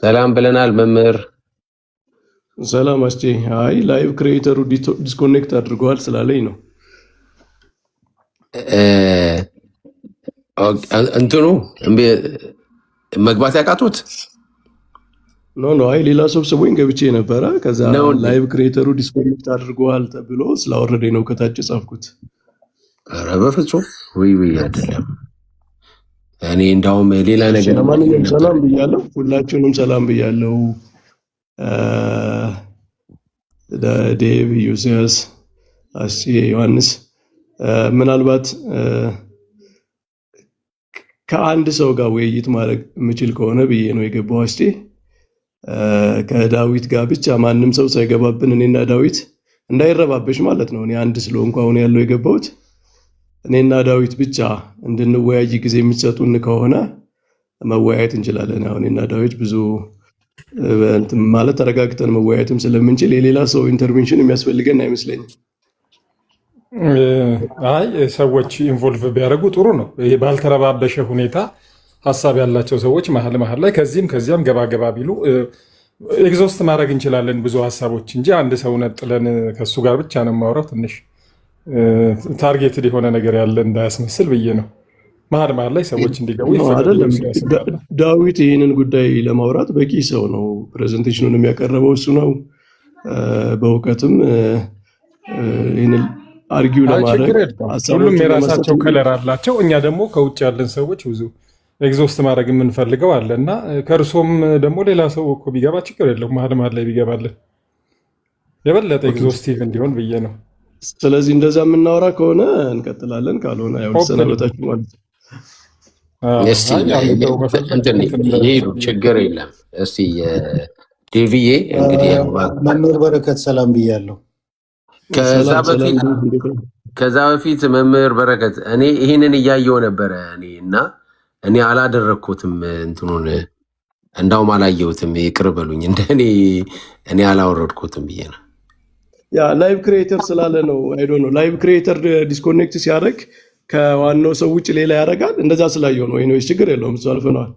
ሰላም ብለናል መምህር። ሰላም አስቼ። አይ ላይቭ ክሬተሩ ዲስኮኔክት አድርገዋል ስላለኝ ነው። እንትኑ መግባት ያቃቱት ኖ አይ ሌላ ሰው ሰብስቦኝ ገብቼ ነበረ። ከዛ ላይቭ ክሬተሩ ዲስኮኔክት አድርገዋል ተብሎ ስላወረደኝ ነው ከታች ጻፍኩት። ኧረ በፍጹም ወይ አይደለም። እኔ እንዳውም ሌላ ነገር ለማንኛውም ሰላም ብያለሁ፣ ሁላችሁንም ሰላም ብያለሁ። ዴቭ፣ ዩሲያስ፣ አስቼ፣ ዮሐንስ ምናልባት ከአንድ ሰው ጋር ውይይት ማድረግ የምችል ከሆነ ብዬ ነው የገባው። አስቼ ከዳዊት ጋር ብቻ ማንም ሰው ሳይገባብን እኔና ዳዊት እንዳይረባበሽ ማለት ነው። እኔ አንድ ስለሆንኩ አሁን ያለው የገባሁት እኔና ዳዊት ብቻ እንድንወያይ ጊዜ የሚሰጡን ከሆነ መወያየት እንችላለን። አሁን እኔና ዳዊት ብዙ ማለት ተረጋግተን መወያየትም ስለምንችል የሌላ ሰው ኢንተርቬንሽን የሚያስፈልገን አይመስለኝም። አይ ሰዎች ኢንቮልቭ ቢያደርጉ ጥሩ ነው። ይሄ ባልተረባበሸ ሁኔታ ሀሳብ ያላቸው ሰዎች መሀል መሀል ላይ ከዚህም ከዚያም ገባ ገባ ቢሉ ኤግዞስት ማድረግ እንችላለን ብዙ ሀሳቦች እንጂ አንድ ሰው ነጥለን ከእሱ ጋር ብቻ ነው የማወራው ትንሽ ታርጌትድ የሆነ ነገር ያለ እንዳያስመስል ብዬ ነው። መሀል መሀል ላይ ሰዎች እንዲገቡ አይደለም። ዳዊት ይህንን ጉዳይ ለማውራት በቂ ሰው ነው። ፕሬዘንቴሽኑን የሚያቀርበው እሱ ነው። በእውቀትም ይህንን አርጊው ለማድረግ ሁሉም የራሳቸው ከለር አላቸው። እኛ ደግሞ ከውጭ ያለን ሰዎች ብዙ ኤግዞስት ማድረግ የምንፈልገው አለ እና ከእርሶም ደግሞ ሌላ ሰው እኮ ቢገባ ችግር የለው። መሀል መሀል ላይ ቢገባለን የበለጠ ኤግዞስቲቭ እንዲሆን ብዬ ነው። ስለዚህ እንደዛ የምናወራ ከሆነ እንቀጥላለን፣ ካልሆነ ያው ሰነበታችሁ ማለት ነው። ይሄዱ ችግር የለም። እስቲ ዴቪዬ እንግዲህ መምህር በረከት ሰላም ብያለሁ። ከዛ በፊት መምህር በረከት እኔ ይህንን እያየው ነበረ እኔ አላደረግኩትም እንትኑን እንዳውም አላየሁትም። ይቅር በሉኝ እኔ አላወረድኩትም ብዬ ነው። ያ ላይቭ ክሬተር ስላለ ነው። አይዶ ነው ላይቭ ክሬተር ዲስኮኔክት ሲያደርግ ከዋናው ሰው ውጭ ሌላ ያደርጋል። እንደዛ ስላየው ነው። ይሄ ችግር የለውም። እሱ አልፈነዋል።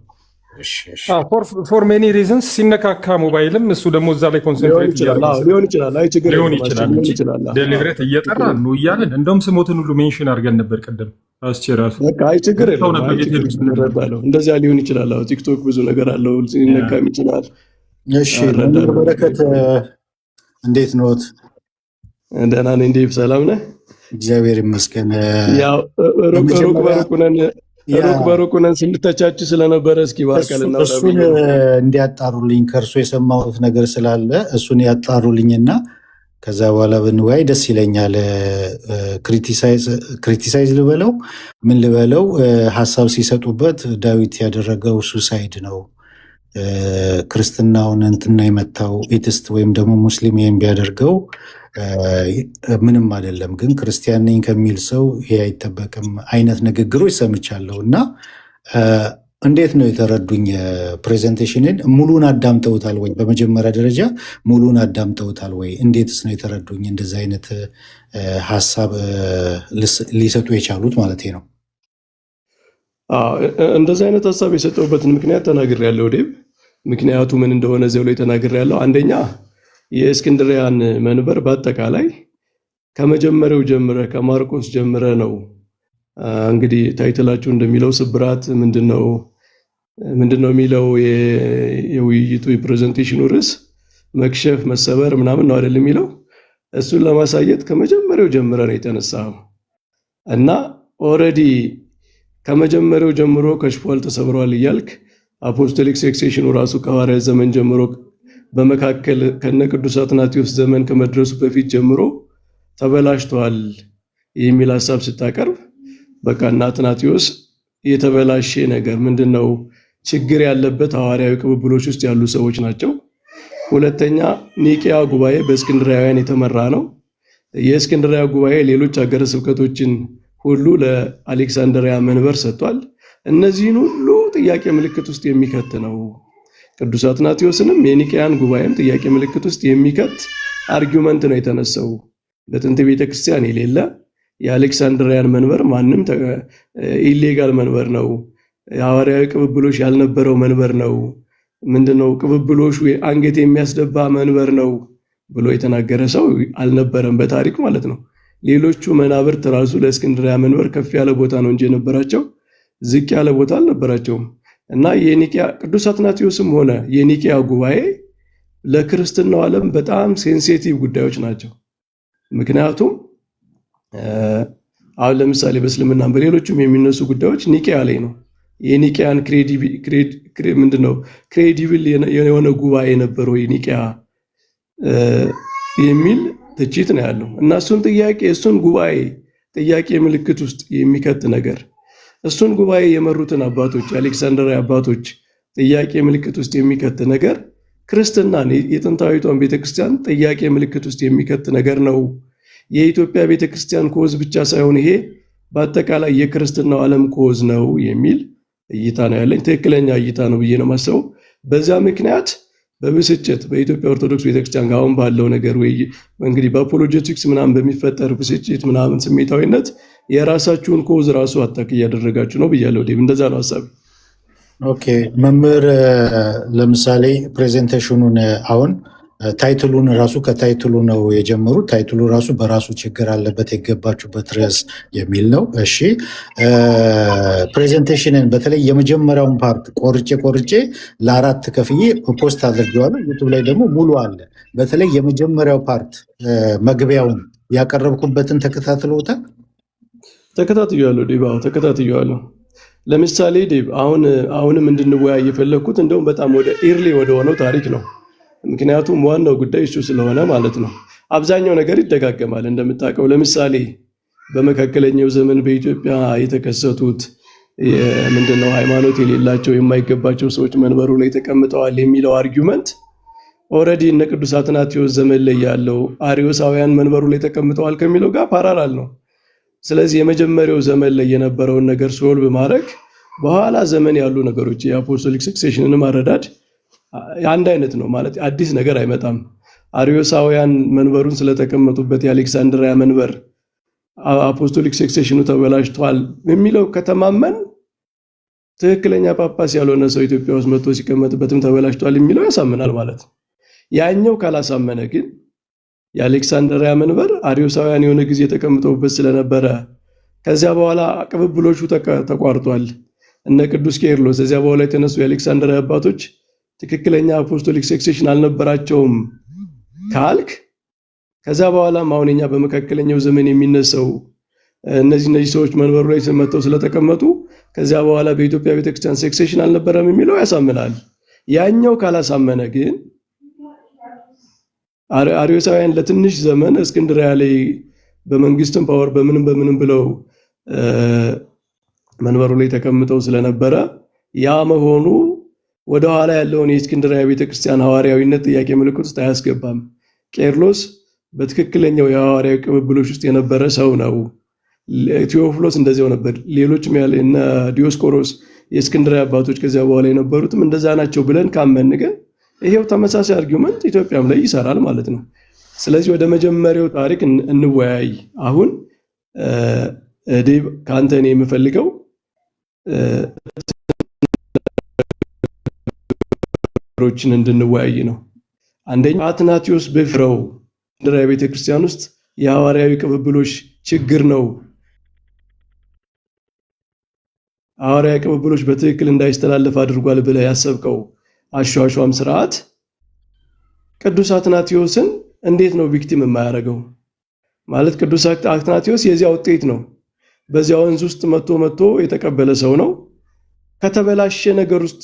ፎር ሜኒ ሪዝንስ ሲነካካ ሞባይልም እሱ ደግሞ እዛ ላይ ኮንሰንትሬት ሊሆን ይችላል። አይ ችግር ሊሆን ይችላል። ዴሊብሬት እየጠራን ነው እያለን እንደውም ስሞትን ሁሉ ሜንሽን አድርገን ነበር ቅድም አስቸራሱ። አይ ችግር የለውም። እንደዚያ ሊሆን ይችላል። ቲክቶክ ብዙ ነገር አለው፣ ሊነካም ይችላል። እሺ በረከት እንዴት ነዎት? ደህና ነኝ። እንዴት ሰላም ነህ? እግዚአብሔር ይመስገን። ያው ሩቅ በሩቅ ነን ስንተቻች ስለነበረ እስኪ ባርከልና እሱን እንዲያጣሩልኝ ከእርሱ የሰማሁት ነገር ስላለ እሱን ያጣሩልኝና ከዛ በኋላ ብንወያይ ደስ ይለኛል። ክሪቲሳይዝ ልበለው ምን ልበለው፣ ሀሳብ ሲሰጡበት ዳዊት ያደረገው ሱሳይድ ነው፣ ክርስትናውን እንትና የመታው ኤቲስት ወይም ደግሞ ሙስሊም ይሄን ቢያደርገው ምንም አይደለም፣ ግን ክርስቲያን ነኝ ከሚል ሰው ይሄ አይጠበቅም አይነት ንግግሮች ሰምቻለሁ። እና እንዴት ነው የተረዱኝ? ፕሬዘንቴሽንን ሙሉን አዳምጠውታል ወይ? በመጀመሪያ ደረጃ ሙሉን አዳምጠውታል ወይ? እንዴትስ ነው የተረዱኝ? እንደዚህ አይነት ሀሳብ ሊሰጡ የቻሉት ማለት ነው። እንደዚህ አይነት ሀሳብ የሰጠውበትን ምክንያት ተናግሬያለሁ። ዴቭ ምክንያቱ ምን እንደሆነ እዚያው ላይ ተናግሬያለሁ። አንደኛ የእስክንድሪያን መንበር በአጠቃላይ ከመጀመሪያው ጀምረ ከማርቆስ ጀምረ ነው እንግዲህ ታይትላችሁ እንደሚለው ስብራት ምንድነው የሚለው የውይይቱ የፕሬዘንቴሽኑ ርዕስ መክሸፍ መሰበር ምናምን ነው አይደል የሚለው። እሱን ለማሳየት ከመጀመሪያው ጀምረ ነው የተነሳው እና ኦልሬዲ ከመጀመሪያው ጀምሮ ከሽፏል ተሰብሯል እያልክ አፖስቶሊክ ሴክሴሽኑ ራሱ ከሐዋርያት ዘመን ጀምሮ በመካከል ከነ ቅዱስ አትናቴዎስ ዘመን ከመድረሱ በፊት ጀምሮ ተበላሽቷል የሚል ሀሳብ ስታቀርብ በቃ እና አትናቴዎስ የተበላሸ ነገር ምንድነው ችግር ያለበት ሐዋርያዊ ቅብብሎች ውስጥ ያሉ ሰዎች ናቸው። ሁለተኛ ኒቂያ ጉባኤ በእስክንድርያውያን የተመራ ነው። የእስክንድርያ ጉባኤ ሌሎች ሀገረ ስብከቶችን ሁሉ ለአሌክሳንድሪያ መንበር ሰጥቷል። እነዚህን ሁሉ ጥያቄ ምልክት ውስጥ የሚከት ነው። ቅዱስ አትናቴዎስንም የኒቂያን ጉባኤም ጥያቄ ምልክት ውስጥ የሚከት አርጊውመንት ነው የተነሳው። በጥንት ቤተክርስቲያን የሌለ የአሌክሳንድሪያን መንበር ማንም ኢሌጋል መንበር ነው፣ የሐዋርያዊ ቅብብሎች ያልነበረው መንበር ነው ምንድነው ቅብብሎሹ አንገት የሚያስደባ መንበር ነው ብሎ የተናገረ ሰው አልነበረም በታሪክ ማለት ነው። ሌሎቹ መናብርት ራሱ ለእስክንድርያ መንበር ከፍ ያለ ቦታ ነው እንጂ የነበራቸው ዝቅ ያለ ቦታ አልነበራቸውም። እና የኒቂያ ቅዱስ አትናቴዎስም ሆነ የኒቂያ ጉባኤ ለክርስትናው ዓለም በጣም ሴንሲቲቭ ጉዳዮች ናቸው። ምክንያቱም አሁን ለምሳሌ በእስልምና በሌሎችም የሚነሱ ጉዳዮች ኒቂያ ላይ ነው። የኒቂያን ክሬዲብል የሆነ ጉባኤ ነበረው የኒቂያ የሚል ትችት ነው ያለው እና እሱን ጉባኤ ጥያቄ ምልክት ውስጥ የሚከት ነገር እሱን ጉባኤ የመሩትን አባቶች የአሌክሳንድሪያ አባቶች ጥያቄ ምልክት ውስጥ የሚከት ነገር ክርስትናን የጥንታዊቷን ቤተክርስቲያን ጥያቄ ምልክት ውስጥ የሚከት ነገር ነው። የኢትዮጵያ ቤተክርስቲያን ኮዝ ብቻ ሳይሆን ይሄ በአጠቃላይ የክርስትናው ዓለም ኮዝ ነው የሚል እይታ ነው ያለኝ። ትክክለኛ እይታ ነው ብዬ ነው የማስበው። በዛ ምክንያት በብስጭት በኢትዮጵያ ኦርቶዶክስ ቤተክርስቲያን ጋር አሁን ባለው ነገር ወይ እንግዲህ በአፖሎጀቲክስ ምናምን በሚፈጠር ብስጭት ምናምን ስሜታዊነት የራሳችሁን ኮዝ ራሱ አታክ እያደረጋችሁ ነው ብያለሁ። እንደዛ ነው ሀሳብ። ኦኬ መምህር፣ ለምሳሌ ፕሬዘንቴሽኑን አሁን ታይትሉን ራሱ ከታይትሉ ነው የጀመሩት። ታይትሉ ራሱ በራሱ ችግር አለበት የገባችሁበት ርዕስ የሚል ነው። እሺ ፕሬዘንቴሽንን በተለይ የመጀመሪያውን ፓርት ቆርጬ ለአራት ከፍዬ ፖስት አድርጌዋለሁ። ዩቱብ ላይ ደግሞ ሙሉ አለ። በተለይ የመጀመሪያው ፓርት መግቢያውን ያቀረብኩበትን ተከታትለውታል? ተከታትያለሁ ዴብ፣ ተከታትያለሁ። ለምሳሌ ዴብ አሁንም እንድንወያይ የፈለግኩት እንደውም በጣም ወደ ኢርሊ ወደ ሆነው ታሪክ ነው። ምክንያቱም ዋናው ጉዳይ እሱ ስለሆነ ማለት ነው። አብዛኛው ነገር ይደጋገማል እንደምታውቀው። ለምሳሌ በመካከለኛው ዘመን በኢትዮጵያ የተከሰቱት ምንድነው ሃይማኖት የሌላቸው የማይገባቸው ሰዎች መንበሩ ላይ ተቀምጠዋል የሚለው አርጊውመንት ኦልሬዲ እነ ቅዱስ አትናቴዎስ ዘመን ላይ ያለው አሪዮሳውያን መንበሩ ላይ ተቀምጠዋል ከሚለው ጋር ፓራላል ነው። ስለዚህ የመጀመሪያው ዘመን ላይ የነበረውን ነገር ሶልቭ ማድረግ በኋላ ዘመን ያሉ ነገሮች የአፖስቶሊክ ሰክሴሽንን ማረዳድ አንድ አይነት ነው ማለት አዲስ ነገር አይመጣም። አሪዮሳውያን መንበሩን ስለተቀመጡበት የአሌክሳንድሪያ መንበር አፖስቶሊክ ሰክሴሽኑ ተበላሽቷል የሚለው ከተማመን ትክክለኛ ጳጳስ ያልሆነ ሰው ኢትዮጵያ ውስጥ መጥቶ ሲቀመጥበትም ተበላሽቷል የሚለው ያሳምናል ማለት ነው። ያኛው ካላሳመነ ግን የአሌክሳንድሪያ መንበር አሪዮሳውያን የሆነ ጊዜ ተቀምጠውበት ስለነበረ ከዚያ በኋላ ቅብብሎቹ ተቋርጧል። እነ ቅዱስ ቄርሎስ ከዚያ በኋላ የተነሱ የአሌክሳንድሪያ አባቶች ትክክለኛ አፖስቶሊክ ሰክሴሽን አልነበራቸውም ካልክ ከዛ በኋላ አሁንኛ በመካከለኛው ዘመን የሚነሳው እነዚህ ሰዎች መንበሩ ላይ መጥተው ስለተቀመጡ ከዛ በኋላ በኢትዮጵያ ቤተክርስቲያን ሰክሴሽን አልነበረም የሚለው ያሳምናል። ያኛው ካላሳመነ ግን አሪዮሳውያን ለትንሽ ዘመን እስክንድርያ ላይ በመንግስትም ፓወር በምንም ብለው መንበሩ ላይ ተቀምጠው ስለነበረ ያ መሆኑ ወደ ኋላ ያለውን የእስክንድርያ ቤተክርስቲያን ሐዋርያዊነት ጥያቄ ምልክት ውስጥ አያስገባም። ቄርሎስ በትክክለኛው የሐዋርያዊ ቅብብሎች ውስጥ የነበረ ሰው ነው። ቴዎፍሎስ እንደዚያው ነበር። ሌሎችም ያለ እነ ዲዮስቆሮስ የእስክንድርያ አባቶች ከዚያ በኋላ የነበሩትም እንደዛ ናቸው ብለን ካመን ግን ይሄው ተመሳሳይ አርጊውመንት ኢትዮጵያም ላይ ይሰራል ማለት ነው። ስለዚህ ወደ መጀመሪያው ታሪክ እንወያይ። አሁን ዴብ ከአንተ እኔ የምፈልገው ሮችን እንድንወያይ ነው። አንደኛ አትናቴዎስ በፍረው እስክንድርያ ቤተክርስቲያን ውስጥ የሐዋርያዊ ቅብብሎች ችግር ነው፣ ሐዋርያዊ ቅብብሎች በትክክል እንዳይስተላለፍ አድርጓል ብለህ ያሰብከው አሿሿም ስርዓት ቅዱስ አትናቴዎስን እንዴት ነው ቪክቲም የማያደርገው? ማለት ቅዱስ አትናቴዎስ የዚያ ውጤት ነው። በዚያ ወንዝ ውስጥ መጥቶ የተቀበለ ሰው ነው። ከተበላሸ ነገር ውስጥ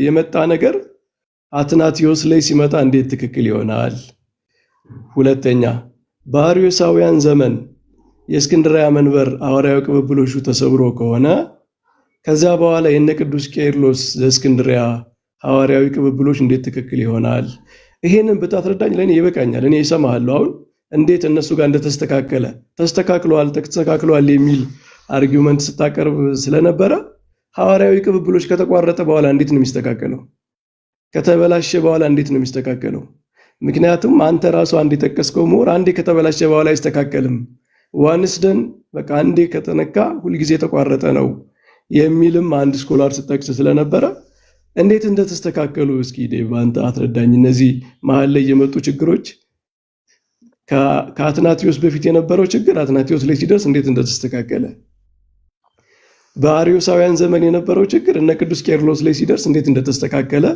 የመጣ ነገር አትናቴዎስ ላይ ሲመጣ እንዴት ትክክል ይሆናል? ሁለተኛ በአርዮሳውያን ዘመን የእስክንድርያ መንበር ሐዋርያዊ ቅብብሎሹ ተሰብሮ ከሆነ ከዛ በኋላ የነ ቅዱስ ቄርሎስ ዘእስክንድርያ ሐዋርያዊ ቅብብሎች እንዴት ትክክል ይሆናል? ይሄንን ብታስረዳኝ ለኔ ይበቃኛል። እኔ እሰማሃለሁ። አሁን እንዴት እነሱ ጋር እንደተስተካከለ ተስተካክሏል የሚል አርጊውመንት ስታቀርብ ስለነበረ ሐዋርያዊ ቅብብሎች ከተቋረጠ በኋላ እንዴት ነው የሚስተካከለው? ከተበላሸ በኋላ እንዴት ነው የሚስተካከለው? ምክንያቱም አንተ ራሱ አንዴ የጠቀስከው ምሁር አንዴ ከተበላሸ በኋላ አይስተካከልም፣ ዋንስ ደን በቃ አንዴ ከተነካ ሁልጊዜ ተቋረጠ ነው የሚልም አንድ ስኮላር ስጠቅስ ስለነበረ እንዴት እንደተስተካከሉ እስኪ ዴቭ አንተ አትረዳኝ። እነዚህ መሀል ላይ የመጡ ችግሮች ከአትናቴዎስ በፊት የነበረው ችግር አትናቴዎስ ላይ ሲደርስ እንዴት እንደተስተካከለ፣ በአርዮሳውያን ዘመን የነበረው ችግር እነ ቅዱስ ቄርሎስ ላይ ሲደርስ እንዴት እንደተስተካከለ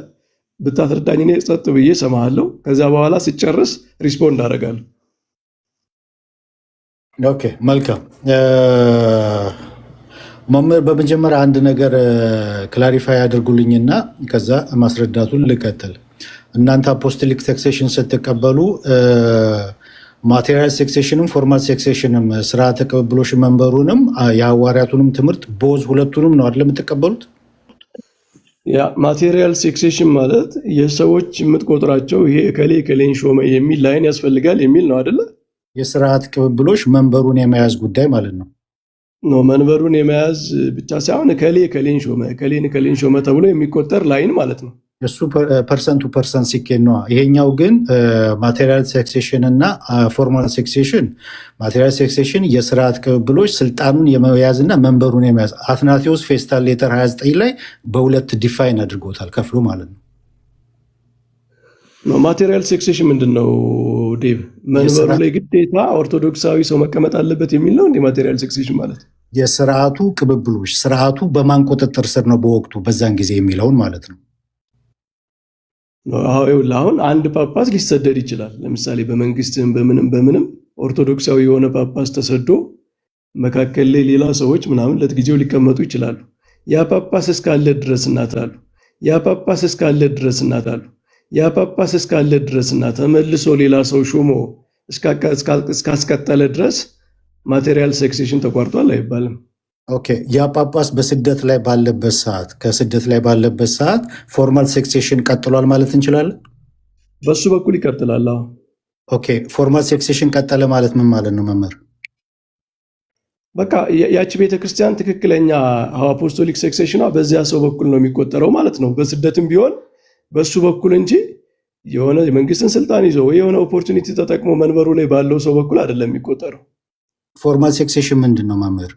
ብታስረዳኝ እኔ ጸጥ ብዬ ሰማሃለሁ። ከዛ በኋላ ስጨርስ ሪስፖንድ አደርጋለሁ። ኦኬ መልካም። መምህር በመጀመሪያ አንድ ነገር ክላሪፋይ አድርጉልኝና ከዛ ማስረዳቱን ልቀጥል። እናንተ አፖስቶሊክ ሰክሴሽን ስትቀበሉ ማቴሪያል ሴክሴሽንም ፎርማል ሴክሴሽንም ስርዓተ ቅብብሎሽ መንበሩንም የሐዋርያቱንም ትምህርት ቦዝ ሁለቱንም ነው አይደል የምትቀበሉት? ያ ማቴሪያል ሴክሴሽን ማለት የሰዎች የምትቆጥራቸው ይሄ እከሌ እከሌን ሾመ የሚል ላይን ያስፈልጋል የሚል ነው አይደለ? የስርዓት ቅብብሎሽ መንበሩን የመያዝ ጉዳይ ማለት ነው። መንበሩን የመያዝ ብቻ ሳይሆን እከሌ እከሌን ሾመ እከሌን ሾመ ተብሎ የሚቆጠር ላይን ማለት ነው። እሱ ፐርሰንቱ ፐርሰንት ሲኬድ ነው። ይሄኛው ግን ማቴሪያል ሴክሴሽን እና ፎርማል ሴክሴሽን፣ ማቴሪያል ሴክሴሽን የስርዓት ቅብብሎች ስልጣኑን የመያዝ እና መንበሩን የመያዝ አትናቴዎስ ፌስታል ሌተር 29 ላይ በሁለት ዲፋይን አድርጎታል ከፍሎ ማለት ነው። ማቴሪያል ሴክሴሽን ምንድን ነው ዴቭ? መንበሩ ላይ ግዴታ ኦርቶዶክሳዊ ሰው መቀመጥ አለበት የሚል ነው እንዴ? ማቴሪያል ሴክሴሽን ማለት የስርዓቱ ቅብብሎች፣ ስርዓቱ በማን ቁጥጥር ስር ነው በወቅቱ በዛን ጊዜ የሚለውን ማለት ነው። አሁን አንድ ጳጳስ ሊሰደድ ይችላል። ለምሳሌ በመንግስትም በምንም ኦርቶዶክሳዊ የሆነ ጳጳስ ተሰዶ መካከል ላይ ሌላ ሰዎች ምናምን ለጊዜው ሊቀመጡ ይችላሉ። ያ ጳጳስ እስካለ ድረስ እናታሉ ያ ጳጳስ እስካለ ድረስ እናታሉ ያ ጳጳስ እስካለ ድረስ እና ተመልሶ ሌላ ሰው ሾሞ እስካስቀጠለ ድረስ ማቴሪያል ሴክሴሽን ተቋርጧል አይባልም። ኦኬ ያ ጳጳስ በስደት ላይ ባለበት ሰዓት ከስደት ላይ ባለበት ሰዓት ፎርማል ሴክሴሽን ቀጥሏል ማለት እንችላለን? በሱ በኩል ይቀጥላል። ኦኬ ፎርማል ሴክሴሽን ቀጠለ ማለት ምን ማለት ነው መምህር? በቃ ያቺ ቤተክርስቲያን ትክክለኛ አፖስቶሊክ ሴክሴሽኗ በዚያ ሰው በኩል ነው የሚቆጠረው ማለት ነው። በስደትም ቢሆን በሱ በኩል እንጂ የሆነ የመንግስትን ስልጣን ይዞ ወይ የሆነ ኦፖርቹኒቲ ተጠቅሞ መንበሩ ላይ ባለው ሰው በኩል አይደለም የሚቆጠረው። ፎርማል ሴክሴሽን ምንድን ነው መምህር?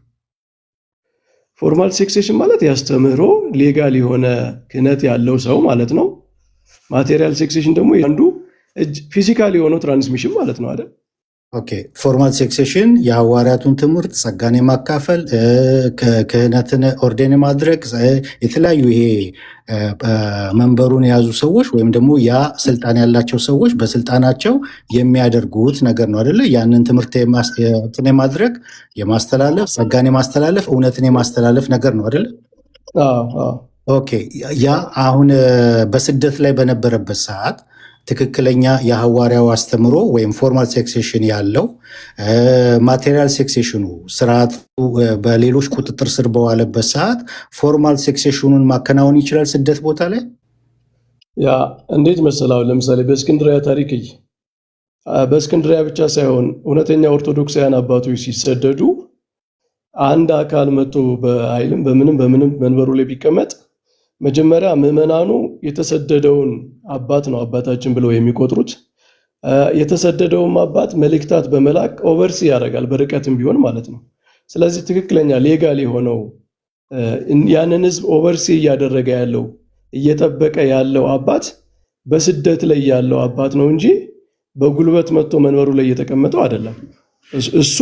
ፎርማል ሴክሴሽን ማለት ያስተምህሮ ሌጋል የሆነ ክህነት ያለው ሰው ማለት ነው። ማቴሪያል ሴክሴሽን ደግሞ አንዱ ፊዚካል የሆነው ትራንስሚሽን ማለት ነው አይደል? ኦኬ ፎርማል ሴክሴሽን የሐዋርያቱን ትምህርት ጸጋን የማካፈል ክህነትን ኦርዴን ማድረግ የተለያዩ ይሄ መንበሩን የያዙ ሰዎች ወይም ደግሞ ያ ስልጣን ያላቸው ሰዎች በስልጣናቸው የሚያደርጉት ነገር ነው አይደለ? ያንን ትምህርት የማድረግ የማስተላለፍ ጸጋን የማስተላለፍ እውነትን የማስተላለፍ ነገር ነው አይደለ? ኦኬ ያ አሁን በስደት ላይ በነበረበት ሰዓት ትክክለኛ የሐዋርያው አስተምሮ ወይም ፎርማል ሴክሴሽን ያለው ማቴሪያል ሴክሴሽኑ ስርዓቱ በሌሎች ቁጥጥር ስር በዋለበት ሰዓት ፎርማል ሴክሴሽኑን ማከናወን ይችላል ስደት ቦታ ላይ። ያ እንዴት መሰላው? ለምሳሌ በእስክንድሪያ ታሪክ በእስክንድሪያ ብቻ ሳይሆን እውነተኛ ኦርቶዶክሳውያን አባቶች ሲሰደዱ አንድ አካል መጥቶ በኃይልም በምንም መንበሩ ላይ ቢቀመጥ መጀመሪያ ምዕመናኑ የተሰደደውን አባት ነው አባታችን ብለው የሚቆጥሩት። የተሰደደውም አባት መልእክታት በመላክ ኦቨርሲ ያደርጋል በርቀትም ቢሆን ማለት ነው። ስለዚህ ትክክለኛ ሌጋል የሆነው ያንን ህዝብ ኦቨርሲ እያደረገ ያለው እየጠበቀ ያለው አባት በስደት ላይ ያለው አባት ነው እንጂ በጉልበት መጥቶ መንበሩ ላይ እየተቀመጠው አይደለም። እሱ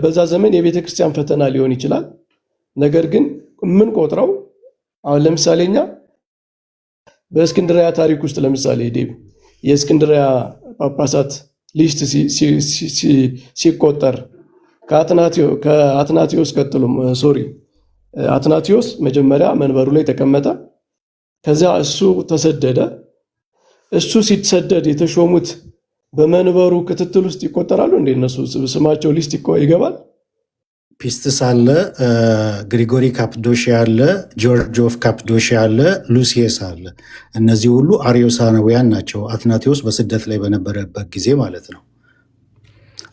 በዛ ዘመን የቤተ ክርስቲያን ፈተና ሊሆን ይችላል። ነገር ግን ምን ቆጥረው አሁን ለምሳሌ እኛ በእስክንድሪያ ታሪክ ውስጥ ለምሳሌ ዴቭ የእስክንድሪያ ጳጳሳት ሊስት ሲቆጠር ከአትናቴዎስ ቀጥሎ አትናቴዎስ መጀመሪያ መንበሩ ላይ ተቀመጠ። ከዚያ እሱ ተሰደደ። እሱ ሲሰደድ የተሾሙት በመንበሩ ክትትል ውስጥ ይቆጠራሉ እንደ እነሱ ስማቸው ሊስት ይገባል። ፒስትስ አለ፣ ግሪጎሪ ካፕዶሺያ አለ፣ ጆርጅ ኦፍ ካፕዶሺያ አለ፣ ሉሲየስ አለ። እነዚህ ሁሉ አርዮሳውያን ናቸው። አትናቴዎስ በስደት ላይ በነበረበት ጊዜ ማለት ነው።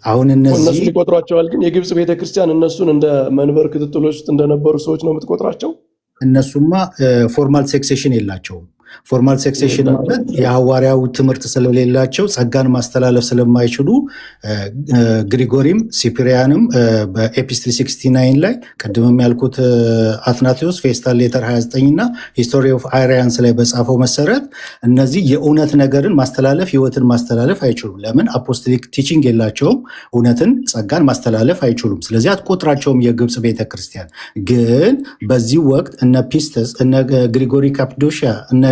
አሁን እነሱ ይቆጥሯቸዋል። ግን የግብፅ ቤተክርስቲያን እነሱን እንደ መንበር ክትትሎች ውስጥ እንደነበሩ ሰዎች ነው የምትቆጥራቸው። እነሱማ ፎርማል ሴክሴሽን የላቸውም። ፎርማል ሰክሴሽን ማለት የሐዋርያው ትምህርት ስለሌላቸው ጸጋን ማስተላለፍ ስለማይችሉ ግሪጎሪም ሲፕሪያንም በኤፒስትል 69 ላይ ቅድምም ያልኩት አትናቴዎስ ፌስታል ሌተር 29 እና ሂስቶሪ ኦፍ አሪያንስ ላይ በጻፈው መሰረት እነዚህ የእውነት ነገርን ማስተላለፍ ህይወትን ማስተላለፍ አይችሉም። ለምን? አፖስቶሊክ ቲቺንግ የላቸውም። እውነትን ጸጋን ማስተላለፍ አይችሉም። ስለዚህ አትቆጥራቸውም የግብፅ ቤተክርስቲያን። ግን በዚህ ወቅት እነ ፒስተስ፣ እነ ግሪጎሪ ካፕዶሺያ፣ እነ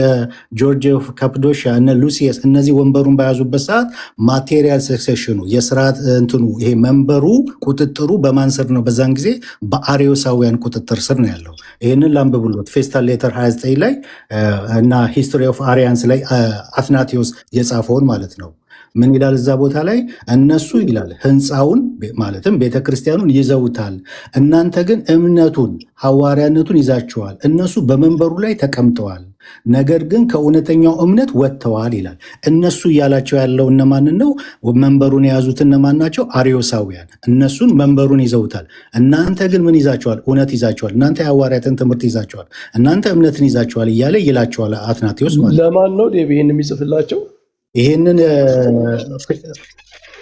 ጆርጅ ኦፍ ካፕዶሺያ፣ እነ ሉሲየስ እነዚህ ወንበሩን በያዙበት ሰዓት ማቴሪያል ሰክሴሽኑ የስርዓት እንትኑ ይሄ መንበሩ ቁጥጥሩ በማን ስር ነው? በዛን ጊዜ በአሪዮሳውያን ቁጥጥር ስር ነው ያለው። ይህንን ላንብብሎት ፌስታል ሌተር 29 ላይ እና ሂስቶሪ ኦፍ አሪያንስ ላይ አትናቴዎስ የጻፈውን ማለት ነው። ምን ይላል እዛ ቦታ ላይ? እነሱ ይላል ህንፃውን ማለትም ቤተክርስቲያኑን ይዘውታል፣ እናንተ ግን እምነቱን ሐዋርያነቱን ይዛችኋል። እነሱ በመንበሩ ላይ ተቀምጠዋል፣ ነገር ግን ከእውነተኛው እምነት ወጥተዋል ይላል። እነሱ እያላቸው ያለው እነማንን ነው? መንበሩን የያዙት እነማን ናቸው? አሪዮሳውያን። እነሱን መንበሩን ይዘውታል፣ እናንተ ግን ምን ይዛችኋል? እውነት ይዛችኋል። እናንተ የሐዋርያትን ትምህርት ይዛችኋል፣ እናንተ እምነትን ይዛችኋል እያለ ይላቸዋል አትናቴዎስ ማለት። ለማን ነው ይህን የሚጽፍላቸው? ይህንን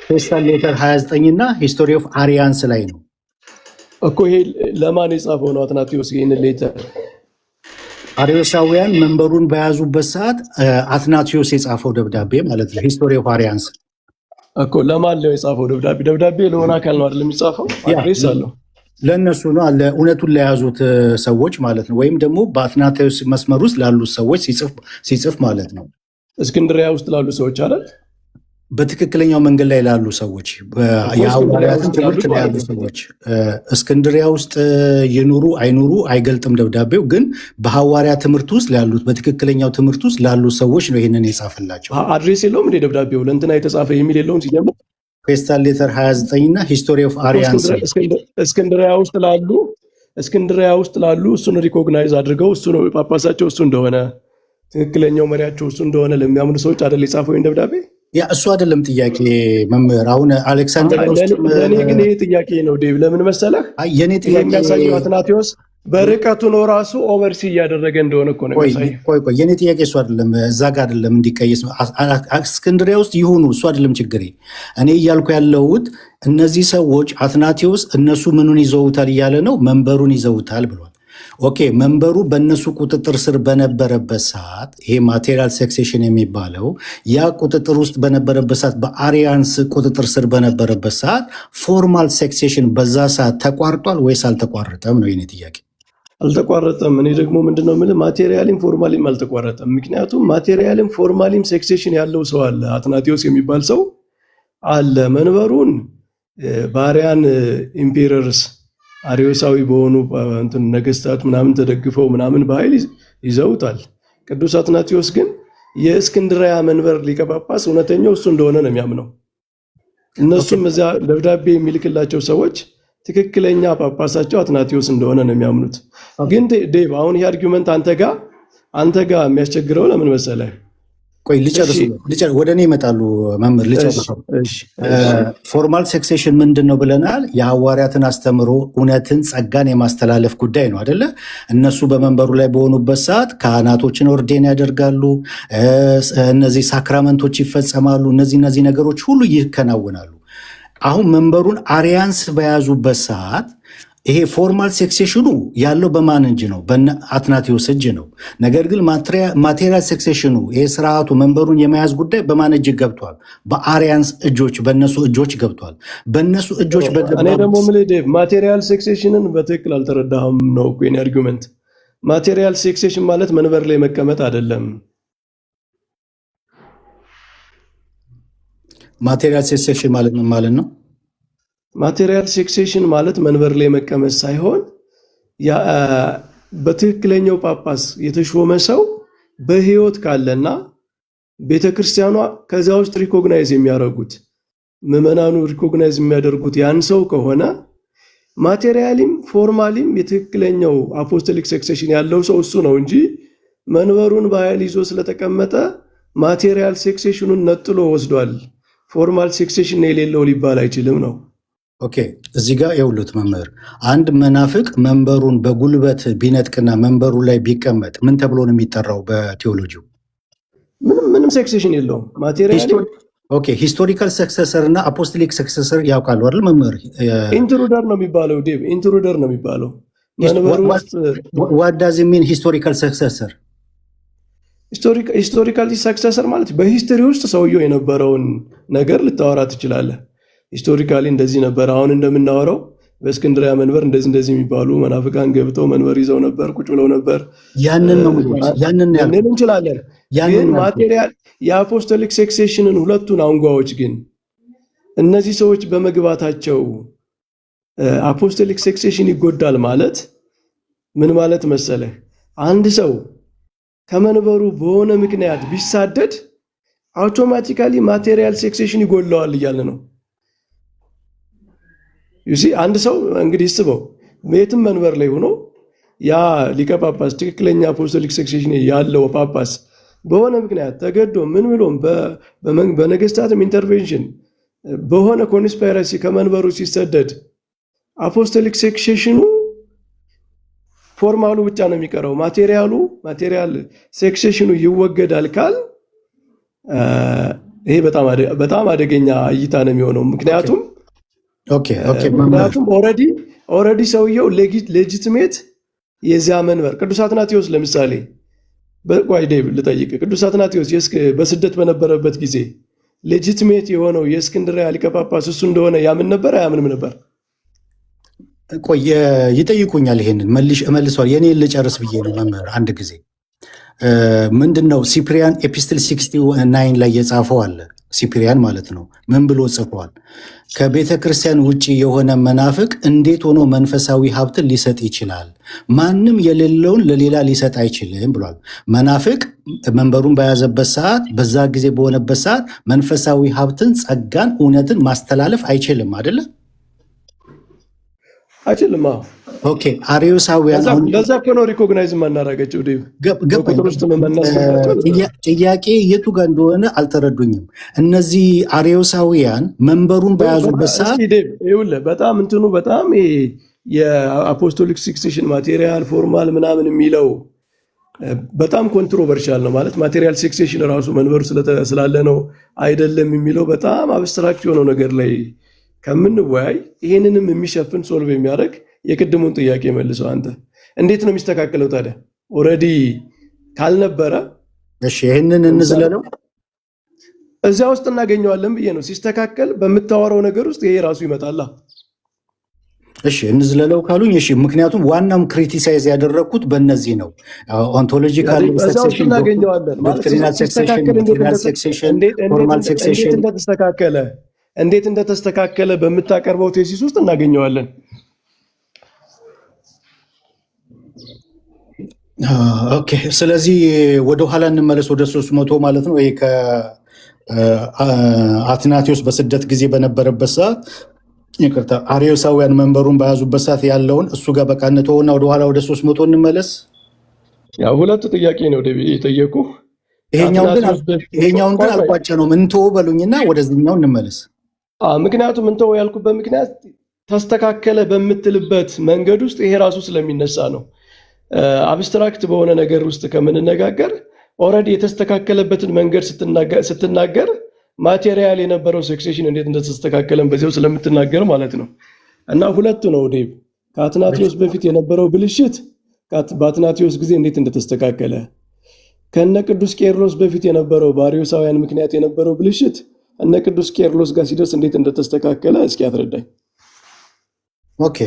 ፌስታል ሌተር 29 እና ሂስቶሪ ኦፍ አሪያንስ ላይ ነው እኮ። ይሄ ለማን የጻፈው ነው አትናቴዎስ? ይህንን ሌተር አሪዮሳውያን መንበሩን በያዙበት ሰዓት አትናቴዎስ የጻፈው ደብዳቤ ማለት ነው። ሂስቶሪ ኦፍ አሪያንስ እኮ ለማን ነው የጻፈው ደብዳቤ? ደብዳቤ ለሆነ አካል ነው አይደል የሚጻፈው? አድሬስ አለው። ለእነሱ ነው፣ እውነቱን ለያዙት ሰዎች ማለት ነው። ወይም ደግሞ በአትናቴዎስ መስመር ውስጥ ላሉት ሰዎች ሲጽፍ ማለት ነው። እስክንድሪያ ውስጥ ላሉ ሰዎች አይደል? በትክክለኛው መንገድ ላይ ላሉ ሰዎች፣ የሐዋርያትን ትምህርት ላይ ያሉ ሰዎች። እስክንድሪያ ውስጥ ይኑሩ አይኑሩ አይገልጥም ደብዳቤው፣ ግን በሐዋርያ ትምህርት ውስጥ ላሉት በትክክለኛው ትምህርት ውስጥ ላሉ ሰዎች ነው ይህንን የጻፈላቸው። አድሬስ የለውም እንደ ደብዳቤው ለእንትና የተጻፈ የሚል የለውም ሲጀምር። ፌስታል ሌተር 29 እና ሂስቶሪ ኦፍ አሪያንስ እስክንድሪያ ውስጥ ላሉ እሱን ሪኮግናይዝ አድርገው እሱ ነው ጳጳሳቸው እሱ እንደሆነ ትክክለኛው መሪያቸው እሱ እንደሆነ ለሚያምኑ ሰዎች አይደል የጻፈው ይህን ደብዳቤ? ያ እሱ አይደለም ጥያቄ መምህር። አሁን አሌክሳንደር ለእኔ ግን ይሄ ጥያቄ ነው ዴቭ። ለምን መሰለህ? የኔ ጥያቄ የሚያሳየው አትናቴዎስ በርቀቱ ነው ራሱ ኦቨርሲ እያደረገ እንደሆነ እኮ ነው የሚያሳየው። ቆይ የኔ ጥያቄ እሱ አይደለም፣ እዛ ጋር አይደለም እንዲቀየስ። እስክንድሪያ ውስጥ ይሁኑ እሱ አይደለም ችግሬ። እኔ እያልኩ ያለሁት እነዚህ ሰዎች አትናቴዎስ እነሱ ምኑን ይዘውታል እያለ ነው? መንበሩን ይዘውታል ብሏል። ኦኬ፣ መንበሩ በእነሱ ቁጥጥር ስር በነበረበት ሰዓት ይሄ ማቴሪያል ሰክሴሽን የሚባለው ያ ቁጥጥር ውስጥ በነበረበት ሰዓት በአሪያንስ ቁጥጥር ስር በነበረበት ሰዓት ፎርማል ሰክሴሽን በዛ ሰዓት ተቋርጧል ወይስ አልተቋረጠም ነው የኔ ጥያቄ። አልተቋረጠም። እኔ ደግሞ ምንድነው የምልህ ማቴሪያልም ፎርማሊም አልተቋረጠም። ምክንያቱም ማቴሪያልም ፎርማሊም ሰክሴሽን ያለው ሰው አለ፣ አትናቴዎስ የሚባል ሰው አለ። መንበሩን ባሪያን ኢምፔረርስ አሪዮሳዊ በሆኑ ነገስታት ምናምን ተደግፈው ምናምን በኃይል ይዘውታል። ቅዱስ አትናቴዎስ ግን የእስክንድሪያ መንበር ሊቀ ጳጳስ እውነተኛው እሱ እንደሆነ ነው የሚያምነው። እነሱም እዚያ ደብዳቤ የሚልክላቸው ሰዎች ትክክለኛ ጳጳሳቸው አትናቴዎስ እንደሆነ ነው የሚያምኑት። ግን ዴቭ አሁን ይህ አርጊመንት አንተ ጋር የሚያስቸግረው ለምን መሰለህ? ቆይ ልጨርስ፣ ወደ እኔ ይመጣሉ መምህር ልጨርሰው። ፎርማል ሰክሴሽን ምንድን ነው ብለናል? የሐዋርያትን አስተምሮ እውነትን ጸጋን የማስተላለፍ ጉዳይ ነው አደለ? እነሱ በመንበሩ ላይ በሆኑበት ሰዓት ካህናቶችን ኦርዴን ያደርጋሉ፣ እነዚህ ሳክራመንቶች ይፈጸማሉ፣ እነዚህ ነገሮች ሁሉ ይከናወናሉ። አሁን መንበሩን አሪያንስ በያዙበት ሰዓት ይሄ ፎርማል ሴክሴሽኑ ያለው በማን እጅ ነው? በአትናቴዎስ እጅ ነው። ነገር ግን ማቴሪያል ሴክሴሽኑ ይሄ ስርዓቱ መንበሩን የመያዝ ጉዳይ በማን እጅ ገብቷል? በአሪያንስ እጆች፣ በእነሱ እጆች ገብቷል። በእነሱ እጆች እኔ ደግሞ የምልህ ዴቭ ማቴሪያል ሴክሴሽንን በትክክል አልተረዳህም ነው እኮ የኔ አርጊመንት። ማቴሪያል ሴክሴሽን ማለት መንበር ላይ መቀመጥ አይደለም። ማቴሪያል ሴክሴሽን ማለት ምን ማለት ነው? ማቴሪያል ሴክሴሽን ማለት መንበር ላይ መቀመጥ ሳይሆን በትክክለኛው ጳጳስ የተሾመ ሰው በህይወት ካለና ቤተክርስቲያኗ ከዚያ ውስጥ ሪኮግናይዝ የሚያደርጉት ምዕመናኑ ሪኮግናይዝ የሚያደርጉት ያን ሰው ከሆነ ማቴሪያሊም ፎርማሊም የትክክለኛው አፖስቶሊክ ሴክሴሽን ያለው ሰው እሱ ነው እንጂ መንበሩን በኃይል ይዞ ስለተቀመጠ ማቴሪያል ሴክሴሽኑን ነጥሎ ወስዷል፣ ፎርማል ሴክሴሽን የሌለው ሊባል አይችልም ነው። ኦኬ እዚህ ጋር የውሉት መምህር አንድ መናፍቅ መንበሩን በጉልበት ቢነጥቅና መንበሩ ላይ ቢቀመጥ ምን ተብሎ ነው የሚጠራው በቴዎሎጂው? ምንም ሴክሴሽን የለውም። ማቴሪያሊ ኦኬ ሂስቶሪካል ሰክሰሰር እና አፖስቶሊክ ሰክሰሰር ያውቃሉ አይደል መምህር? ኢንትሩደር ነው የሚባለው ዴቭ፣ ኢንትሩደር ነው የሚባለው መንበሩ ውስጥ። ዋት ዳዝ ሚን ሂስቶሪካል ሰክሰሰር? ሂስቶሪካል ሰክሰሰር ማለት በሂስትሪ ውስጥ ሰውየው የነበረውን ነገር ልታወራ ትችላለህ። ሂስቶሪካሊ እንደዚህ ነበር። አሁን እንደምናወራው በእስክንድሪያ መንበር እንደዚህ የሚባሉ መናፍቃን ገብተው መንበር ይዘው ነበር፣ ቁጭ ብለው ነበር። ያንን እንችላለን። ግን ማቴሪያል የአፖስቶሊክ ሴክሴሽንን ሁለቱን አንጓዎች ግን እነዚህ ሰዎች በመግባታቸው አፖስቶሊክ ሴክሴሽን ይጎዳል ማለት ምን ማለት መሰለህ? አንድ ሰው ከመንበሩ በሆነ ምክንያት ቢሳደድ አውቶማቲካሊ ማቴሪያል ሴክሴሽን ይጎለዋል እያለ ነው። ዩሲ አንድ ሰው እንግዲህ ስበው የትም መንበር ላይ ሆኖ ያ ሊቀ ጳጳስ ትክክለኛ አፖስቶሊክ ሴክሴሽን ያለው ጳጳስ በሆነ ምክንያት ተገዶ ምን ብሎም በነገስታትም ኢንተርቬንሽን በሆነ ኮንስፓይረሲ ከመንበሩ ሲሰደድ አፖስቶሊክ ሴክሴሽኑ ፎርማሉ ብቻ ነው የሚቀረው። ማቴሪያል ሴክሴሽኑ ይወገዳል ካል ይሄ በጣም አደገኛ እይታ ነው የሚሆነው። ምክንያቱም ኦልሬዲ ሰውየው ሌጂትሜት የዚያ መንበር ቅዱስ አትናቴዎስ ለምሳሌ በቋይ ዴቭ ልጠይቅ። ቅዱስ አትናቴዎስ በስደት በነበረበት ጊዜ ሌጂትሜት የሆነው የእስክንድርያ ሊቀ ጳጳስ እሱ እንደሆነ ያምን ነበር አያምንም ነበር? ቆይ ይጠይቁኛል። ይሄንን እመልሰዋል። የኔ ልጨርስ ብዬ ነው መምህር። አንድ ጊዜ ምንድነው ሲፕሪያን ኤፒስትል 69 ላይ የጻፈው አለ። ሲፕሪያን ማለት ነው። ምን ብሎ ጽፏል? ከቤተ ክርስቲያን ውጭ የሆነ መናፍቅ እንዴት ሆኖ መንፈሳዊ ሀብትን ሊሰጥ ይችላል? ማንም የሌለውን ለሌላ ሊሰጥ አይችልም ብሏል። መናፍቅ መንበሩን በያዘበት ሰዓት፣ በዛ ጊዜ በሆነበት ሰዓት መንፈሳዊ ሀብትን፣ ጸጋን፣ እውነትን ማስተላለፍ አይችልም አይደለ? አይችልም። ኦኬ አሪዮሳውያን ለዛ እኮ ነው ሪኮግናይዝ ማናረጋቸው። ጥያቄ የቱ ጋር እንደሆነ አልተረዱኝም። እነዚህ አሪዮሳውያን መንበሩን በያዙበት ሰዓት በጣም እንትኑ በጣም የአፖስቶሊክ ሴክሴሽን ማቴሪያል ፎርማል ምናምን የሚለው በጣም ኮንትሮቨርሻል ነው። ማለት ማቴሪያል ሴክሴሽን ራሱ መንበሩ ስላለ ነው አይደለም የሚለው በጣም አብስትራክት የሆነው ነገር ላይ ከምንወያይ ይህንንም የሚሸፍን ሶልቭ የሚያደርግ የቅድሙን ጥያቄ መልሰው አንተ እንዴት ነው የሚስተካከለው ታዲያ? ኦልሬዲ ካልነበረ እሺ ይህንን እንዝለለው እዚያ ውስጥ እናገኘዋለን ብዬ ነው። ሲስተካከል በምታወራው ነገር ውስጥ ይሄ ራሱ ይመጣላ። እሺ እንዝለለው ካሉኝ እሺ። ምክንያቱም ዋናም ክሪቲሳይዝ ያደረግኩት በእነዚህ ነው። ኦንቶሎጂካል ሴክሴሽን፣ ዶክትሪናል ሴክሴሽን፣ ማቴሪያል ሴክሴሽን፣ ፎርማል ሴክሴሽን እንዴት እንደተስተካከለ በምታቀርበው ቴሲስ ውስጥ እናገኘዋለን። ኦኬ ስለዚህ ወደ ኋላ እንመለስ፣ ወደ 300 ማለት ነው። ይሄ ከአትናቴዎስ በስደት ጊዜ በነበረበት ሰዓት ይቅርታ አሪዮሳውያን መንበሩን በያዙበት ሰዓት ያለውን እሱ ጋር በቃ እንተውና ወደ ኋላ ወደ 300 እንመለስ። ያው ሁለት ጥያቄ ነው የጠየቁ። ይሄኛውን ግን አልቋጨ ነው እንተው በሉኝና ወደዚህኛው እንመለስ። ምክንያቱም እንተው ያልኩበት ምክንያት ተስተካከለ በምትልበት መንገድ ውስጥ ይሄ ራሱ ስለሚነሳ ነው። አብስትራክት በሆነ ነገር ውስጥ ከምንነጋገር ኦልሬዲ የተስተካከለበትን መንገድ ስትናገር ማቴሪያል የነበረው ሴክሴሽን እንዴት እንደተስተካከለን በዚያው ስለምትናገር ማለት ነው። እና ሁለቱ ነው ዴቭ፣ ከአትናቴዎስ በፊት የነበረው ብልሽት በአትናቴዎስ ጊዜ እንዴት እንደተስተካከለ፣ ከነ ቅዱስ ቄርሎስ በፊት የነበረው በአርዮሳውያን ምክንያት የነበረው ብልሽት እነ ቅዱስ ቄርሎስ ጋር ሲደርስ እንዴት እንደተስተካከለ እስኪ አትረዳኝ። ኦኬ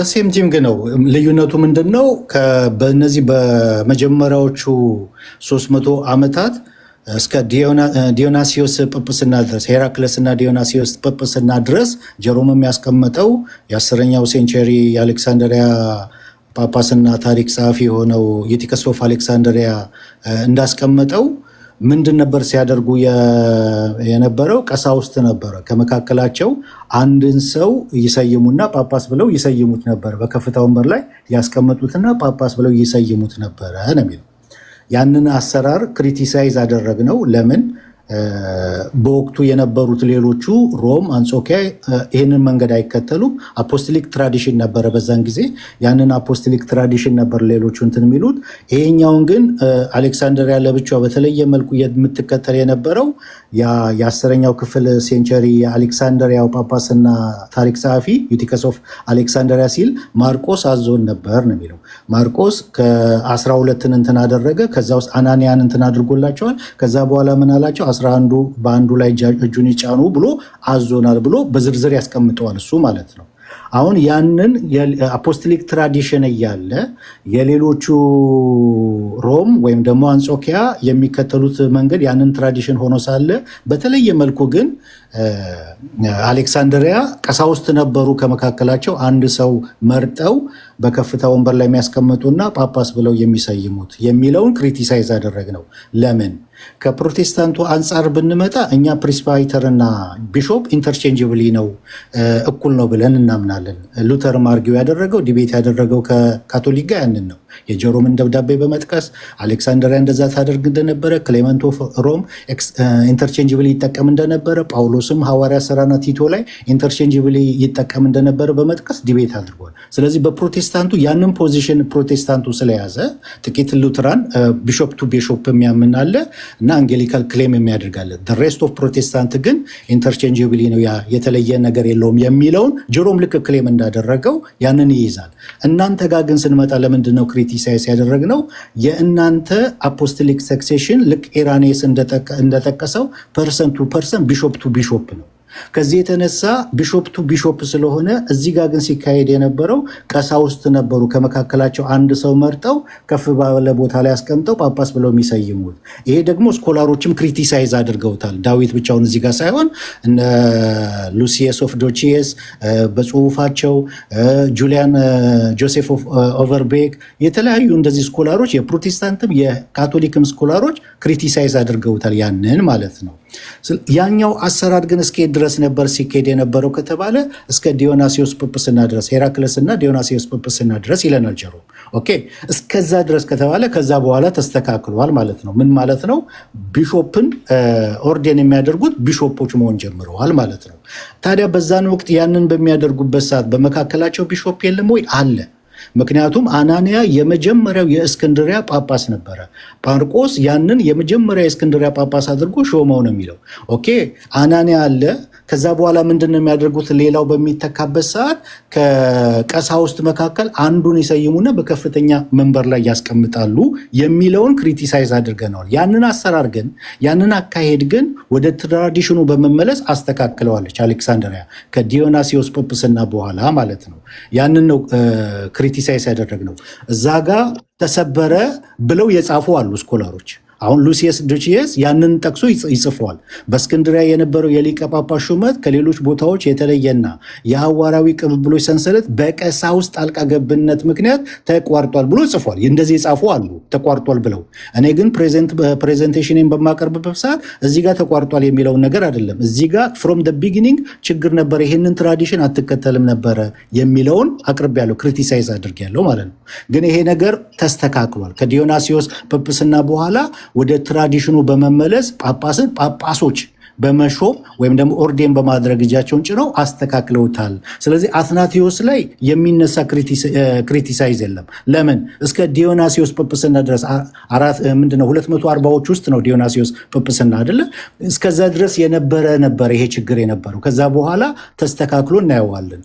ሴም ቲንግ ነው። ልዩነቱ ምንድን ነው? በእነዚህ በመጀመሪያዎቹ 300 ዓመታት እስከ ዲዮናሲዮስ ጵጵስና ድረስ ሄራክለስ እና ዲዮናሲዮስ ጵጵስና ድረስ ጀሮም የሚያስቀመጠው የ10ኛው ሴንቸሪ የአሌክሳንድሪያ ጳጳስና ታሪክ ጸሐፊ የሆነው ዩቲከስ ኦፍ አሌክሳንድሪያ እንዳስቀመጠው ምንድን ነበር ሲያደርጉ የነበረው? ቀሳውስት ነበረ። ከመካከላቸው አንድን ሰው ይሰይሙና ጳጳስ ብለው ይሰይሙት ነበር። በከፍታ ወንበር ላይ ያስቀመጡትና ጳጳስ ብለው ይሰይሙት ነበረ ነው የሚለው። ያንን አሰራር ክሪቲሳይዝ አደረግነው። ለምን? በወቅቱ የነበሩት ሌሎቹ ሮም፣ አንጾኪያ ይህንን መንገድ አይከተሉም። አፖስቶሊክ ትራዲሽን ነበረ በዛን ጊዜ። ያንን አፖስቶሊክ ትራዲሽን ነበር ሌሎቹ እንትን የሚሉት። ይሄኛውን ግን አሌክሳንድሪያ ለብቻው በተለየ መልኩ የምትከተል የነበረው የ10ኛው ክፍል ሴንቸሪ የአሌክሳንድሪያው ጳጳስና ታሪክ ጸሐፊ ዩቲከስ ኦፍ አሌክሳንድሪያ ሲል ማርቆስ አዞን ነበር ነው የሚለው። ማርቆስ ከ12ን እንትን አደረገ። ከዛ ውስጥ አናንያን እንትን አድርጎላቸዋል። ከዛ በኋላ ምን አላቸው? 11ዱ በአንዱ ላይ እጁን ይጫኑ ብሎ አዞናል ብሎ በዝርዝር ያስቀምጠዋል እሱ ማለት ነው። አሁን ያንን አፖስቶሊክ ትራዲሽን እያለ የሌሎቹ ሮም ወይም ደግሞ አንጾኪያ የሚከተሉት መንገድ ያንን ትራዲሽን ሆኖ ሳለ በተለየ መልኩ ግን አሌክሳንድሪያ ቀሳውስት ነበሩ። ከመካከላቸው አንድ ሰው መርጠው በከፍታ ወንበር ላይ የሚያስቀምጡና ጳጳስ ብለው የሚሰይሙት የሚለውን ክሪቲሳይዝ አደረግ ነው። ለምን? ከፕሮቴስታንቱ አንጻር ብንመጣ እኛ ፕሪስባይተር እና ቢሾፕ ኢንተርቼንጅብሊ ነው እኩል ነው ብለን እናምናለን። ሉተርም አርጊው ያደረገው ዲቤት ያደረገው ከካቶሊክ ጋር ያንን ነው። የጀሮምን ደብዳቤ በመጥቀስ አሌክሳንድሪያ እንደዛ ታደርግ እንደነበረ፣ ክሌመንት ኦፍ ሮም ኢንተርቼንጅብሊ ይጠቀም እንደነበረ፣ ጳውሎስም ሐዋርያ ሥራና ቲቶ ላይ ኢንተርቼንጅብሊ ይጠቀም እንደነበረ በመጥቀስ ዲቤት አድርጓል። ስለዚህ በፕሮቴስታንቱ ያንን ፖዚሽን ፕሮቴስታንቱ ስለያዘ ጥቂት ሉትራን ቢሾፕ ቱ ቢሾፕ የሚያምን አለ እና አንጌሊካል ክሌም የሚያደርጋለ። ሬስት ኦፍ ፕሮቴስታንት ግን ኢንተርቼንጅብሊ ነው፣ ያ የተለየ ነገር የለውም የሚለውን ጀሮም ልክ ክሌም እንዳደረገው ያንን ይይዛል። እናንተ ጋር ግን ስንመጣ ለምንድን ነው ክሪቲሳይዝ ያደረግነው? የእናንተ አፖስቶሊክ ሰክሴሽን ልክ ኢራኔስ እንደጠቀሰው ፐርሰን ቱ ፐርሰን ቢሾፕ ቱ ቢሾፕ ነው። ከዚህ የተነሳ ቢሾፕ ቱ ቢሾፕ ስለሆነ እዚህ ጋር ግን ሲካሄድ የነበረው ቀሳውስት ነበሩ። ከመካከላቸው አንድ ሰው መርጠው ከፍ ባለ ቦታ ላይ አስቀምጠው ጳጳስ ብለው የሚሰይሙት። ይሄ ደግሞ ስኮላሮችም ክሪቲሳይዝ አድርገውታል። ዳዊት ብቻውን እዚህ ጋር ሳይሆን እነ ሉሲየስ ኦፍ ዶቺየስ በጽሁፋቸው፣ ጁሊያን ጆሴፍ ኦቨርቤክ፣ የተለያዩ እንደዚህ ስኮላሮች የፕሮቴስታንትም የካቶሊክም ስኮላሮች ክሪቲሳይዝ አድርገውታል ያንን ማለት ነው። ያኛው አሰራር ግን እስከ ድረስ ነበር ሲካሄድ የነበረው ከተባለ እስከ ዲዮናሲዮስ ጵጵስና ድረስ፣ ሄራክለስና ዲዮናሲዮስ ጵጵስና ድረስ ይለናል ጀሮም። ኦኬ እስከዛ ድረስ ከተባለ ከዛ በኋላ ተስተካክሏል ማለት ነው። ምን ማለት ነው? ቢሾፕን ኦርዴን የሚያደርጉት ቢሾፖች መሆን ጀምረዋል ማለት ነው። ታዲያ በዛን ወቅት ያንን በሚያደርጉበት ሰዓት በመካከላቸው ቢሾፕ የለም ወይ? አለ። ምክንያቱም አናንያ የመጀመሪያው የእስክንድሪያ ጳጳስ ነበረ። ጳርቆስ ያንን የመጀመሪያ የእስክንድሪያ ጳጳስ አድርጎ ሾመው ነው የሚለው። ኦኬ አናንያ አለ። ከዛ በኋላ ምንድን ነው የሚያደርጉት? ሌላው በሚተካበት ሰዓት ከቀሳውስት መካከል አንዱን ይሰይሙና በከፍተኛ መንበር ላይ ያስቀምጣሉ የሚለውን ክሪቲሳይዝ አድርገነዋል። ያንን አሰራር ግን ያንን አካሄድ ግን ወደ ትራዲሽኑ በመመለስ አስተካክለዋለች አሌክሳንድሪያ ከዲዮናሲዮስ ጵጵስና በኋላ ማለት ነው። ያንን ነው ክሪቲሳይዝ ያደረግነው። እዛ ጋር ተሰበረ ብለው የጻፉ አሉ ስኮላሮች። አሁን ሉሲየስ ዶቺየስ ያንን ጠቅሶ ይጽፈዋል። በእስክንድሪያ የነበረው የሊቀ ጳጳስ ሹመት ከሌሎች ቦታዎች የተለየና የሐዋርያዊ ቅብብሎች ሰንሰለት በቀሳውስት ጣልቃ ገብነት ምክንያት ተቋርጧል ብሎ ጽፏል። እንደዚህ የጻፉ አሉ ተቋርጧል ብለው። እኔ ግን ፕሬዘንቴሽንን በማቀርብበት ሰዓት እዚህ ጋር ተቋርጧል የሚለውን ነገር አይደለም። እዚህ ጋር ፍሮም ደ ቢጊኒንግ ችግር ነበረ፣ ይህንን ትራዲሽን አትከተልም ነበረ የሚለውን አቅርቤያለሁ፣ ክሪቲሳይዝ አድርጌያለሁ ማለት ነው። ግን ይሄ ነገር ተስተካክሏል። ከዲዮናሲዮስ ጵጵስና በኋላ ወደ ትራዲሽኑ በመመለስ ጳጳስን ጳጳሶች በመሾም ወይም ደግሞ ኦርዴን በማድረግ እጃቸውን ጭነው አስተካክለውታል። ስለዚህ አትናቴዎስ ላይ የሚነሳ ክሪቲሳይዝ የለም። ለምን? እስከ ዲዮናሲዮስ ጵጵስና ድረስ 240ዎች ውስጥ ነው ዲዮናሲዮስ ጵጵስና አይደለ? እስከዛ ድረስ ነበረ ይሄ ችግር የነበረው። ከዛ በኋላ ተስተካክሎ እናየዋለን።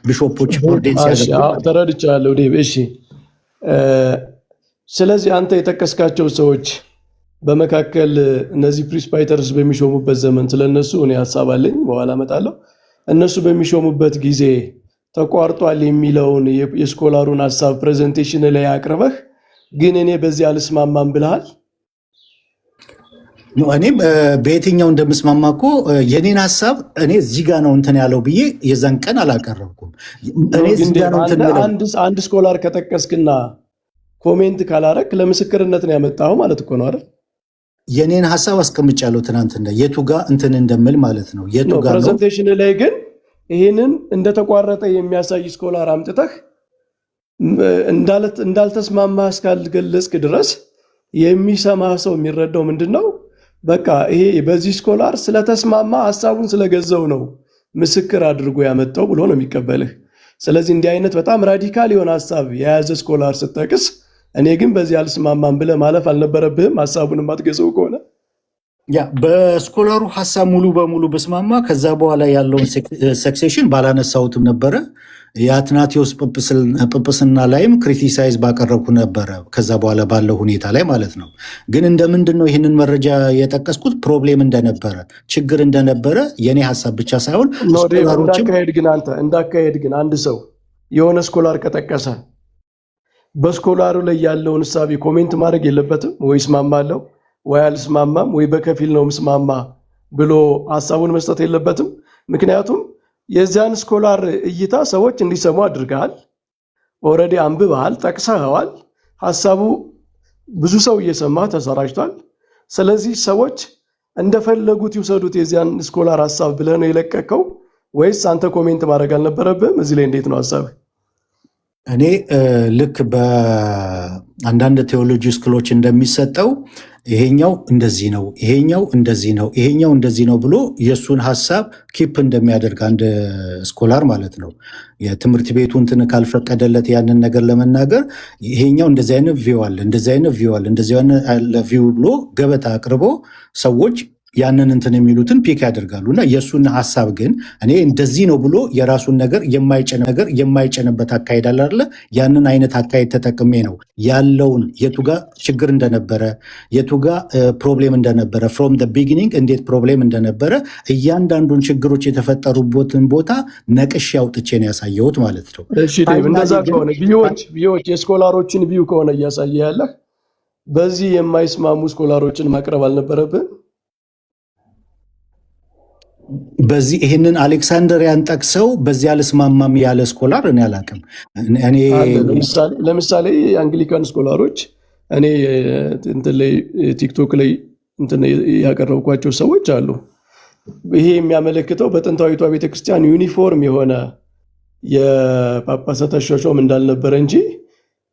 ቢሾፖች ኦርዴን ሲያደርጉ ተረድቻለሁ። እሺ ስለዚህ አንተ የጠቀስካቸው ሰዎች በመካከል እነዚህ ፕሪስባይተርስ በሚሾሙበት ዘመን ስለነሱ እኔ ሀሳብ አለኝ፣ በኋላ እመጣለሁ። እነሱ በሚሾሙበት ጊዜ ተቋርጧል የሚለውን የስኮላሩን ሀሳብ ፕሬዘንቴሽን ላይ አቅርበህ ግን እኔ በዚህ አልስማማም ብለሃል። እኔም በየትኛው እንደምስማማ እኮ የኔን ሀሳብ እኔ እዚህ ጋ ነው እንትን ያለው ብዬ የዛን ቀን አላቀረብኩም። እኔ እዚህ ጋ ነው እንትን ያለው አንድ ስኮላር ከጠቀስክና ኮሜንት ካላረክ ለምስክርነት ነው ያመጣው ማለት እኮ ነው አይደል? የኔን ሀሳብ አስቀምጫለሁ ትናንትና የቱ ጋር እንትን እንደምል ማለት ነው። የቱ ጋር ነው ፕሬዘንቴሽን ላይ ግን ይሄንን እንደተቋረጠ የሚያሳይ ስኮላር አምጥተህ እንዳልተስማማ እስካልገለጽክ ድረስ የሚሰማ ሰው የሚረዳው ምንድነው? በቃ ይሄ በዚህ ስኮላር ስለተስማማ ሀሳቡን ስለገዛው ነው ምስክር አድርጎ ያመጣው ብሎ ነው የሚቀበልህ። ስለዚህ እንዲህ አይነት በጣም ራዲካል የሆነ ሀሳብ የያዘ ስኮላር ስጠቅስ እኔ ግን በዚህ አልስማማም ብለህ ማለፍ አልነበረብህም? ሀሳቡን የማትገዛው ከሆነ ያ በስኮላሩ ሀሳብ ሙሉ በሙሉ በስማማ ከዛ በኋላ ያለውን ሰክሴሽን ባላነሳሁትም ነበረ። የአትናቴዎስ ጵጵስና ላይም ክሪቲሳይዝ ባቀረብኩ ነበረ፣ ከዛ በኋላ ባለው ሁኔታ ላይ ማለት ነው። ግን እንደምንድን ነው ይህንን መረጃ የጠቀስኩት? ፕሮብሌም እንደነበረ፣ ችግር እንደነበረ የኔ ሀሳብ ብቻ ሳይሆን እንዳካሄድ ግን አንድ ሰው የሆነ ስኮላር ከጠቀሰ በስኮላሩ ላይ ያለውን እሳቤ ኮሜንት ማድረግ የለበትም ወይ? እስማማለሁ ወይ አልስማማም ወይ በከፊል ነው ምስማማ ብሎ ሀሳቡን መስጠት የለበትም። ምክንያቱም የዚያን ስኮላር እይታ ሰዎች እንዲሰሙ አድርገሃል። ኦልሬዲ አንብበሃል፣ ጠቅሰኸዋል። ሀሳቡ ብዙ ሰው እየሰማ ተሰራጭቷል። ስለዚህ ሰዎች እንደፈለጉት ይውሰዱት የዚያን ስኮላር ሀሳብ ብለህ ነው የለቀቀው ወይስ አንተ ኮሜንት ማድረግ አልነበረብህም? እዚህ ላይ እንዴት ነው ሀሳብህ? እኔ ልክ በአንዳንድ ቴዎሎጂ ስኩሎች እንደሚሰጠው ይሄኛው እንደዚህ ነው፣ ይሄኛው እንደዚህ ነው፣ ይሄኛው እንደዚህ ነው ብሎ የእሱን ሀሳብ ኪፕ እንደሚያደርግ አንድ ስኮላር ማለት ነው። የትምህርት ቤቱ እንትን ካልፈቀደለት ያንን ነገር ለመናገር ይሄኛው እንደዚህ አይነት ቪው አለ፣ እንደዚህ አይነት ቪው አለ፣ እንደዚህ አይነት ቪው ብሎ ገበታ አቅርቦ ሰዎች ያንን እንትን የሚሉትን ፒክ ያደርጋሉ። እና የእሱን ሀሳብ ግን እኔ እንደዚህ ነው ብሎ የራሱን ነገር የማይጨንበት አካሄድ አለ አይደለ? ያንን አይነት አካሄድ ተጠቅሜ ነው ያለውን የቱጋ ችግር እንደነበረ የቱጋ ፕሮብሌም እንደነበረ ፍሮም ደ ቢጊኒንግ እንዴት ፕሮብሌም እንደነበረ እያንዳንዱን ችግሮች የተፈጠሩበትን ቦታ ነቅሼ አውጥቼ ነው ያሳየሁት ማለት ነው። እሺ ዴቭ፣ እንደዛ ከሆነ ቪዎች የስኮላሮችን ቪው ከሆነ እያሳየ ያለህ በዚህ የማይስማሙ ስኮላሮችን ማቅረብ አልነበረብን? በዚህ ይህንን አሌክሳንደሪያን ጠቅሰው በዚህ አልስማማም ያለ ስኮላር እኔ አላውቅም። ለምሳሌ የአንግሊካን ስኮላሮች እኔ እንትን ላይ ቲክቶክ ላይ እንትን ያቀረብኳቸው ሰዎች አሉ። ይሄ የሚያመለክተው በጥንታዊቷ ቤተክርስቲያን ዩኒፎርም የሆነ የጳጳሳት አሿሿም እንዳልነበረ እንጂ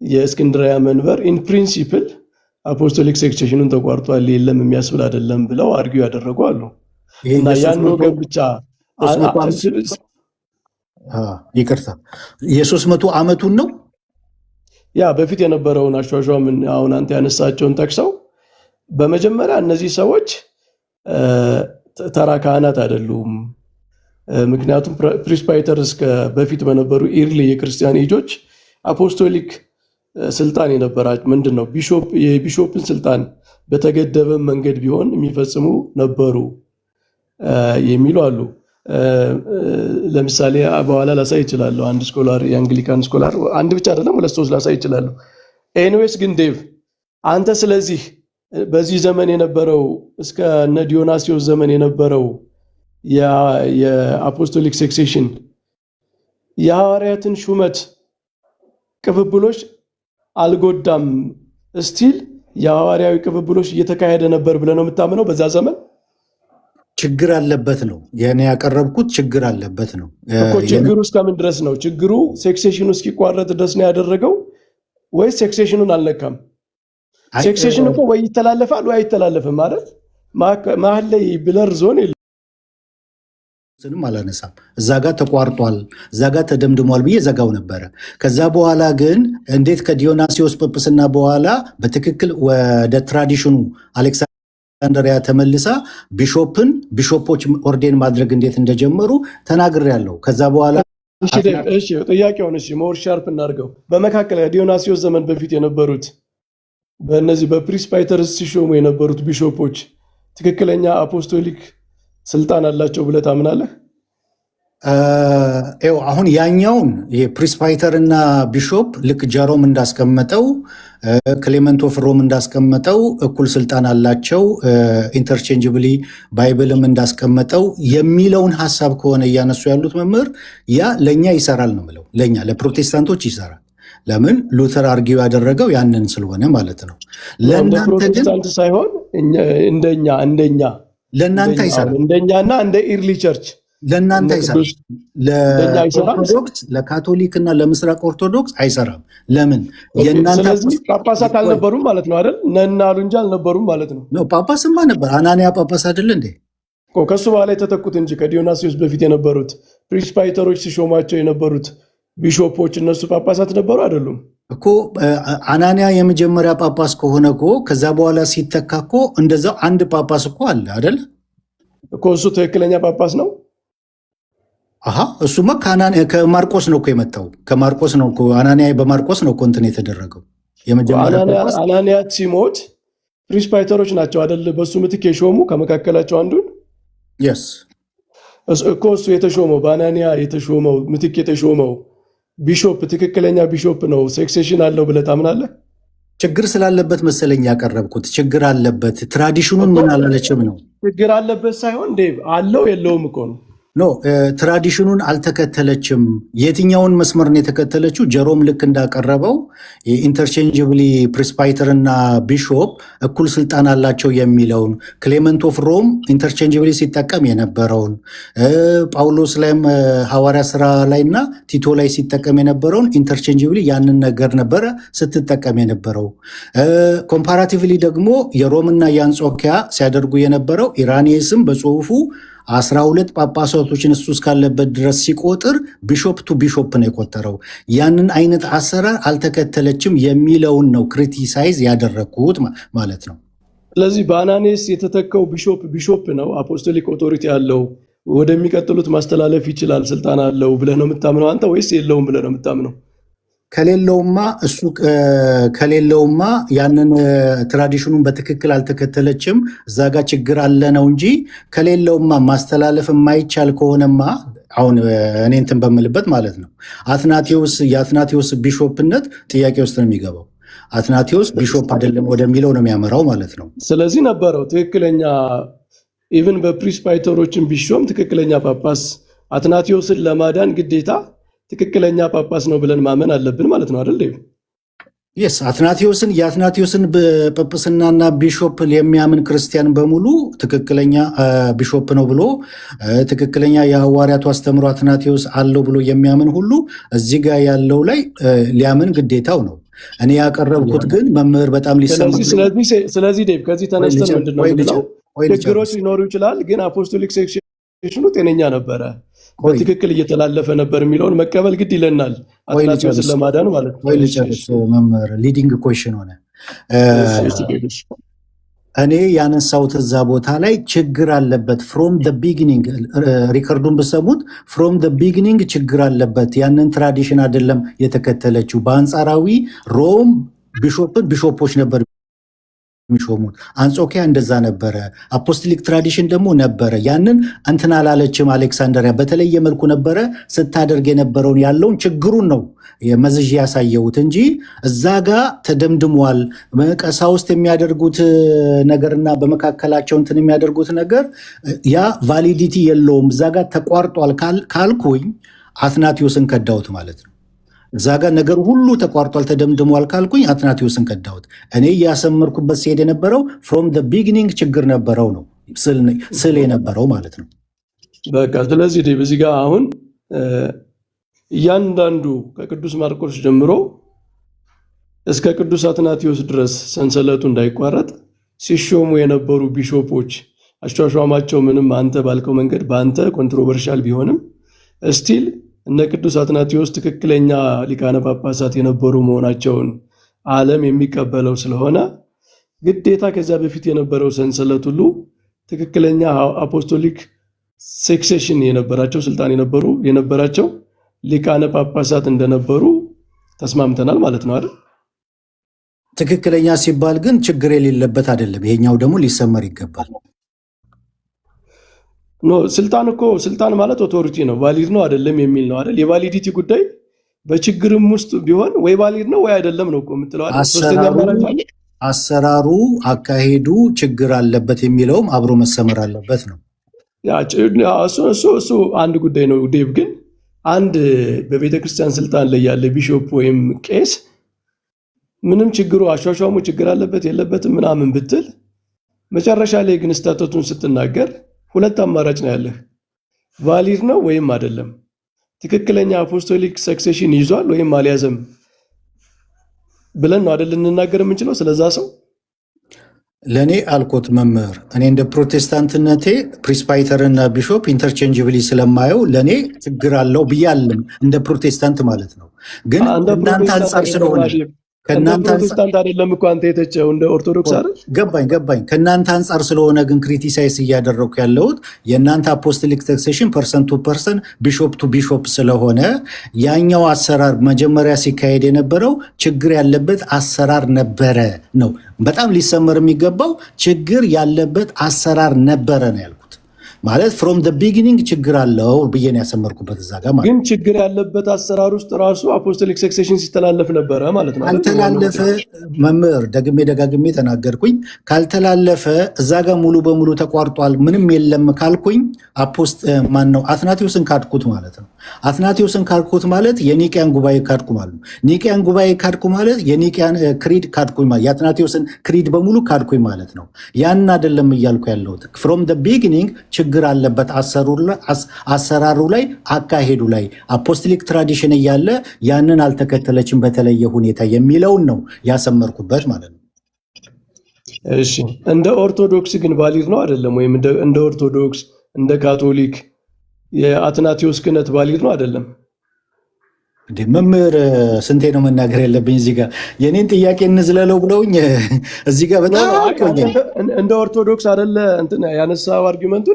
የእስክንድርያ መንበር ኢን ፕሪንሲፕል አፖስቶሊክ ሰክሴሽኑን ተቋርጧል የለም የሚያስብል አይደለም ብለው አርጊው ያደረጉ አሉ። እና ያን ወገን ብቻ ይቅርታ የ300 ዓመቱን ነው ያ በፊት የነበረውን አሿሿም አሁን አንተ ያነሳቸውን ጠቅሰው በመጀመሪያ እነዚህ ሰዎች ተራ ካህናት አይደሉም። ምክንያቱም ፕሪስፓይተርስ በፊት በነበሩ ኢርሊ የክርስቲያን ኤጆች አፖስቶሊክ ስልጣን የነበራቸው ምንድን ነው የቢሾፕን ስልጣን በተገደበ መንገድ ቢሆን የሚፈጽሙ ነበሩ የሚሉ አሉ። ለምሳሌ በኋላ ላሳይ ይችላለሁ። አንድ ስኮላር የአንግሊካን ስኮላር አንድ ብቻ አይደለም ሁለት ሶስት ላሳይ ይችላለሁ። ኤኒዌይስ ግን ዴቭ አንተ ስለዚህ በዚህ ዘመን የነበረው እስከ እነ ዲዮናሲዮስ ዘመን የነበረው የአፖስቶሊክ ሰክሴሽን የሐዋርያትን ሹመት ቅብብሎች አልጎዳም፣ እስቲል የሐዋርያዊ ቅብብሎች እየተካሄደ ነበር ብለህ ነው የምታምነው? በዛ ዘመን ችግር አለበት ነው የኔ ያቀረብኩት። ችግር አለበት ነው እኮ። ችግሩ እስከምን ድረስ ነው? ችግሩ ሴክሴሽኑ እስኪቋረጥ ድረስ ነው ያደረገው ወይስ ሴክሴሽኑን አልነካም? ሴክሴሽን እኮ ወይ ይተላለፋል ወይ አይተላለፍም ማለት መሀል ላይ ብለር ዞን ስንም አላነሳም። እዛ ጋር ተቋርጧል፣ እዛ ጋር ተደምድሟል ብዬ ዘጋው ነበረ። ከዛ በኋላ ግን እንዴት ከዲዮናሲዮስ ጵጵስና በኋላ በትክክል ወደ ትራዲሽኑ አሌክሳንደሪያ ተመልሳ ቢሾፖች ኦርዴን ማድረግ እንዴት እንደጀመሩ ተናግሬያለሁ። ከዛ በኋላ ጥያቄውን ሞር ሻርፕ እናድርገው። በመካከል ከዲዮናሲዮስ ዘመን በፊት የነበሩት በእነዚህ በፕሪስፓይተርስ ሲሾሙ የነበሩት ቢሾፖች ትክክለኛ አፖስቶሊክ ስልጣን አላቸው ብለህ ታምናለህ? አሁን ያኛውን የፕሪስፓይተር እና ቢሾፕ ልክ ጀሮም እንዳስቀመጠው ክሌመንት ኦፍ ሮም እንዳስቀመጠው እኩል ስልጣን አላቸው፣ ኢንተርቼንጅብሊ ባይብልም እንዳስቀመጠው የሚለውን ሀሳብ ከሆነ እያነሱ ያሉት መምህር ያ ለእኛ ይሰራል ነው የምለው። ለእኛ ለፕሮቴስታንቶች ይሰራል። ለምን ሉተር አርጊው ያደረገው ያንን ስለሆነ ማለት ነው። ለእናንተ ግን ፕሮቴስታንት ሳይሆን እንደኛ ለእናንተ ይሰራል። እንደኛና እንደ ኢርሊ ቸርች ለእናንተ አይሰራም። ለኦርቶዶክስ ለካቶሊክ እና ለምስራቅ ኦርቶዶክስ አይሰራም። ለምን? ስለዚህ ጳጳሳት አልነበሩም ማለት ነው አይደል? ነን አሉ እንጂ አልነበሩም ማለት ነው። ጳጳስማ ነበር። አናንያ ጳጳስ አይደል እንዴ? ከሱ በኋላ የተተኩት እንጂ ከዲዮናስዮስ በፊት የነበሩት ፕሪስፓይተሮች ሲሾማቸው የነበሩት ቢሾፖች እነሱ ጳጳሳት ነበሩ አይደሉም እኮ። አናንያ የመጀመሪያ ጳጳስ ከሆነ እኮ ከዛ በኋላ ሲተካ እኮ እንደዛው አንድ ጳጳስ እኮ አለ አይደል እኮ። እሱ ትክክለኛ ጳጳስ ነው። እሱማ ከማርቆስ ነው እኮ የመጣው። ከማርቆስ ነው እኮ አናንያ በማርቆስ ነው እኮ እንትን የተደረገው። አናንያ ሲሞት ፕሪስፓይተሮች ናቸው አይደል በሱ ምትክ የሾሙ ከመካከላቸው አንዱን የስ እኮ እሱ የተሾመው በአናንያ የተሾመው ምትክ የተሾመው ቢሾፕ ትክክለኛ ቢሾፕ ነው። ሴክሴሽን አለው ብለህ ታምናለህ? ችግር ስላለበት መሰለኝ ያቀረብኩት። ችግር አለበት ትራዲሽኑን ምን አላለችም ነው። ችግር አለበት ሳይሆን ዴቭ አለው የለውም እኮ ነው። ኖ ትራዲሽኑን አልተከተለችም። የትኛውን መስመር ነው የተከተለችው? ጀሮም ልክ እንዳቀረበው ኢንተርቼንጅብሊ ፕሪስፓይተር እና ቢሾፕ እኩል ስልጣን አላቸው የሚለውን፣ ክሌመንት ኦፍ ሮም ኢንተርቼንጅብሊ ሲጠቀም የነበረውን፣ ጳውሎስ ላይም ሐዋርያ ስራ ላይ እና ቲቶ ላይ ሲጠቀም የነበረውን ኢንተርቼንጅብሊ ያንን ነገር ነበረ ስትጠቀም የነበረው። ኮምፓራቲቭሊ ደግሞ የሮምና የአንጾኪያ ሲያደርጉ የነበረው ኢራኒየስም በጽሁፉ 12 ጳጳሳቶችን እሱ እስካለበት ድረስ ሲቆጥር ቢሾፕ ቱ ቢሾፕ ነው የቆጠረው። ያንን አይነት አሰራር አልተከተለችም የሚለውን ነው ክሪቲሳይዝ ያደረግኩት ማለት ነው። ስለዚህ በአናኔስ የተተካው ቢሾፕ ነው፣ አፖስቶሊክ ኦቶሪቲ ያለው ወደሚቀጥሉት ማስተላለፍ ይችላል፣ ስልጣን አለው ብለህ ነው የምታምነው አንተ ወይስ የለውም ብለህ ነው የምታምነው? ከሌለውማ ያንን ትራዲሽኑን በትክክል አልተከተለችም፣ እዛ ጋር ችግር አለ ነው እንጂ ከሌለውማ ማስተላለፍ የማይቻል ከሆነማ አሁን እኔ እንትን በምልበት ማለት ነው የአትናቴዎስ ቢሾፕነት ጥያቄ ውስጥ ነው የሚገባው። አትናቴዎስ ቢሾፕ አይደለም ወደሚለው ነው የሚያመራው ማለት ነው። ስለዚህ ነበረው ትክክለኛ ኢቭን በፕሪስፓይተሮችን ቢሾም ትክክለኛ ጳጳስ አትናቴዎስን ለማዳን ግዴታ ትክክለኛ ጳጳስ ነው ብለን ማመን አለብን ማለት ነው አይደል? የስ የአትናቴዎስን ጵጵስናና ቢሾፕ የሚያምን ክርስቲያን በሙሉ ትክክለኛ ቢሾፕ ነው ብሎ ትክክለኛ የሐዋርያቱ አስተምሮ አትናቴዎስ አለው ብሎ የሚያምን ሁሉ እዚህ ጋር ያለው ላይ ሊያምን ግዴታው ነው። እኔ ያቀረብኩት ግን መምህር በጣም ሊሰማ። ስለዚህ ዴቭ ከዚህ ተነስተን ምንድነው የምንለው? ችግሮች ሊኖሩ ይችላል፣ ግን አፖስቶሊክ ሴክሽኑ ጤነኛ ነበረ፣ በትክክል እየተላለፈ ነበር የሚለውን መቀበል ግድ ይለናል። አትናቴዎስን ለማዳን ማለት ነው። ልጨርስ መምህር፣ ሊዲንግ ኮሽን ሆነ። እኔ ያነሳሁት እዛ ቦታ ላይ ችግር አለበት ፍሮም ደ ቢጊኒንግ፣ ሪከርዱን ብሰሙት ፍሮም ደ ቢጊኒንግ ችግር አለበት። ያንን ትራዲሽን አይደለም የተከተለችው። በአንጻራዊ ሮም ቢሾፖች ነበር የሚሾሙት። አንጾኪያ እንደዛ ነበረ። አፖስቶሊክ ትራዲሽን ደግሞ ነበረ። ያንን እንትን አላለችም። አሌክሳንደሪያ በተለየ መልኩ ነበረ ስታደርግ የነበረውን ያለውን ችግሩን ነው መዝዥ ያሳየሁት እንጂ እዛ ጋ ተደምድሟል። ቀሳውስት የሚያደርጉት ነገርና በመካከላቸው እንትን የሚያደርጉት ነገር ያ ቫሊዲቲ የለውም፣ እዛ ጋ ተቋርጧል ካልኩኝ አትናቴዎስን ከዳሁት ማለት ነው። እዛ ጋር ነገር ሁሉ ተቋርጧል ተደምድሟል ካልኩኝ አትናቴዎስን ከዳሁት። እኔ እያሰመርኩበት ሲሄድ የነበረው ፍሮም ደ ቢጊኒንግ ችግር ነበረው ነው ስል የነበረው ማለት ነው። በቃ ስለዚህ በዚህ ጋር አሁን እያንዳንዱ ከቅዱስ ማርቆስ ጀምሮ እስከ ቅዱስ አትናቴዎስ ድረስ ሰንሰለቱ እንዳይቋረጥ ሲሾሙ የነበሩ ቢሾፖች አሿሿማቸው ምንም አንተ ባልከው መንገድ በአንተ ኮንትሮቨርሻል ቢሆንም እስቲል እነ ቅዱስ አትናቴዎስ ትክክለኛ ሊቃነ ጳጳሳት የነበሩ መሆናቸውን ዓለም የሚቀበለው ስለሆነ ግዴታ ከዚያ በፊት የነበረው ሰንሰለት ሁሉ ትክክለኛ አፖስቶሊክ ሴክሴሽን የነበራቸው ስልጣን የነበራቸው ሊቃነ ጳጳሳት እንደነበሩ ተስማምተናል ማለት ነው አይደል? ትክክለኛ ሲባል ግን ችግር የሌለበት አይደለም። ይሄኛው ደግሞ ሊሰመር ይገባል። ስልጣን ማለት ኦቶሪቲ ነው፣ ቫሊድ ነው አይደለም የሚል ነው አይደል? የቫሊዲቲ ጉዳይ በችግርም ውስጥ ቢሆን ወይ ቫሊድ ነው ወይ አይደለም ነው የምትለው አይደል? አሰራሩ አካሄዱ ችግር አለበት የሚለውም አብሮ መሰመር አለበት ነው። እሱ አንድ ጉዳይ ነው ዴቭ። ግን አንድ በቤተክርስቲያን ስልጣን ላይ ያለ ቢሾፕ ወይም ቄስ ምንም ችግሩ አሿሿሙ ችግር አለበት የለበትም ምናምን ብትል መጨረሻ ላይ ግን ስታተቱን ስትናገር ሁለት አማራጭ ነው ያለህ። ቫሊድ ነው ወይም አይደለም? ትክክለኛ አፖስቶሊክ ሰክሴሽን ይዟል ወይም አልያዘም ብለን ነው አይደል ልንናገር የምንችለው ስለዛ ሰው? ለእኔ አልኮት መምህር፣ እኔ እንደ ፕሮቴስታንትነቴ ፕሪስፓይተር እና ቢሾፕ ኢንተርቼንጅብሊ ስለማየው ለእኔ ችግር አለው ብዬ አልልም፣ እንደ ፕሮቴስታንት ማለት ነው። ግን እናንተ አንጻር ስለሆነ ፕሮቴስታንት አይደለም እኮ አንተ የተቸው እንደ ኦርቶዶክስ አይደል? ገባኝ። ከእናንተ አንጻር ስለሆነ ግን ክሪቲሳይዝ እያደረግኩ ያለሁት የእናንተ አፖስቶሊክ ሰክሴሽን ፐርሰን ቱ ፐርሰን ቢሾፕ ቱ ቢሾፕ ስለሆነ ያኛው አሰራር መጀመሪያ ሲካሄድ የነበረው ችግር ያለበት አሰራር ነበረ ነው። በጣም ሊሰመር የሚገባው ችግር ያለበት አሰራር ነበረ ነው ያልኩት። ማለት ፍሮም ደ ቢጊኒንግ ችግር አለው ብዬ ነው ያሰመርኩበት እዛ ጋር ማለት። ግን ችግር ያለበት አሰራር ውስጥ ራሱ አፖስቶሊክ ሰክሴሽን ሲተላለፍ ነበረ ማለት ነው። ካልተላለፈ መምህር ደጋግሜ ተናገርኩኝ። ካልተላለፈ እዛ ጋር ሙሉ በሙሉ ተቋርጧል ምንም የለም ካልኩኝ ማነው አትናቴዎስን ካድኩት ማለት ነው። አትናቴዎስን ካድኩት ማለት የኒቅያን ጉባኤ ካድኩ ማለት ነው። ኒቅያን ጉባኤ ካድኩ ማለት የኒቅያን ክሪድ ካድኩኝ ማለት የአትናቴዎስን ክሪድ በሙሉ ካድኩኝ ማለት ነው። ያን አይደለም እያልኩ ያለሁት። ፍሮም ደ ቢጊኒንግ ችግር አለበት አሰራሩ ላይ አካሄዱ ላይ አፖስቶሊክ ትራዲሽን እያለ ያንን አልተከተለችም በተለየ ሁኔታ የሚለውን ነው ያሰመርኩበት ማለት ነው። እሺ እንደ ኦርቶዶክስ ግን ቫሊድ ነው አይደለም? ወይም እንደ ኦርቶዶክስ እንደ ካቶሊክ የአትናቴዎስ ክህነት ቫሊድ ነው አይደለም? መምህር ስንቴ ነው መናገር ያለብኝ? እዚህ ጋር የኔን ጥያቄ እንዝለለው ብለውኝ እዚህ ጋር በጣም እንደ ኦርቶዶክስ አይደለ እንትን ያነሳው አርጊመንቱ